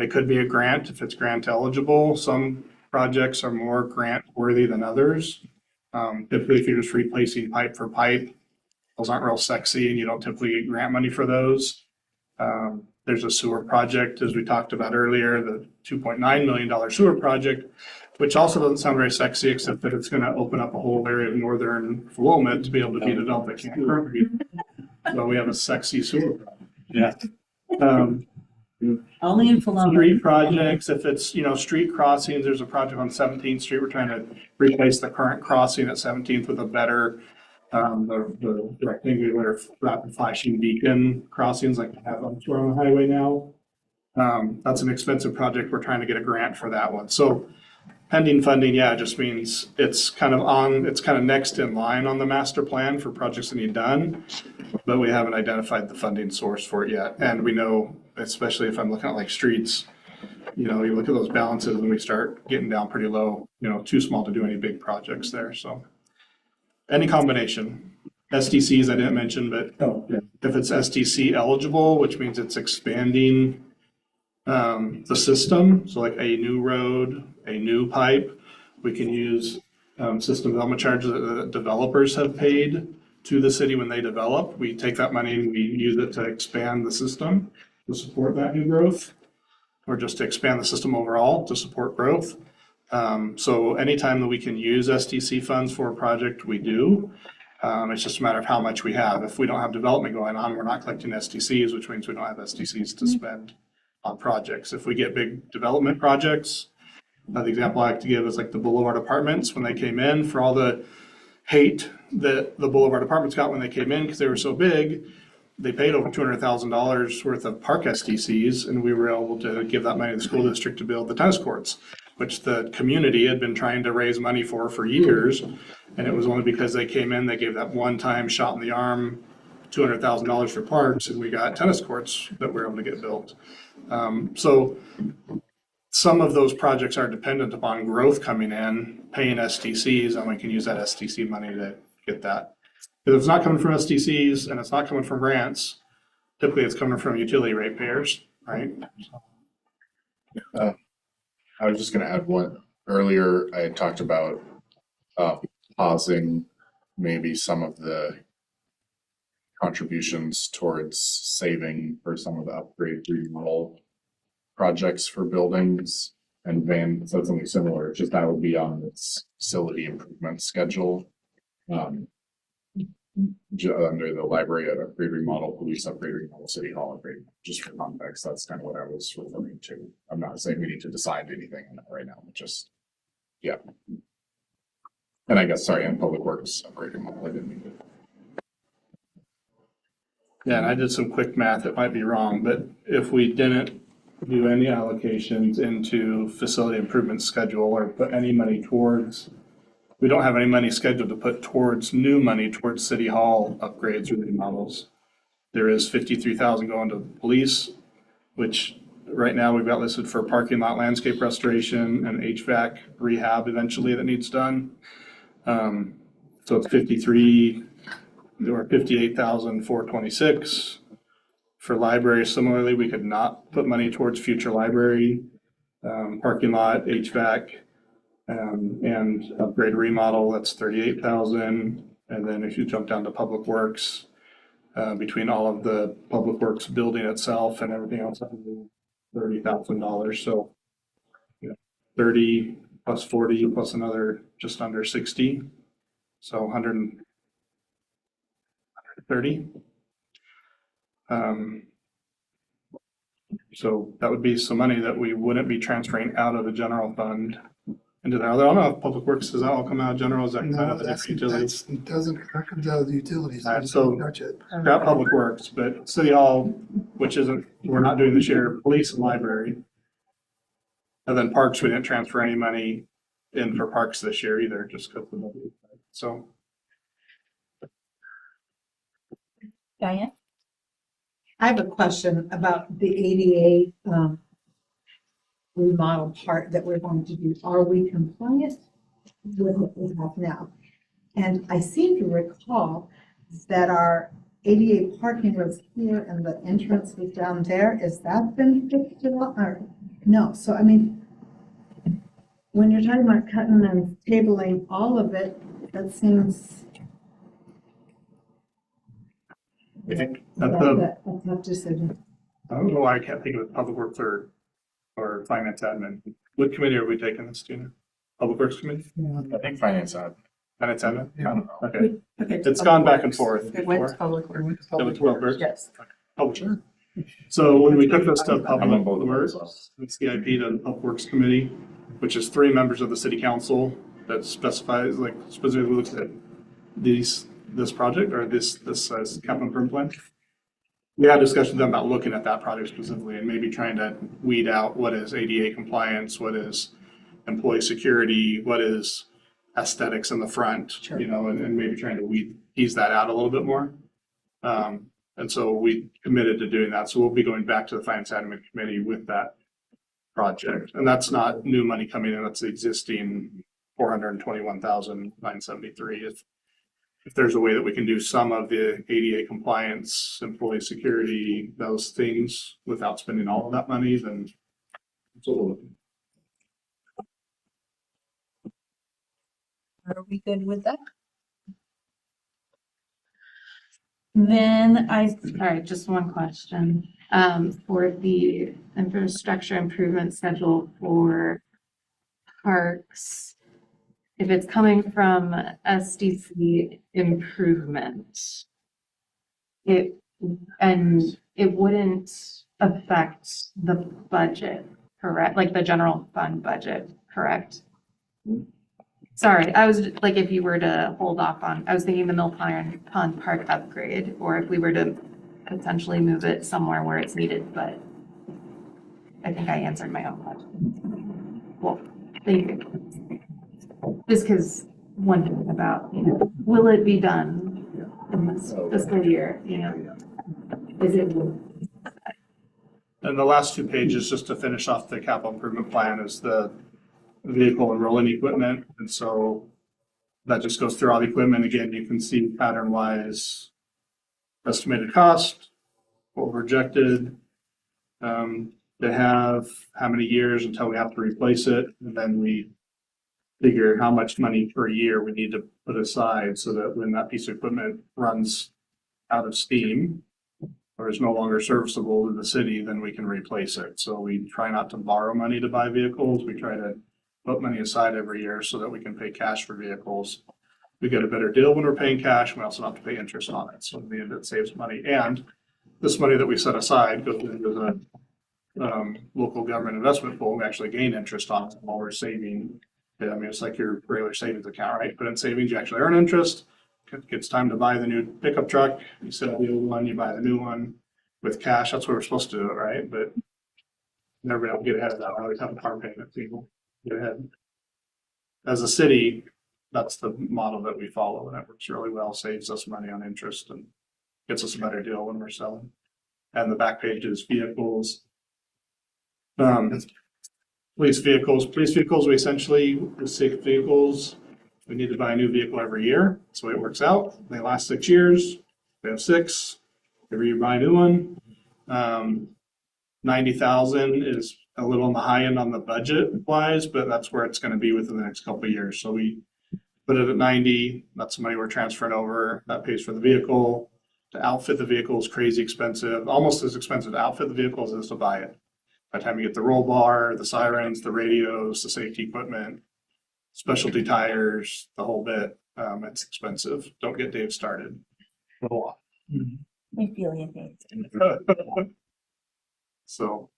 It could be a grant if it's grant eligible. Some projects are more grant worthy than others. Typically, if you're just replacing pipe for pipe, those aren't real sexy and you don't typically get grant money for those. There's a sewer project, as we talked about earlier, the $2.9 million sewer project, which also doesn't sound very sexy, except that it's going to open up a whole area of northern Willamette to be able to be developed that can't currently be. So we have a sexy sewer project. Yeah. Only in Philomath. Street projects, if it's, street crossings, there's a project on 17th Street. We're trying to replace the current crossing at 17th with a better, the rectangular rapid flashing beacon crossings like we have on the highway now. That's an expensive project. We're trying to get a grant for that one. So pending funding, yeah, it just means it's kind of next in line on the master plan for projects that need done, but we haven't identified the funding source for it yet. And we know, especially if I'm looking at like streets, you look at those balances and we start getting down pretty low, too small to do any big projects there. So any combination. SDCs I didn't mention, but if it's SDC eligible, which means it's expanding the system, so like a new road, a new pipe, we can use system development charges that the developers have paid to the city when they develop. We take that money and we use it to expand the system to support that new growth, or just to expand the system overall to support growth. So anytime that we can use SDC funds for a project, we do. It's just a matter of how much we have. If we don't have development going on, we're not collecting SDCs, which means we don't have SDCs to spend on projects. If we get big development projects, the example I like to give is like the Boulevard Apartments, when they came in for all the hate that the Boulevard Apartments got when they came in, because they were so big. They paid over $200,000 worth of park SDCs, and we were able to give that money to the school district to build the tennis courts, which the community had been trying to raise money for years. And it was only because they came in, they gave that one-time shot in the arm, $200,000 for parks, and we got tennis courts that we were able to get built. So some of those projects are dependent upon growth coming in, paying SDCs, and we can use that SDC money to get that. If it's not coming from SDCs and it's not coming from grants, typically it's coming from utility ratepayers, right? I was just gonna add one, earlier I had talked about pausing maybe some of the contributions towards saving for some of the upgrade remodel projects for buildings, and Van said something similar, just that would be on this facility improvement schedule. Under the library upgrade remodel, police upgrade remodel, city hall upgrade, just for context, that's kind of what I was referring to. I'm not saying we need to decide anything on that right now, but just, yeah. And I guess, sorry, and public works upgrade remodel, I didn't mean to. Yeah, and I did some quick math, it might be wrong, but if we didn't do any allocations into facility improvement schedule or put any money towards, we don't have any money scheduled to put towards new money towards city hall upgrades or remodels. There is 53,000 going to police, which right now we've got listed for parking lot landscape restoration and HVAC rehab eventually that needs done. So it's 53 or 58,426. For library, similarly, we could not put money towards future library, parking lot, HVAC, and upgrade remodel, that's 38,000. And then if you jump down to public works, between all of the public works building itself and everything else, $30,000. So, 30 plus 40 plus another just under 60. So 130. So that would be some money that we wouldn't be transferring out of the general fund into there. Although I don't know if public works, does that all come out of general? Is that kind of the different utilities? It doesn't, that comes out of the utilities. All right, so Touch it. not public works, but city hall, which isn't, we're not doing this year, police and library. And then parks, we didn't transfer any money in for parks this year either, just because of the, so. Diane? I have a question about the ADA remodel part that we're going to do. Are we compliant with what we have now? And I seem to recall that our ADA parking was here and the entrance was down there. Is that been fixed at all? Or no? So I mean, when you're talking about cutting and tabling all of it, that seems I think a tough decision. I don't know why I can't think of it, public works or finance admin. What committee are we taking this to? Public works committee? I think finance admin. Finance admin? I don't know. Okay. Okay. It's gone back and forth It went to before. public works. It went to public works? Yes. Public works. So when we took this to I'm on public both of works, those. the CIP to the public works committee, which is 3 members of the city council that specifies, like specifically looks at this project or this capital improvement plan. We had discussions with them about looking at that project specifically and maybe trying to weed out what is ADA compliance, what is employee security, what is aesthetics in the front, Sure. and maybe trying to tease that out a little bit more. And so we committed to doing that. So we'll be going back to the finance admin committee with that project. And that's not new money coming in, that's the existing 421,973. If there's a way that we can do some of the ADA compliance, employee security, those things without spending all of that money, then that's what we're looking. Are we good with that? Then All right, just one question. For the infrastructure improvement schedule for parks, if it's coming from SDC improvement, it wouldn't affect the budget, correct? Like the general fund budget, correct? Sorry, I was like, if you were to hold off on, I was thinking the Mill Pond Park upgrade, or if we were to potentially move it somewhere where it's needed, but I think I answered my own question. Well, thank you. Just because wondering about, will it be done in this fiscal year, Is it? And the last two pages, just to finish off the capital improvement plan, is the vehicle and rolling equipment. And so that just goes through all the equipment. Again, you can see pattern wise estimated cost, what we're projected. They have how many years until we have to replace it. And then we figure how much money per year we need to put aside so that when that piece of equipment runs out of steam or is no longer serviceable to the city, then we can replace it. So we try not to borrow money to buy vehicles. We try to put money aside every year so that we can pay cash for vehicles. We get a better deal when we're paying cash. We also don't have to pay interest on it. So in the end, it saves money. And this money that we set aside goes into the local government investment pool. We actually gain interest on it while we're saving. I mean, it's like your regular savings account, right? But in savings, you actually earn interest. It's time to buy the new pickup truck. You sell the old one, you buy the new one with cash. That's what we're supposed to do, right? But never able to get ahead of that. I always have a car payment. People get ahead. As a city, that's the model that we follow, and it works really well. Saves us money on interest and gets us a better deal when we're selling. And the back page is vehicles. Police vehicles. Police vehicles, we essentially, with 6 vehicles, we need to buy a new vehicle every year. That's the way it works out. They last 6 years. We have 6. Every year buy a new one. 90,000 is a little on the high end on the budget wise, but that's where it's going to be within the next couple of years. So we put it at 90. That's the money we're transferring over. That pays for the vehicle. To outfit the vehicle is crazy expensive. Almost as expensive to outfit the vehicle as it is to buy it. By the time you get the roll bar, the sirens, the radios, the safety equipment, specialty tires, the whole bit, it's expensive. Don't get Dave started. A lot. We feel you, Dave. So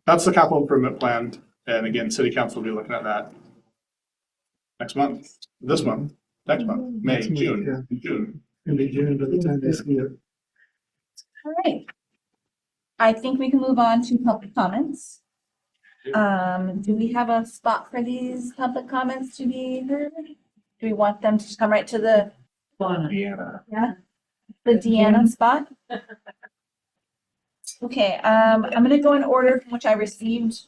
that's the capital improvement plan. And again, city council will be looking at that next month, this month, next month, May, Next month, June, yeah. June. In the June, by the time they see it. All right. I think we can move on to public comments. Do we have a spot for these public comments to be heard? Do we want them to just come right to the Deanna. Yeah, the Deanna spot? Okay, I'm gonna go in order from which I received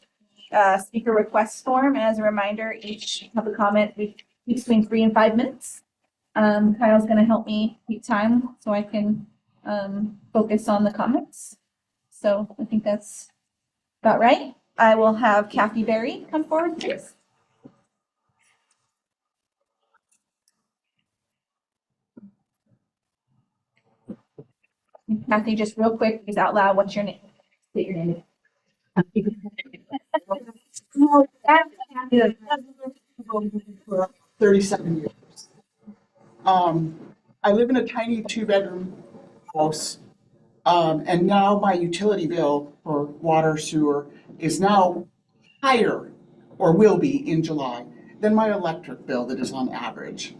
speaker request form. And as a reminder, each public comment we keep between 3 and 5 minutes. Kyle's gonna help me keep time so I can focus on the comments. So I think that's about right. I will have Kathy Berry come forward, please. Kathy, just real quick, please out loud, what's your name? State your name. For 37 years. I live in a tiny 2-bedroom house. And now my utility bill for water, sewer is now higher, or will be in July, than my electric bill that is on average.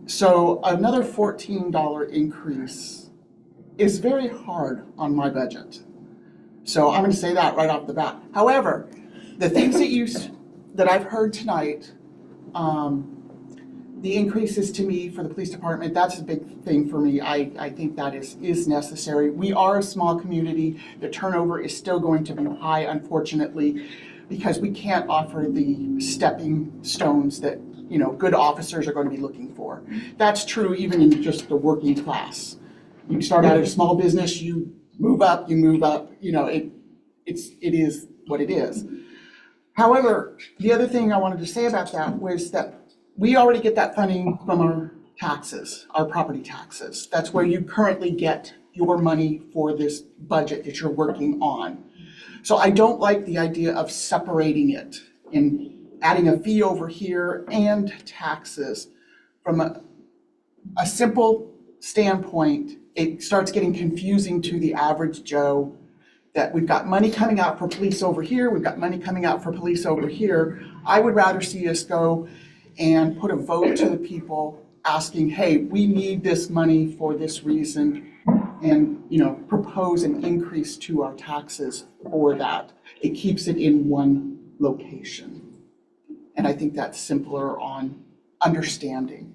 So another $14 increase is very hard on my budget. So I'm going to say that right off the bat. However, the things that I've heard tonight, the increases to me for the police department, that's a big thing for me. I think that is necessary. We are a small community. The turnover is still going to be high, unfortunately, because we can't offer the stepping stones that, good officers are going to be looking for. That's true even in just the working class. You start out at a small business, you move up, it is what it is. However, the other thing I wanted to say about that was that we already get that funding from our taxes, our property taxes. That's where you currently get your money for this budget that you're working on. So I don't like the idea of separating it and adding a fee over here and taxes. From a simple standpoint, it starts getting confusing to the average Joe that we've got money coming out for police over here, we've got money coming out for police over here. I would rather see us go and put a vote to the people asking, hey, we need this money for this reason, and, you know, propose an increase to our taxes for that. It keeps it in one location. And I think that's simpler on understanding.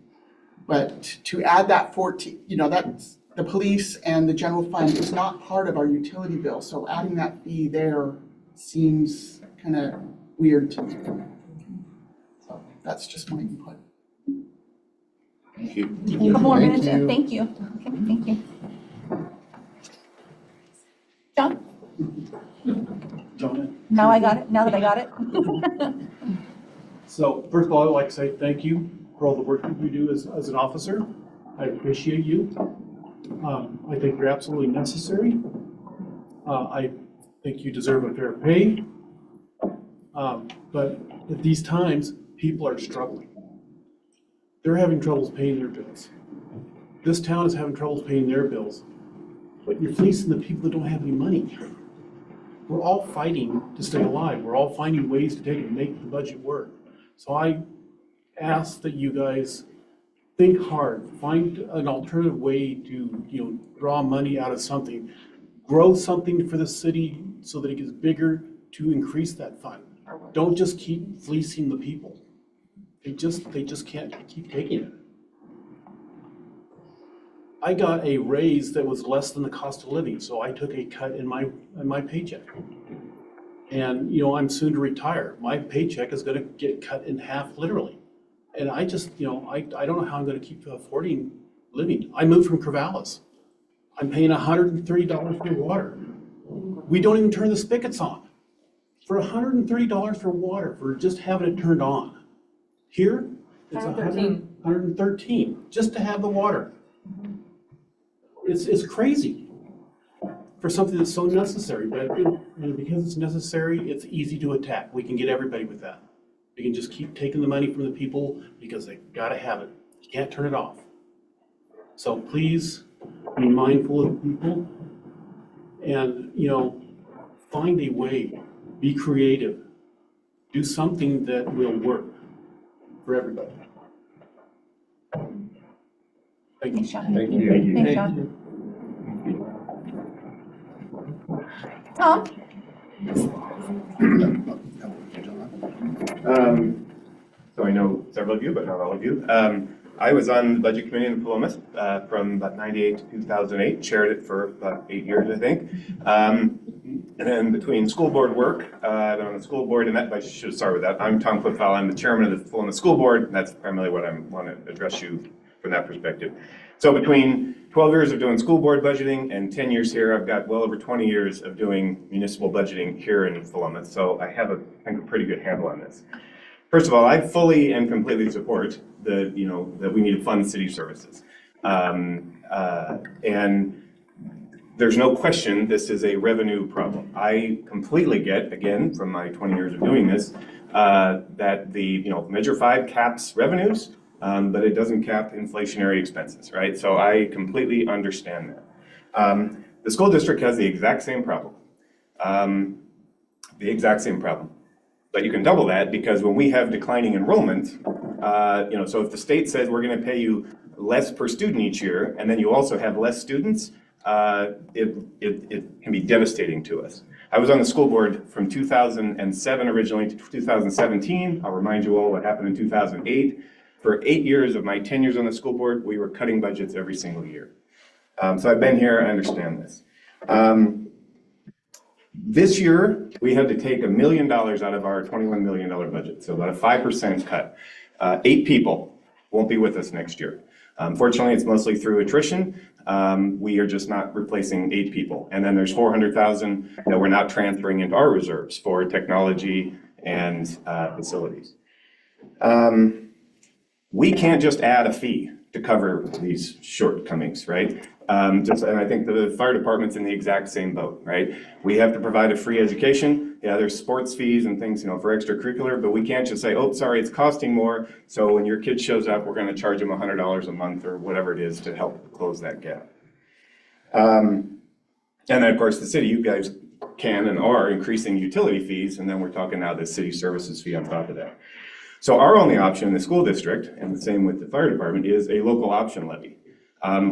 But to add that 14, you know, that's the police and the general fund is not part of our utility bill. So adding that fee there seems kind of weird to me. So that's just my input. Thank you. A couple more minutes, yeah, thank you. Okay, thank you. John? Now I got it, now that I got it. So first of all, I'd like to say thank you for all the work that you do as an officer. I appreciate you. I think you're absolutely necessary. I think you deserve a fair pay. But at these times, people are struggling. They're having troubles paying their bills. This town is having troubles paying their bills. But you're fleecing the people that don't have any money. We're all fighting to stay alive. We're all finding ways to take and make the budget work. So I ask that you guys think hard, find an alternative way to, you know, draw money out of something, grow something for the city so that it gets bigger to increase that fund. Don't just keep fleecing the people. They just can't keep taking it. I got a raise that was less than the cost of living, so I took a cut in my paycheck. And, you know, I'm soon to retire. My paycheck is gonna get cut in half, literally. And I just, you know, I don't know how I'm gonna keep affording living. I moved from Corvallis. I'm paying $130 for water. We don't even turn the spigots on. For $130 for water, for just having it turned on. Here, it's $113 just to have the water. It's crazy for something that's so necessary, but because it's necessary, it's easy to attack. We can get everybody with that. We can just keep taking the money from the people because they gotta have it. You can't turn it off. So please be mindful of people and, you know, find a way, be creative, do something that will work for everybody. Thank you. Thank you. Thanks, John. Tom? So I know several of you, but not all of you. I was on the budget committee in Philomath from about 98 to 2008, chaired it for about 8 years, I think. And then between school board work, I've been on the school board, and that, I should start with that. I'm Tom Cliffell, I'm the chairman of the Philomath School Board, and that's primarily what I want to address you from that perspective. So between 12 years of doing school board budgeting and 10 years here, I've got well over 20 years of doing municipal budgeting here in Philomath. So I have, I think, a pretty good handle on this. First of all, I fully and completely support that we need to fund city services. And there's no question this is a revenue problem. I completely get, again, from my 20 years of doing this, that the Measure 5 caps revenues, but it doesn't cap inflationary expenses, right? So I completely understand that. The school district has the exact same problem. But you can double that because when we have declining enrollment, so if the state says we're going to pay you less per student each year, and then you also have less students, it can be devastating to us. I was on the school board from 2007 originally to 2017. I'll remind you all what happened in 2008. For 8 years of my 10 years on the school board, we were cutting budgets every single year. So I've been here, I understand this. This year, we had to take $1 million out of our $21 million budget, so about a 5% cut. 8 people won't be with us next year. Fortunately, it's mostly through attrition. We are just not replacing 8 people. And then there's $400,000 that we're not transferring into our reserves for technology and facilities. We can't just add a fee to cover these shortcomings, right? And I think the fire department's in the exact same boat, right? We have to provide a free education. Yeah, there's sports fees and things, for extracurricular, but we can't just say, oh, sorry, it's costing more. So when your kid shows up, we're going to charge them $100 a month or whatever it is to help close that gap. And then, of course, the city, you guys can and are increasing utility fees, and then we're talking now the city services fee on top of that. So our only option in the school district, and the same with the fire department, is a local option levy,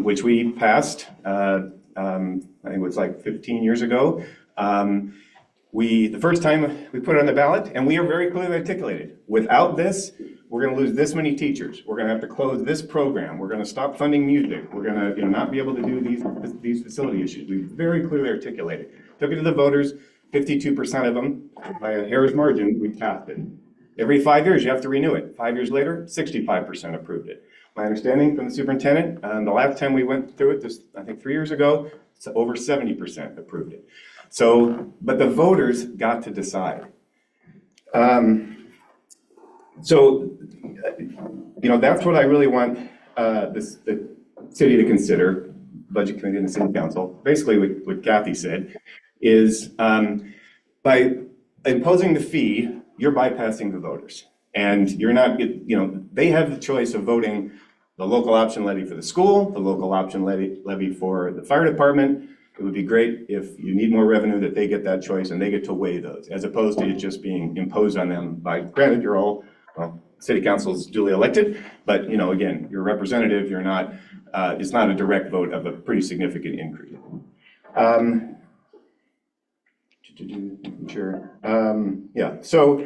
which we passed, I think it was like 15 years ago. The first time we put it on the ballot, and we are very clearly articulated, without this, we're gonna lose this many teachers. We're gonna have to close this program. We're gonna stop funding music. We're gonna not be able to do these facility issues. We very clearly articulated. Took it to the voters, 52% of them, by a hair's margin, we passed it. Every 5 years, you have to renew it. 5 years later, 65% approved it. My understanding from the superintendent, the last time we went through it, I think 3 years ago, it's over 70% approved it. So, but the voters got to decide. That's what I really want the city to consider, budget committee and the city council. Basically, what Kathy said is by imposing the fee, you're bypassing the voters. And you're not, they have the choice of voting the local option levy for the school, the local option levy for the fire department. It would be great if you need more revenue that they get that choice and they get to weigh those, as opposed to it just being imposed on them by, granted, you're all, city council is duly elected, but again, you're a representative, you're not, it's not a direct vote of a pretty significant increase. So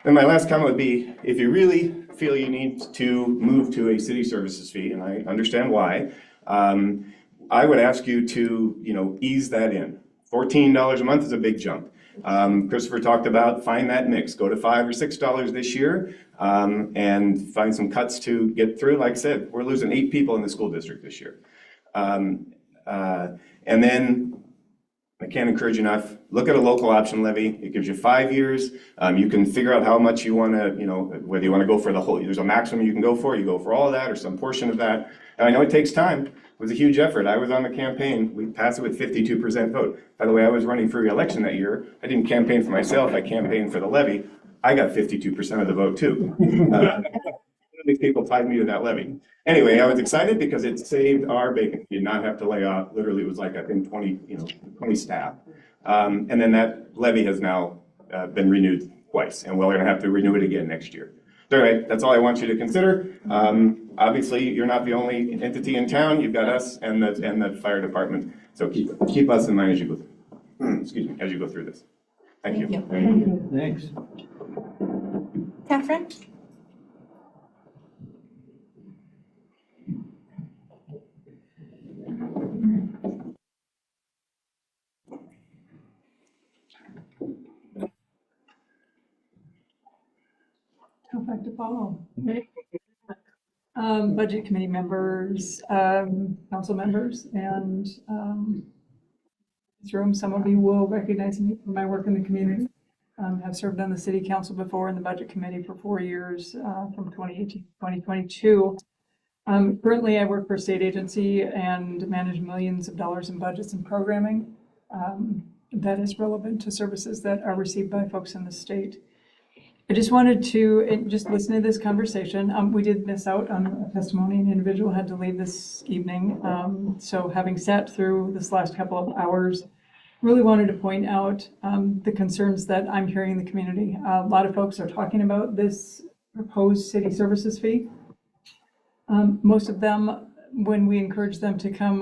then my last comment would be, if you really feel you need to move to a city services fee, and I understand why, I would ask you to, ease that in. $14 a month is a big jump. Christopher talked about find that mix, go to $5 or $6 this year, and find some cuts to get through. Like I said, we're losing 8 people in the school district this year. And then I can't encourage you enough, look at a local option levy. It gives you 5 years. You can figure out how much you want to, whether you want to go for the whole, there's a maximum you can go for, you go for all of that or some portion of that. And I know it takes time. It was a huge effort. I was on the campaign. We passed it with 52% vote. By the way, I was running for re-election that year. I didn't campaign for myself. I campaigned for the levy. I got 52% of the vote too. These people tied me to that levy. Anyway, I was excited because it saved our bacon. You did not have to lay off. Literally, it was like I think 20 staff. And then that levy has now been renewed twice, and we're going to have to renew it again next year. So anyway, that's all I want you to consider. Obviously, you're not the only entity in town. You've got us and the fire department. So keep us in mind as you go. Excuse me, as you go through this. Thank you. Thank you. Thanks. Catherine? Tough act to follow. Budget committee members, council members, and this room, some of you will recognize me from my work in the community. Have served on the city council before in the budget committee for 4 years, from 2018 to 2022. Currently, I work for a state agency and manage millions of dollars in budgets and programming that is relevant to services that are received by folks in the state. I just wanted to just listen to this conversation. We did miss out on a testimony. An individual had to leave this evening. So having sat through this last couple of hours, really wanted to point out the concerns that I'm hearing in the community. A lot of folks are talking about this proposed city services fee. Most of them, when we encourage them to come,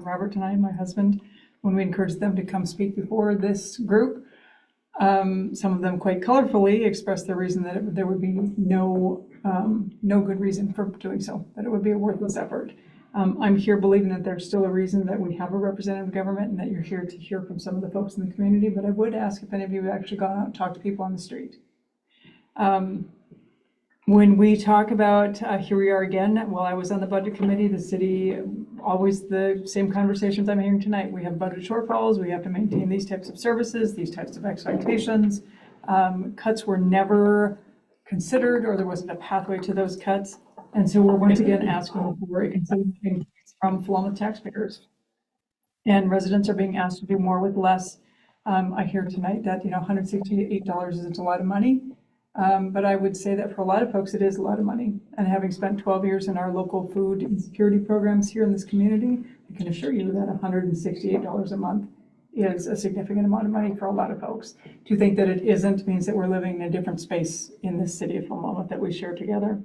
Robert and I, my husband, when we encourage them to come speak before this group, some of them quite colorfully expressed the reason that there would be no good reason for doing so, that it would be a worthless effort. I'm here believing that there's still a reason that we have a representative government and that you're here to hear from some of the folks in the community, but I would ask if any of you have actually gone out and talked to people on the street. When we talk about, here we are again, while I was on the budget committee, the city, always the same conversations I'm hearing tonight. We have budget shortfalls, we have to maintain these types of services, these types of expectations. Cuts were never considered, or there wasn't a pathway to those cuts. And so we're once again asking for a considered increase from Philomath taxpayers. And residents are being asked to do more with less. I hear tonight that, $168 isn't a lot of money. But I would say that for a lot of folks, it is a lot of money. And having spent 12 years in our local food insecurity programs here in this community, I can assure you that $168 a month is a significant amount of money for a lot of folks. To think that it isn't means that we're living in a different space in this city of Philomath that we share together.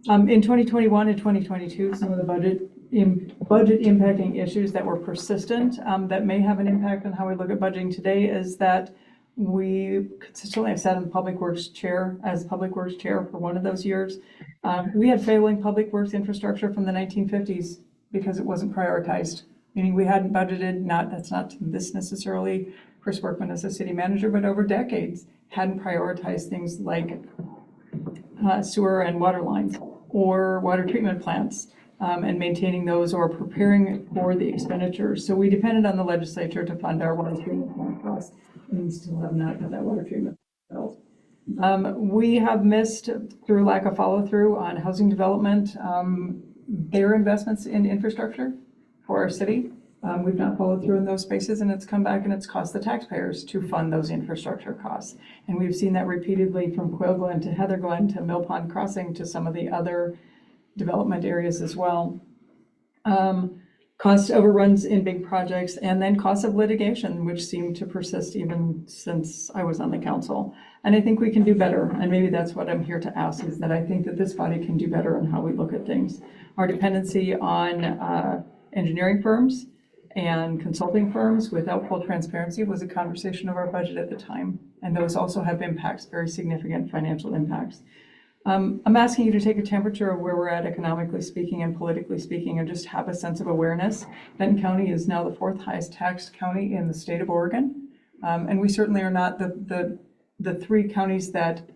In 2021 and 2022, some of the budget impacting issues that were persistent, that may have an impact on how we look at budgeting today, is that we consistently have sat in the Public Works Chair as Public Works Chair for one of those years. We had failing public works infrastructure from the 1950s because it wasn't prioritized, meaning we hadn't budgeted, that's not this necessarily Chris Workman as a city manager, but over decades hadn't prioritized things like sewer and water lines or water treatment plants, and maintaining those or preparing for the expenditures. So we depended on the legislature to fund our water treatment plant costs, and we still have not had that water treatment built. We have missed, through lack of follow through on housing development, their investments in infrastructure for our city. We've not followed through in those spaces, and it's come back and it's cost the taxpayers to fund those infrastructure costs. And we've seen that repeatedly from Quail Glen to Heather Glen to Mill Pond Crossing to some of the other development areas as well. Cost overruns in big projects, and then costs of litigation, which seem to persist even since I was on the council. And I think we can do better, and maybe that's what I'm here to ask, is that I think that this body can do better in how we look at things. Our dependency on engineering firms and consulting firms without full transparency was a conversation of our budget at the time, and those also have impacts, very significant financial impacts. I'm asking you to take a temperature of where we're at economically speaking and politically speaking, and just have a sense of awareness. Benton County is now the 4th highest taxed county in the state of Oregon. And we certainly are not the 3 counties that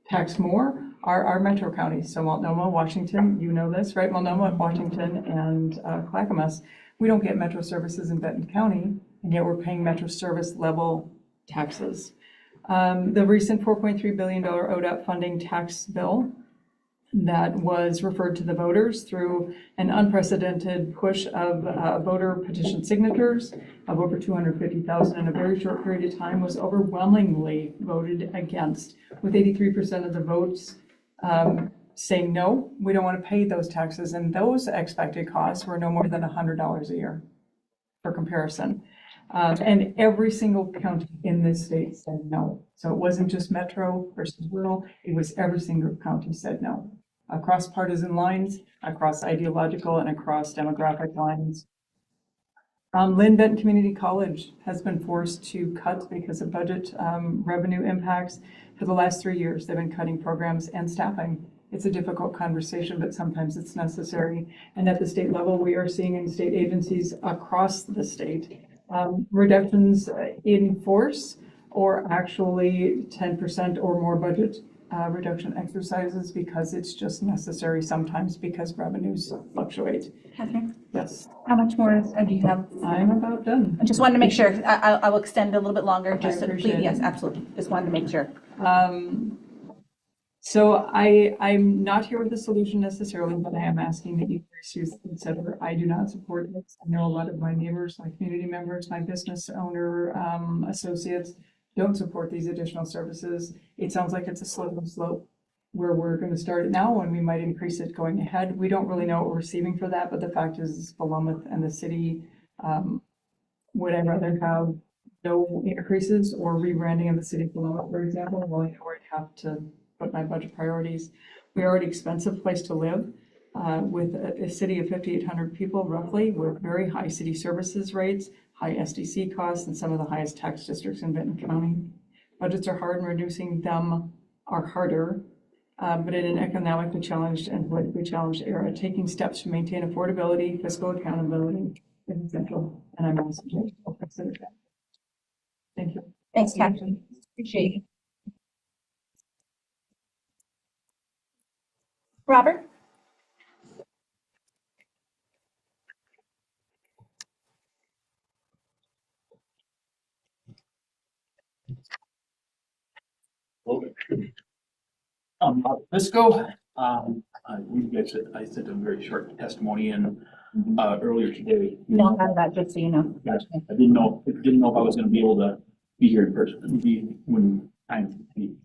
tax more are metro counties. So Multnomah, Washington, you know this, right? Multnomah, Washington, and Clackamas. We don't get metro services in Benton County, and yet we're paying metro service level taxes. The recent $4.3 billion ODOT funding tax bill that was referred to the voters through an unprecedented push of voter petition signatures of over 250,000 in a very short period of time was overwhelmingly voted against, with 83% of the votes saying no, we don't want to pay those taxes, and those expected costs were no more than $100 a year for comparison. And every single county in this state said no. So it wasn't just metro versus rural, it was every single county said no. Across partisan lines, across ideological and across demographic lines. Lynn Benton Community College has been forced to cut because of budget revenue impacts. For the last 3 years, they've been cutting programs and staffing. It's a difficult conversation, but sometimes it's necessary. And at the state level, we are seeing in state agencies across the state reductions in force, or actually 10% or more budget reduction exercises, because it's just necessary sometimes because revenues fluctuate. Catherine? Yes. How much more do you have? I'm about done. I just wanted to make sure. I will extend a little bit longer. Just I appreciate yes, it. absolutely. Just wanted to make sure. So I'm not here with a solution necessarily, but I am asking that you seriously consider. I do not support this. I know a lot of my neighbors, my community members, my business owner associates don't support these additional services. It sounds like it's a slippery slope where we're going to start it now and we might increase it going ahead. We don't really know what we're receiving for that, but the fact is Philomath and the city, would I rather have no increases or rebranding of the city of Philomath, for example? Well, I know where I'd have to put my budget priorities. We're already expensive place to live with a city of 5,800 people roughly, with very high city services rates, high SDC costs, and some of the highest tax districts in Benton County. Budgets are hard and reducing them are harder, but in an economically challenged and politically challenged era, taking steps to maintain affordability, fiscal accountability is essential, and I'm also going to consider that. Thank you. Thanks, Catherine. Appreciate it. Robert? Fisco, I sent a very short testimony in earlier today. No, I have that, just so you know. Gotcha. I didn't know if I was going to be able to be here in person, when time to be.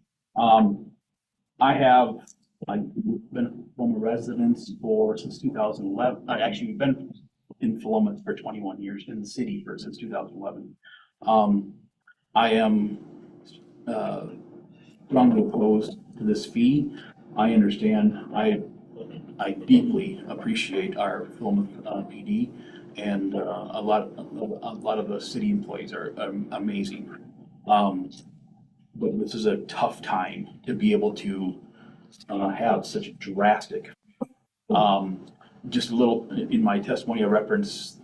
I've been a former resident since 2011. We've been in Philomath for 21 years, in the city since 2011. I am strongly opposed to this fee. I understand, I deeply appreciate our Philomath PD, and a lot of the city employees are amazing. But this is a tough time to be able to have such a drastic. Just a little, in my testimony, I referenced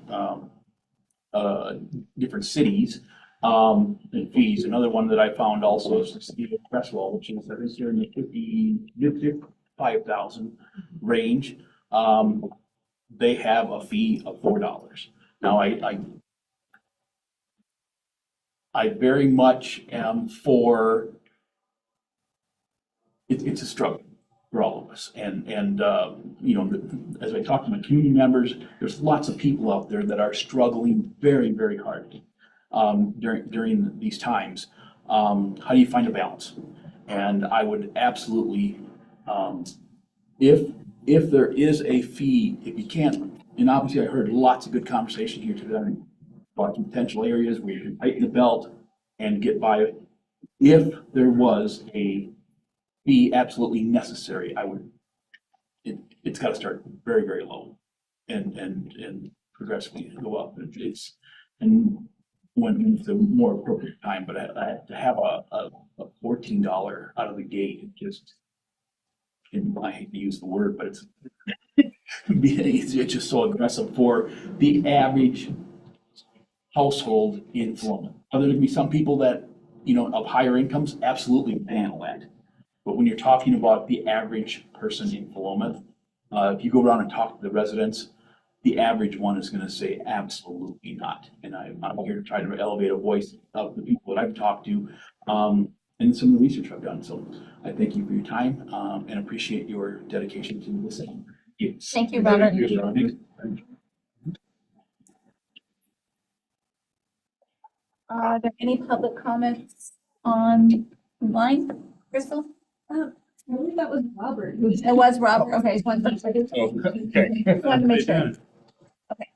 different cities and fees. Another one that I found also is the city of Crestwell, which is, I think, here in the 55,000 range. They have a fee of $4. Now, I very much am for, it's a struggle for all of us. And you know, as I talk to my community members, there's lots of people out there that are struggling very, very hard during these times. How do you find a balance? And I would absolutely, if there is a fee, if you can't, and obviously I heard lots of good conversation here today about potential areas where you can tighten the belt and get by. If there was a fee absolutely necessary, I would, it's got to start very, very low and progressively go up. And when it's the more appropriate time, but I to have a $14 out of the gate, it just, and I hate to use the word, but it's just so aggressive for the average household in Philomath. Other than be some people that, you know, of higher incomes, absolutely handle that. But when you're talking about the average person in Philomath, if you go around and talk to the residents, the average one is gonna say absolutely not. And I'm here to try to elevate a voice of the people that I've talked to, and some of the research I've done. So I thank you for your time, and appreciate your dedication to listening. Yes. Thank you, Robert. Thank you. Are there any public comments online, Crystal? I believe that was Robert. It was Robert, okay. Just wanted to make sure. Okay. Just wanted to make sure. Okay.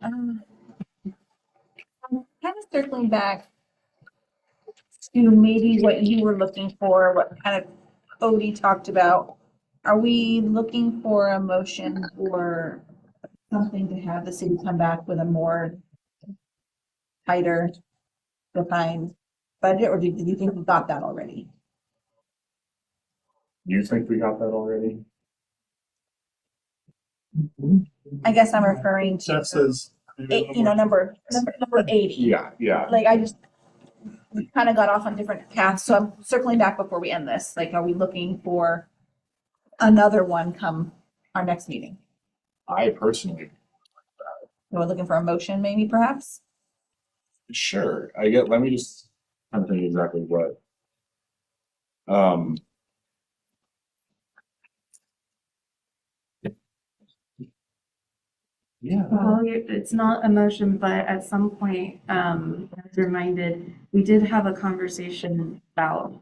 Kind of circling back to maybe what you were looking for, what kind of Cody talked about. Are we looking for a motion or something to have the city come back with a more tighter defined budget, or do you think we got that already? You think we got that already? I guess I'm referring to, That says. number 80. Yeah. Like we kind of got off on different paths, so I'm circling back before we end this. Like, are we looking for another one come our next meeting? I personally, We're looking for a motion, maybe, perhaps? sure. Let me just, I'm thinking exactly what. Yeah. Well, it's not a motion, but at some point, I was reminded, we did have a conversation about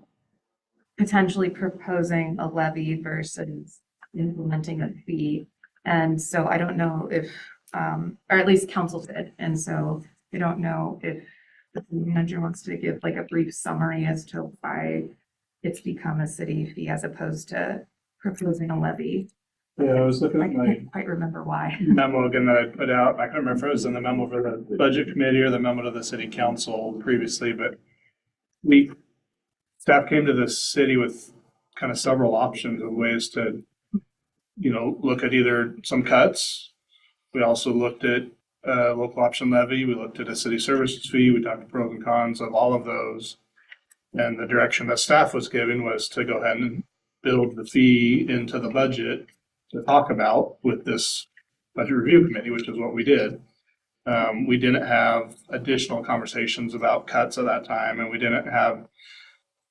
potentially proposing a levy versus implementing a fee. And so I don't know if, or at least council did. And so I don't know if the city manager wants to give like a brief summary as to why it's become a city fee as opposed to proposing a levy. Yeah, I was looking I at my can't quite remember why. memo again that I put out. I can't remember if it was in the memo for the budget committee or the memo to the city council previously, but staff came to the city with kind of several options of ways to, look at either some cuts. We also looked at local option levy. We looked at a city services fee. We talked pros and cons of all of those. And the direction that staff was giving was to go ahead and build the fee into the budget to talk about with this budget review committee, which is what we did. We didn't have additional conversations about cuts at that time, and we didn't have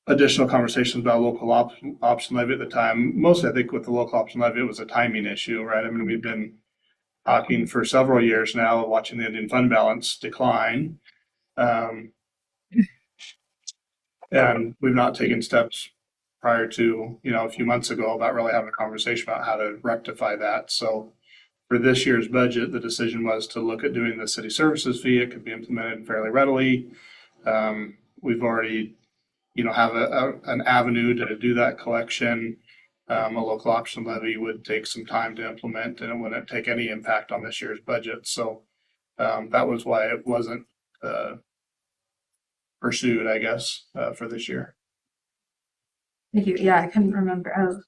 additional conversations about local option levy at the time. Mostly, I think with the local option levy, it was a timing issue, right? I mean, we've been talking for several years now, watching the Indian fund balance decline. And we've not taken steps prior to, a few months ago about really having a conversation about how to rectify that. So for this year's budget, the decision was to look at doing the city services fee. It could be implemented fairly readily. We've already, have an avenue to do that collection. A local option levy would take some time to implement, and it wouldn't take any impact on this year's budget. So that was why it wasn't pursued, I guess, for this year. Thank you. Yeah, I couldn't remember.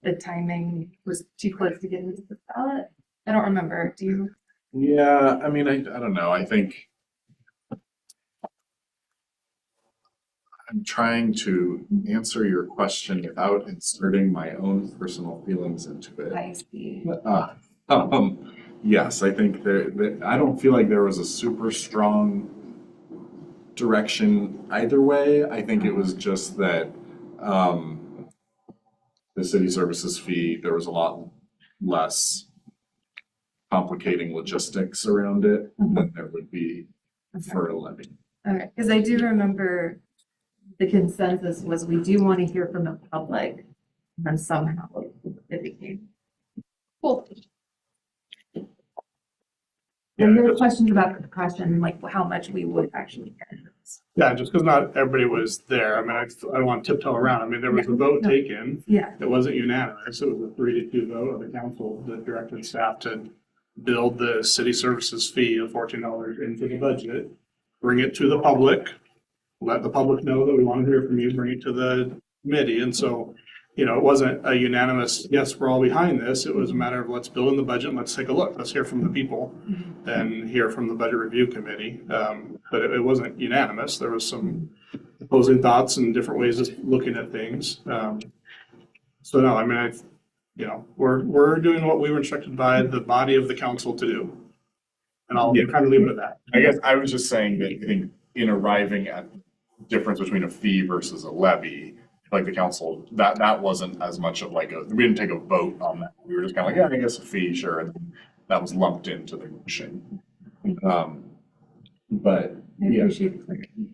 The timing was too close to get into the ballot. I don't remember. Do you? Yeah, I mean, I don't know. I think I'm trying to answer your question without inserting my own personal feelings into it. I see. Yes, I think I don't feel like there was a super strong direction either way. I think it was just that the city services fee, there was a lot less complicating logistics around it than there would be for a levy. Okay, because I do remember the consensus was we do want to hear from the public, and somehow it became. Cool. And there were questions about the question, like how much we would actually get. Yeah, just because not everybody was there. I mean, I don't want to tiptoe around. I mean, there was a vote taken. Yeah. It wasn't unanimous. It was a 3-2 vote of the council that directed staff to build the city services fee of $14 into the budget, bring it to the public, let the public know that we want to hear from you, bring it to the committee. And so, it wasn't a unanimous, yes, we're all behind this. It was a matter of let's build in the budget and let's take a look. Let's hear from the people and hear from the budget review committee. But it wasn't unanimous. There was some opposing thoughts and different ways of looking at things. So no, I mean, we're doing what we were instructed by the body of the council to do. And I'll kind of leave it at that. I guess I was just saying that I think in arriving at the difference between a fee versus a levy, like the council, that wasn't as much of like we didn't take a vote on that. We were just kind of like, yeah, I guess a fee, sure. And that was lumped into the motion. But yeah.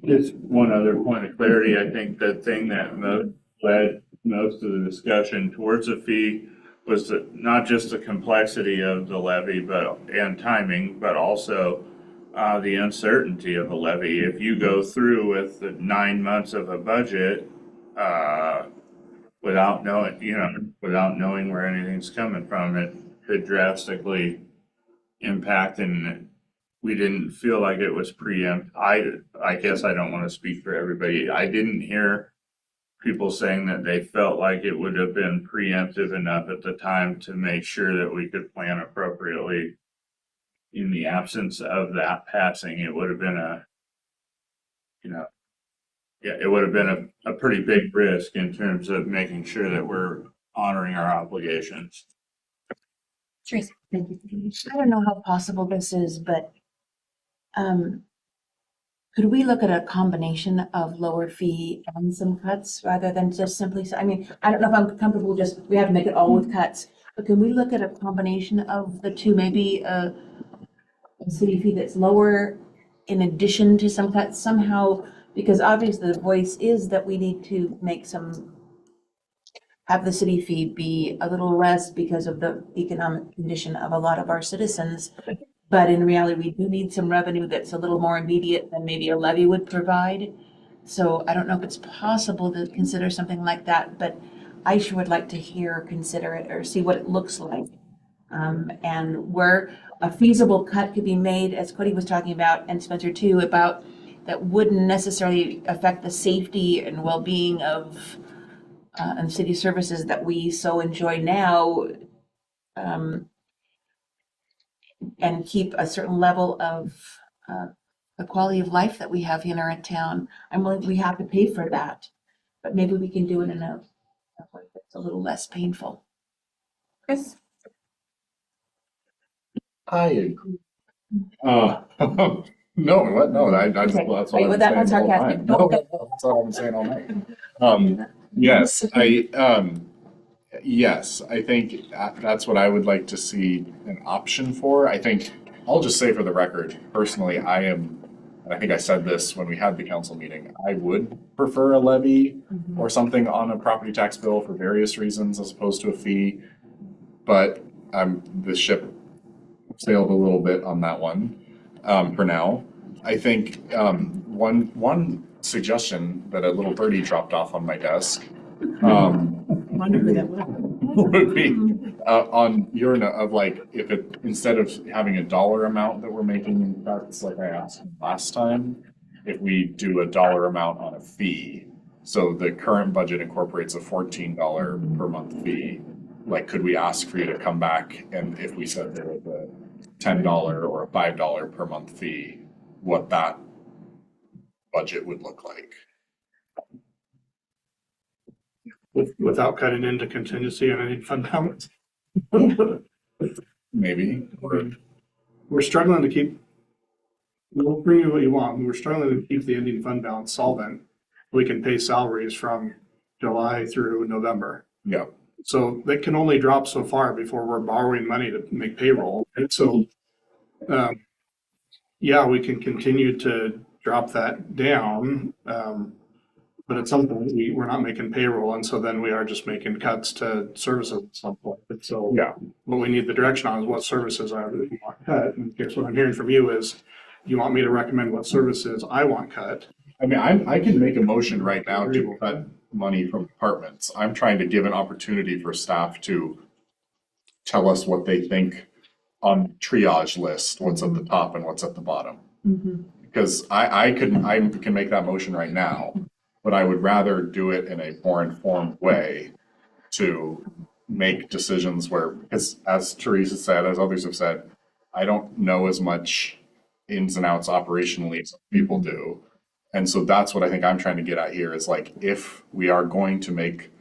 Just one other point of clarity. I think the thing that led most of the discussion towards a fee was not just the complexity of the levy, and timing, but also the uncertainty of a levy. If you go through with the 9 months of a budget without knowing where anything's coming from, it could drastically impact, and we didn't feel like it was preempt. I guess I don't want to speak for everybody. I didn't hear people saying that they felt like it would have been preemptive enough at the time to make sure that we could plan appropriately. In the absence of that passing, it would have been it would have been a pretty big risk in terms of making sure that we're honoring our obligations. Teresa, thank you. I don't know how possible this is, but could we look at a combination of lower fee and some cuts rather than just simply, I mean, I don't know if I'm comfortable just, we have to make it all with cuts, but can we look at a combination of the two, maybe a city fee that's lower in addition to some cuts somehow? Because obviously the voice is that we need to have the city fee be a little less because of the economic condition of a lot of our citizens. But in reality, we do need some revenue that's a little more immediate than maybe a levy would provide. So I don't know if it's possible to consider something like that, but I sure would like to consider it or see what it looks like. And where a feasible cut could be made, as Cody was talking about, and Spencer too, about that wouldn't necessarily affect the safety and well-being of and city services that we so enjoy now, and keep a certain level of the quality of life that we have here in our town. I'm willing, we have to pay for that, but maybe we can do it in a way that's a little less painful. Chris? I agree. No, what? No, I just, Okay. that's Wait, what that I'm one's saying all sarcastic. night. No, that's all I'm saying all night. Yes, yes, I think that's what I would like to see an option for. I think, I'll just say for the record, personally, and I think I said this when we had the council meeting, I would prefer a levy or something on a property tax bill for various reasons as opposed to a fee. But the ship sailed a little bit on that one, for now. I think, one suggestion that a little birdie dropped off on my desk, Wonder who that was. would be, on your note of like, if it, instead of having a dollar amount that we're making in cuts, like I asked last time, if we do a dollar amount on a fee. So the current budget incorporates a $14 per month fee. Like, could we ask for you to come back, and if we said there was a $10 or a $5 per month fee, what that budget would look like? Without cutting into contingency on any fund balance. Maybe. We're struggling to keep, we'll bring you what you want. We're struggling to keep the ending fund balance solvent. We can pay salaries from July through November. Yeah. So that can only drop so far before we're borrowing money to make payroll. And so, yeah, we can continue to drop that down. But at some point, we're not making payroll, and so then we are just making cuts to services at some point. And so yeah, what we need the direction on is what services are that you want cut. And guess what I'm hearing from you is you want me to recommend what services I want cut. I mean, I can make a motion right now to cut money from departments. I'm trying to give an opportunity for staff to tell us what they think on triage list, what's at the top and what's at the bottom. Because I can make that motion right now, but I would rather do it in a more informed way to make decisions where, because as Teresa said, as others have said, I don't know as much ins and outs operationally as people do. And so that's what I think I'm trying to get at here is like, if we are going to make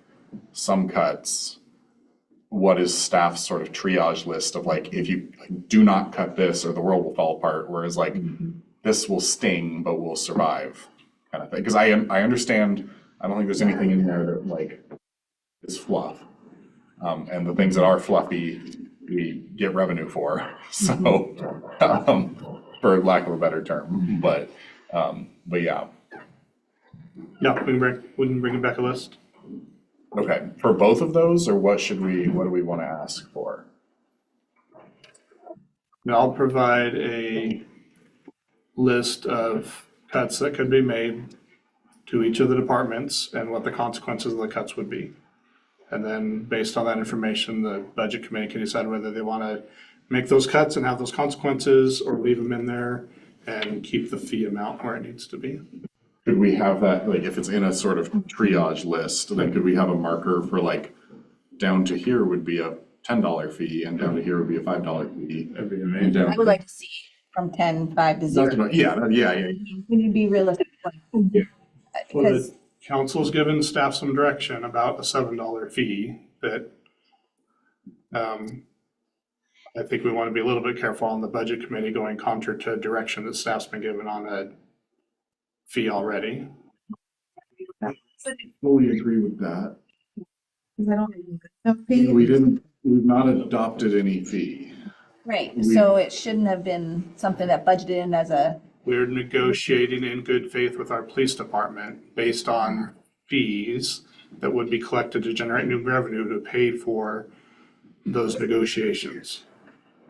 some cuts, what is staff's sort of triage list of like, if you do not cut this or the world will fall apart, whereas like, this will sting, but we'll survive kind of thing. Because I understand, I don't think there's anything in there that like is fluff. And the things that are fluffy, we get revenue for. So, for lack of a better term, but yeah. Yeah, we can bring back a list. Okay, for both of those, or what do we want to ask for? I'll provide a list of cuts that could be made to each of the departments and what the consequences of the cuts would be. And then based on that information, the budget committee can decide whether they want to make those cuts and have those consequences or leave them in there and keep the fee amount where it needs to be. Could we have that, like, if it's in a sort of triage list, then could we have a marker for like, down to here would be a $10 fee and down to here would be a $5 fee? And down I would like to see from 10, 5 to 0. Yeah. We need to be realistic. Well, Because the council's given staff some direction about a $7 fee that I think we want to be a little bit careful on the budget committee going contrary to direction that staff's been given on a fee already. Fully agree with that. Fee. We've not adopted any fee. right, so it shouldn't have been something that budgeted in as a, We're negotiating in good faith with our police department based on fees that would be collected to generate new revenue to pay for those negotiations.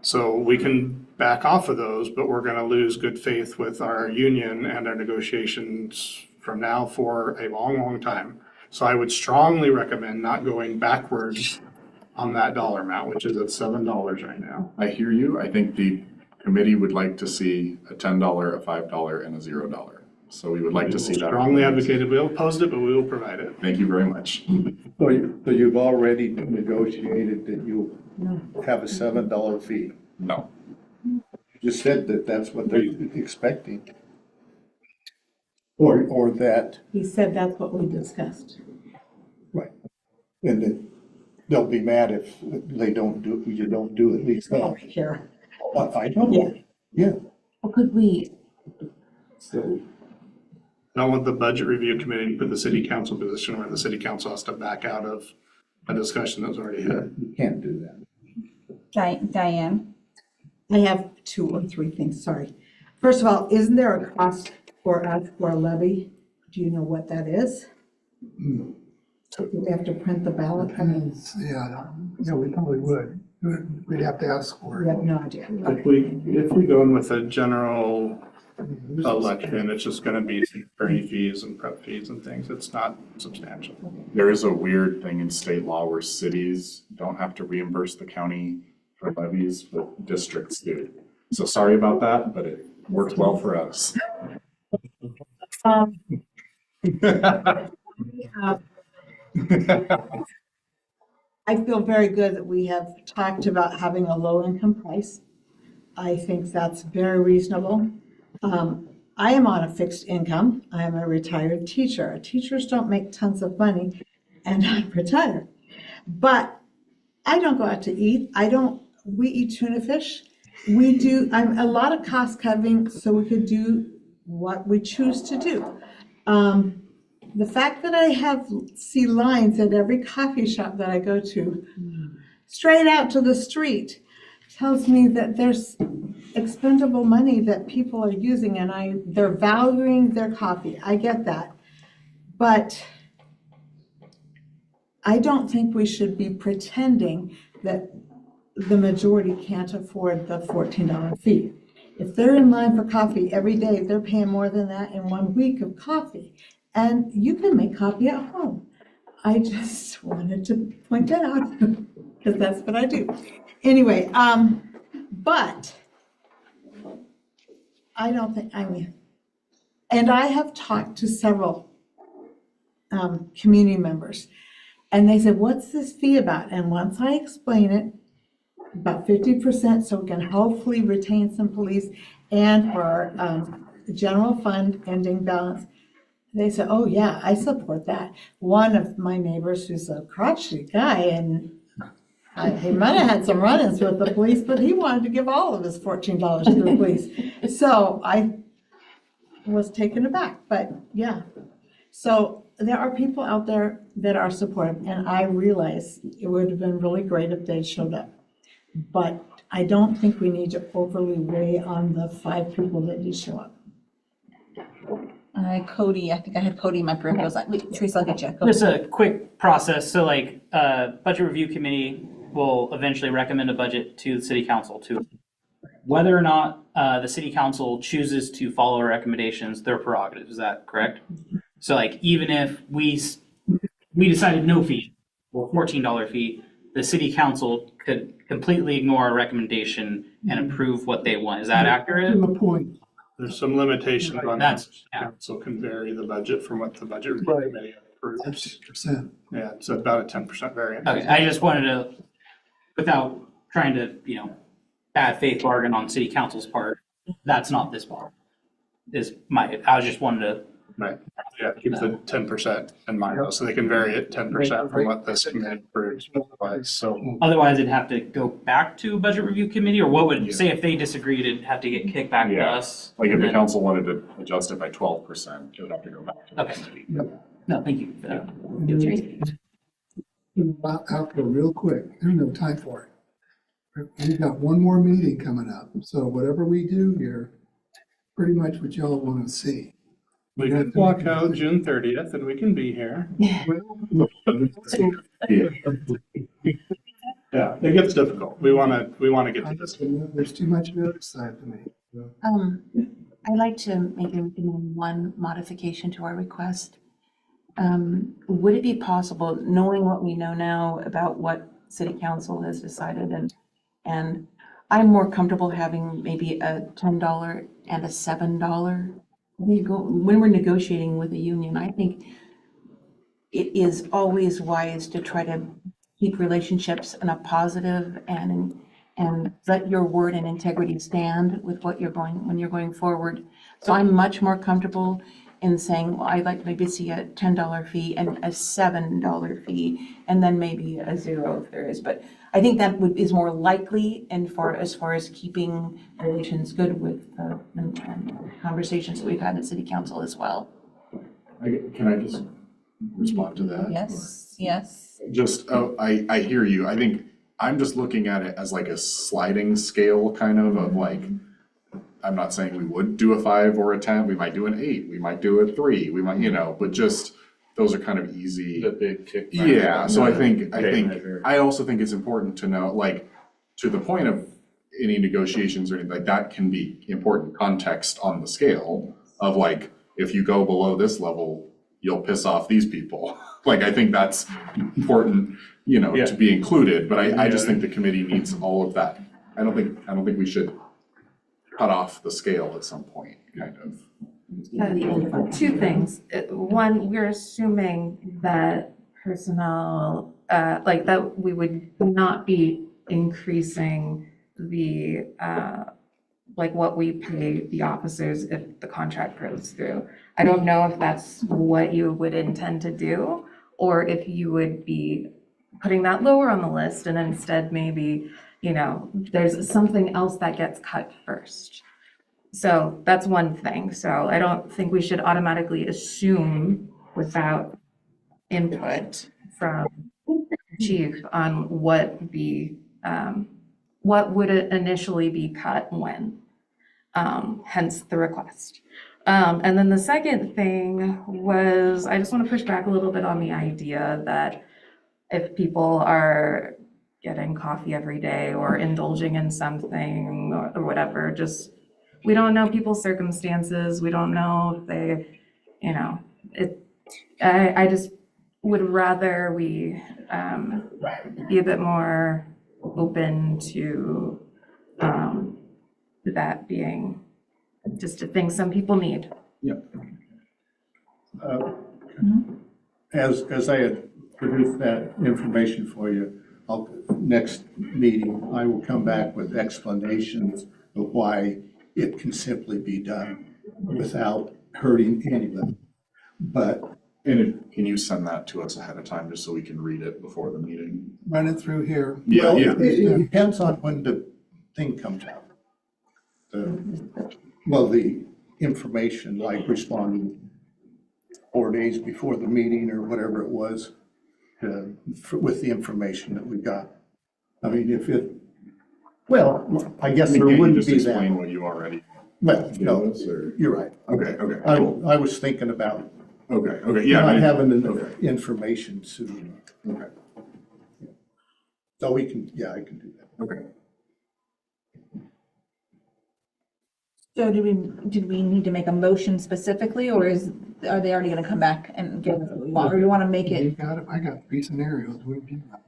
So we can back off of those, but we're gonna lose good faith with our union and our negotiations from now for a long, long time. So I would strongly recommend not going backwards on that dollar amount, which is at $7 right now. I hear you. I think the committee would like to see a $10, a $5, and a $0. So we would like to see that. Strongly advocated. We'll oppose it, but we will provide it. Thank you very much. So you've already negotiated that you have a $7 fee? No. You just said that that's what they're expecting. Or that, He said that's what we discussed. right. And then they'll be mad if they don't do, you don't do at least that. Sure. I know. Yeah. Well, could we, So, I don't want the budget review committee to put the city council position where the city council has to back out of a discussion that was already had. you can't do that. Diane. I have 2 or 3 things, sorry. First of all, isn't there a cost for us for a levy? Do you know what that is? Do we have to print the ballot? I mean, Yeah, we probably would. We'd have to ask for We it. have no idea. If we go in with a general election, it's just gonna be attorney fees and prep fees and things. It's not substantial. There is a weird thing in state law where cities don't have to reimburse the county for levies, but districts do. So sorry about that, but it works well for us. I feel very good that we have talked about having a low income price. I think that's very reasonable. I am on a fixed income. I am a retired teacher. Teachers don't make tons of money and I'm retired. But I don't go out to eat. We eat tuna fish. I'm a lot of cost cutting so we could do what we choose to do. The fact that I see lines at every coffee shop that I go to, straight out to the street, tells me that there's expendable money that people are using and they're valuing their coffee. I get that. But I don't think we should be pretending that the majority can't afford the $14 fee. If they're in line for coffee every day, they're paying more than that in 1 week of coffee. And you can make coffee at home. I just wanted to point that out because that's what I do. Anyway, but I don't think, and I have talked to several community members and they said, what's this fee about? And once I explain it, about 50% so we can hopefully retain some police and for our general fund ending balance. They said, oh yeah, I support that. One of my neighbors who's a crotchety guy and he might have had some run-ins with the police, but he wanted to give all of his $14 to the police. So I was taken aback, but yeah. So there are people out there that are supportive and I realize it would have been really great if they showed up. But I don't think we need to overly weigh on the 5 people that do show up. Cody, I think I had Cody in my peripherals. Okay. Wait, Teresa, I'll get you. Go. Just a quick process. So budget review committee will eventually recommend a budget to the city council to whether or not the city council chooses to follow our recommendations, their prerogative. Is that correct? So even if we decided no fee or $14 fee, the city council could completely ignore our recommendation and approve what they want. Is that accurate? To a point. There's some limitations on That's- that. Council can vary the budget from what the budget review Right. committee approves. 10%. Yeah, it's about a 10% variance. Okay, I just wanted to, without trying to, bad faith bargain on city council's part, that's not this bar. I was just wanted to. Right, yeah, keep the 10% in mind, though, so they can vary it 10% from what this committee approves. So Otherwise, it'd have to go back to a budget review committee, or what would, say if they disagreed, it'd have to get kicked back to Yeah. us? Like if and the then- council wanted to adjust it by 12%, it would have to go back to the Okay. committee. No, thank you for that. Out there real quick. There's no time for it. We've got one more meeting coming up. So whatever we do here, pretty much what y'all want to see. we can block out June 30th and we can be here. Yeah, it gets difficult. We want to get to this. There's too much of the other side to me. I'd like to maybe recommend one modification to our request. Would it be possible, knowing what we know now about what city council has decided, and I'm more comfortable having maybe a $10 and a $7. When we're negotiating with a union, I think it is always wise to try to keep relationships in a positive and let your word and integrity stand with what when you're going forward. So I'm much more comfortable in saying, well, I'd like to maybe see a $10 fee and a $7 fee, and then maybe a 0 if there is. But I think that is more likely, and as far as keeping relations good with and conversations that we've had at city council as well. Can I just respond to that? Yes. Just, I hear you. I think I'm just looking at it as like a sliding scale kind of like, I'm not saying we would do a 5 or a 10, we might do an 8, we might do a 3, we might, but just, those are kind of easy. The big kick. Yeah, so I Tape measure. I also think it's important to know, like, to the point of any negotiations or anything like that can be important context on the scale of like, if you go below this level, you'll piss off these people. Like, I think that's important, you know, to be included, but I just think the committee needs all of that. I don't think we should cut off the scale at some point, kind of. Two things. One, we're assuming that personnel, like that we would not be increasing the, like what we pay the officers if the contract goes through. I don't know if that's what you would intend to do, or if you would be putting that lower on the list and instead maybe, you know, there's something else that gets cut first. So that's one thing. So I don't think we should automatically assume without input from chief on what would initially be cut when, hence the request. And then the second thing was, I just want to push back a little bit on the idea that if people are getting coffee every day or indulging in something or whatever, just, we don't know people's circumstances. We don't know if they, you know, I just would rather we be a bit more open to that being just a thing some people need. Yep. As I had produced that information for you, next meeting, I will come back with explanations of why it can simply be done without hurting anybody. But can you send that to us ahead of time just so we can read it before the meeting? Run it through here. Yeah, well, yeah. It depends on when the thing comes out. The information, like responding 4 days before the meeting or whatever it was, with the information that we got. I mean, I guess there wouldn't just be explain that. what you already. Well, no, gave us, or- you're right. Okay, I was thinking about. Yeah. Not having the information soon. Okay. So we can, I can do that. Okay. So did we need to make a motion specifically, or are they already gonna come back and give us what we want, or do we wanna make it? I got 3 scenarios. What do you got?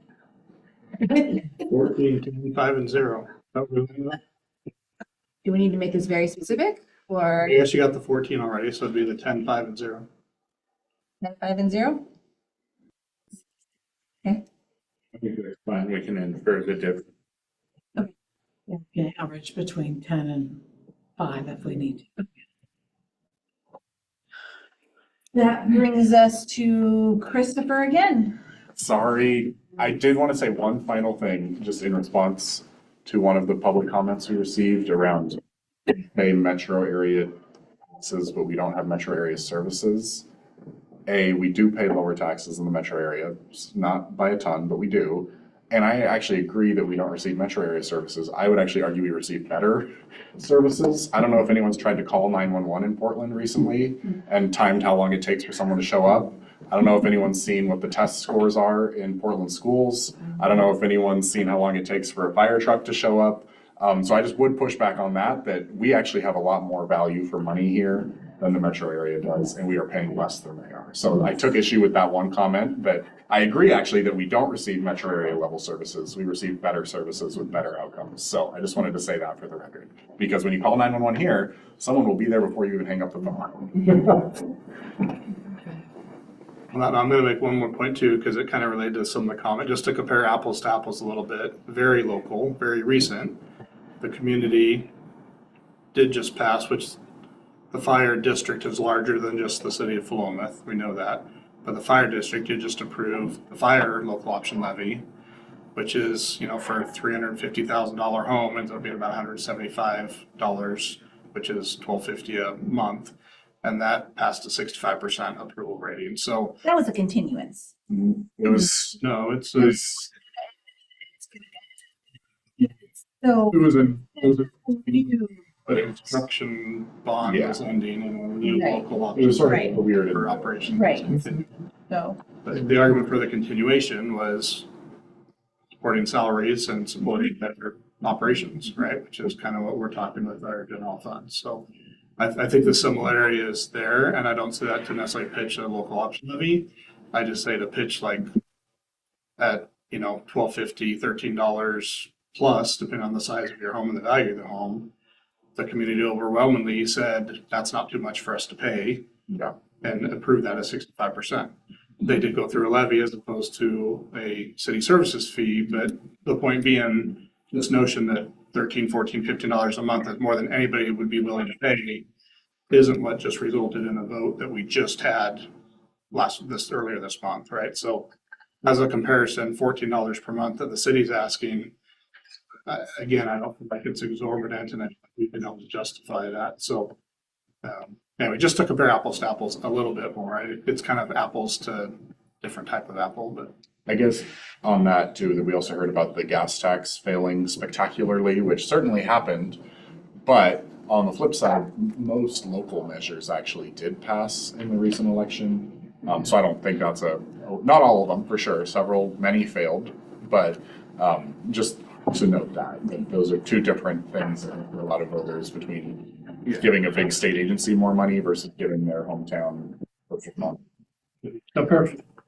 14, 10, 5, and 0. Do we need to make this very specific, or I guess you got the 14 already, so it'd be the 10, 5, and 0. 10, 5, and 0? Okay. I think that's fine, we can infer the difference. We can average between 10 and 5 if we need to. That brings us to Christopher again. Sorry, I did want to say one final thing, just in response to one of the public comments we received around pay metro area taxes, but we don't have metro area services. We do pay lower taxes in the metro area, not by a ton, but we do. And I actually agree that we don't receive metro area services. I would actually argue we receive better services. I don't know if anyone's tried to call 911 in Portland recently and timed how long it takes for someone to show up. I don't know if anyone's seen what the test scores are in Portland schools. I don't know if anyone's seen how long it takes for a fire truck to show up. So I just would push back on that we actually have a lot more value for money here than the metro area does, and we are paying less than they are. So I took issue with that one comment, but I agree actually that we don't receive metro area level services. We receive better services with better outcomes. So I just wanted to say that for the record, because when you call 911 here, someone will be there before you even hang up the phone. Well, I'm going to make one more point too, because it kind of related to some of the comment, just to compare apples to apples a little bit. Very local, very recent. The community did just pass, which the fire district is larger than just the city of Philomath. We know that. But the fire district did just approve the fire local option levy, which is, for a $350,000 home, ends up being about $175, which is $1,250 a month. And that passed a 65% approval rating. So That was a continuance. It was, no, it's So, but the construction bond was ending and a new Right. local It was sort of Right. a weird for operations. Right. So, But the argument for the continuation was supporting salaries and supporting better operations, right? Which is kind of what we're talking with our general fund. So I think the similarity is there, and I don't say that to necessarily pitch a local option levy. I just say to pitch like at, $12.50, $13 plus, depending on the size of your home and the value of the home. The community overwhelmingly said, that's not too much for us to pay. Yeah. And approved that at 65%. They did go through a levy as opposed to a city services fee, but the point being, this notion that $13, $14, $15 a month is more than anybody would be willing to pay isn't what just resulted in a vote that we just had earlier this month, right? So as a comparison, $14 per month that the city's asking, again, I don't think it's exorbitant, and we've been able to justify that. So anyway, just to compare apples to apples a little bit more, right? It's kind of apples to different type of apple, but. I guess on that too, that we also heard about the gas tax failing spectacularly, which certainly happened. But on the flip side, most local measures actually did pass in the recent election. So I don't think that's not all of them for sure. Many failed, but just to note that those are two different things for a lot of voters between giving a big state agency more money versus giving their hometown money.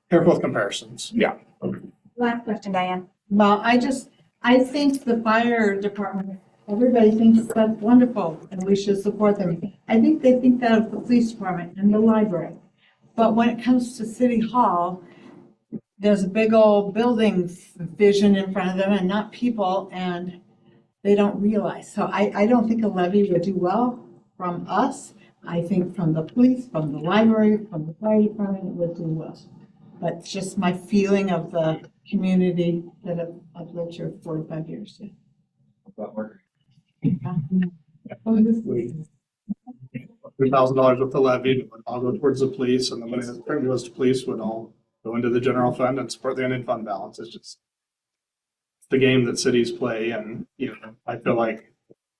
Careful with comparisons. Yeah. Last question, Diane. Well, I think the fire department, everybody thinks that's wonderful and we should support them. I think they think that of the police department and the library. But when it comes to City Hall, there's a big old building vision in front of them and not people, and they don't realize. So I don't think a levy would do well from us. I think from the police, from the library, from the fire department, it would do well. But it's just my feeling of the community that I've lived here 45 years. $3,000 with the levy would all go towards the police, and the money that currently goes to police would all go into the general fund and support the ending fund balance. It's just the game that cities play, and I feel like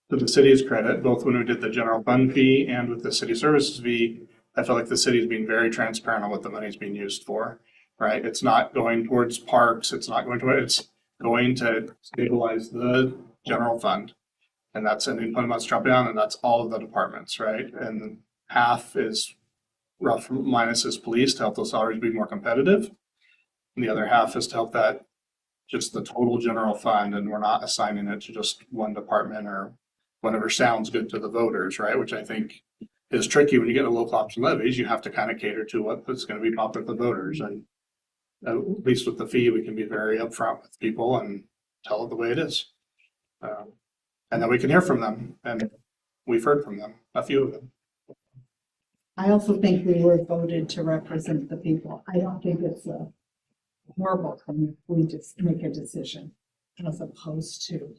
to the city's credit, both when we did the general fund fee and with the city services fee, I feel like the city's being very transparent on what the money's being used for, right? It's not going towards parks, it's going to stabilize the general fund. And that's ending fund balance drop down, and that's all of the departments, right? And half is rough minus is police to help those salaries be more competitive. And the other half is to help that just the total general fund, and we're not assigning it to just one department or whatever sounds good to the voters, right? Which I think is tricky when you get to local option levies. You have to kind of cater to what's going to be popular with the voters. And at least with the fee, we can be very upfront with people and tell it the way it is. And then we can hear from them, and we've heard from them, a few of them. I also think we were voted to represent the people. I don't think it's a horrible thing if we just make a decision as opposed to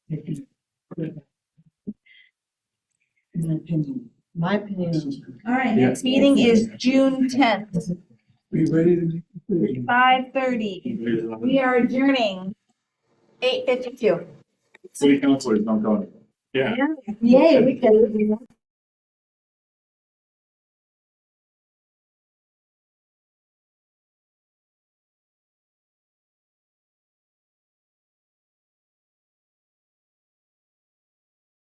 making. My opinion. All right, next meeting is June 10th, We ready to make 5:30. We are adjourning 8:52. City councilors don't go anywhere. Yeah. Yay, we can.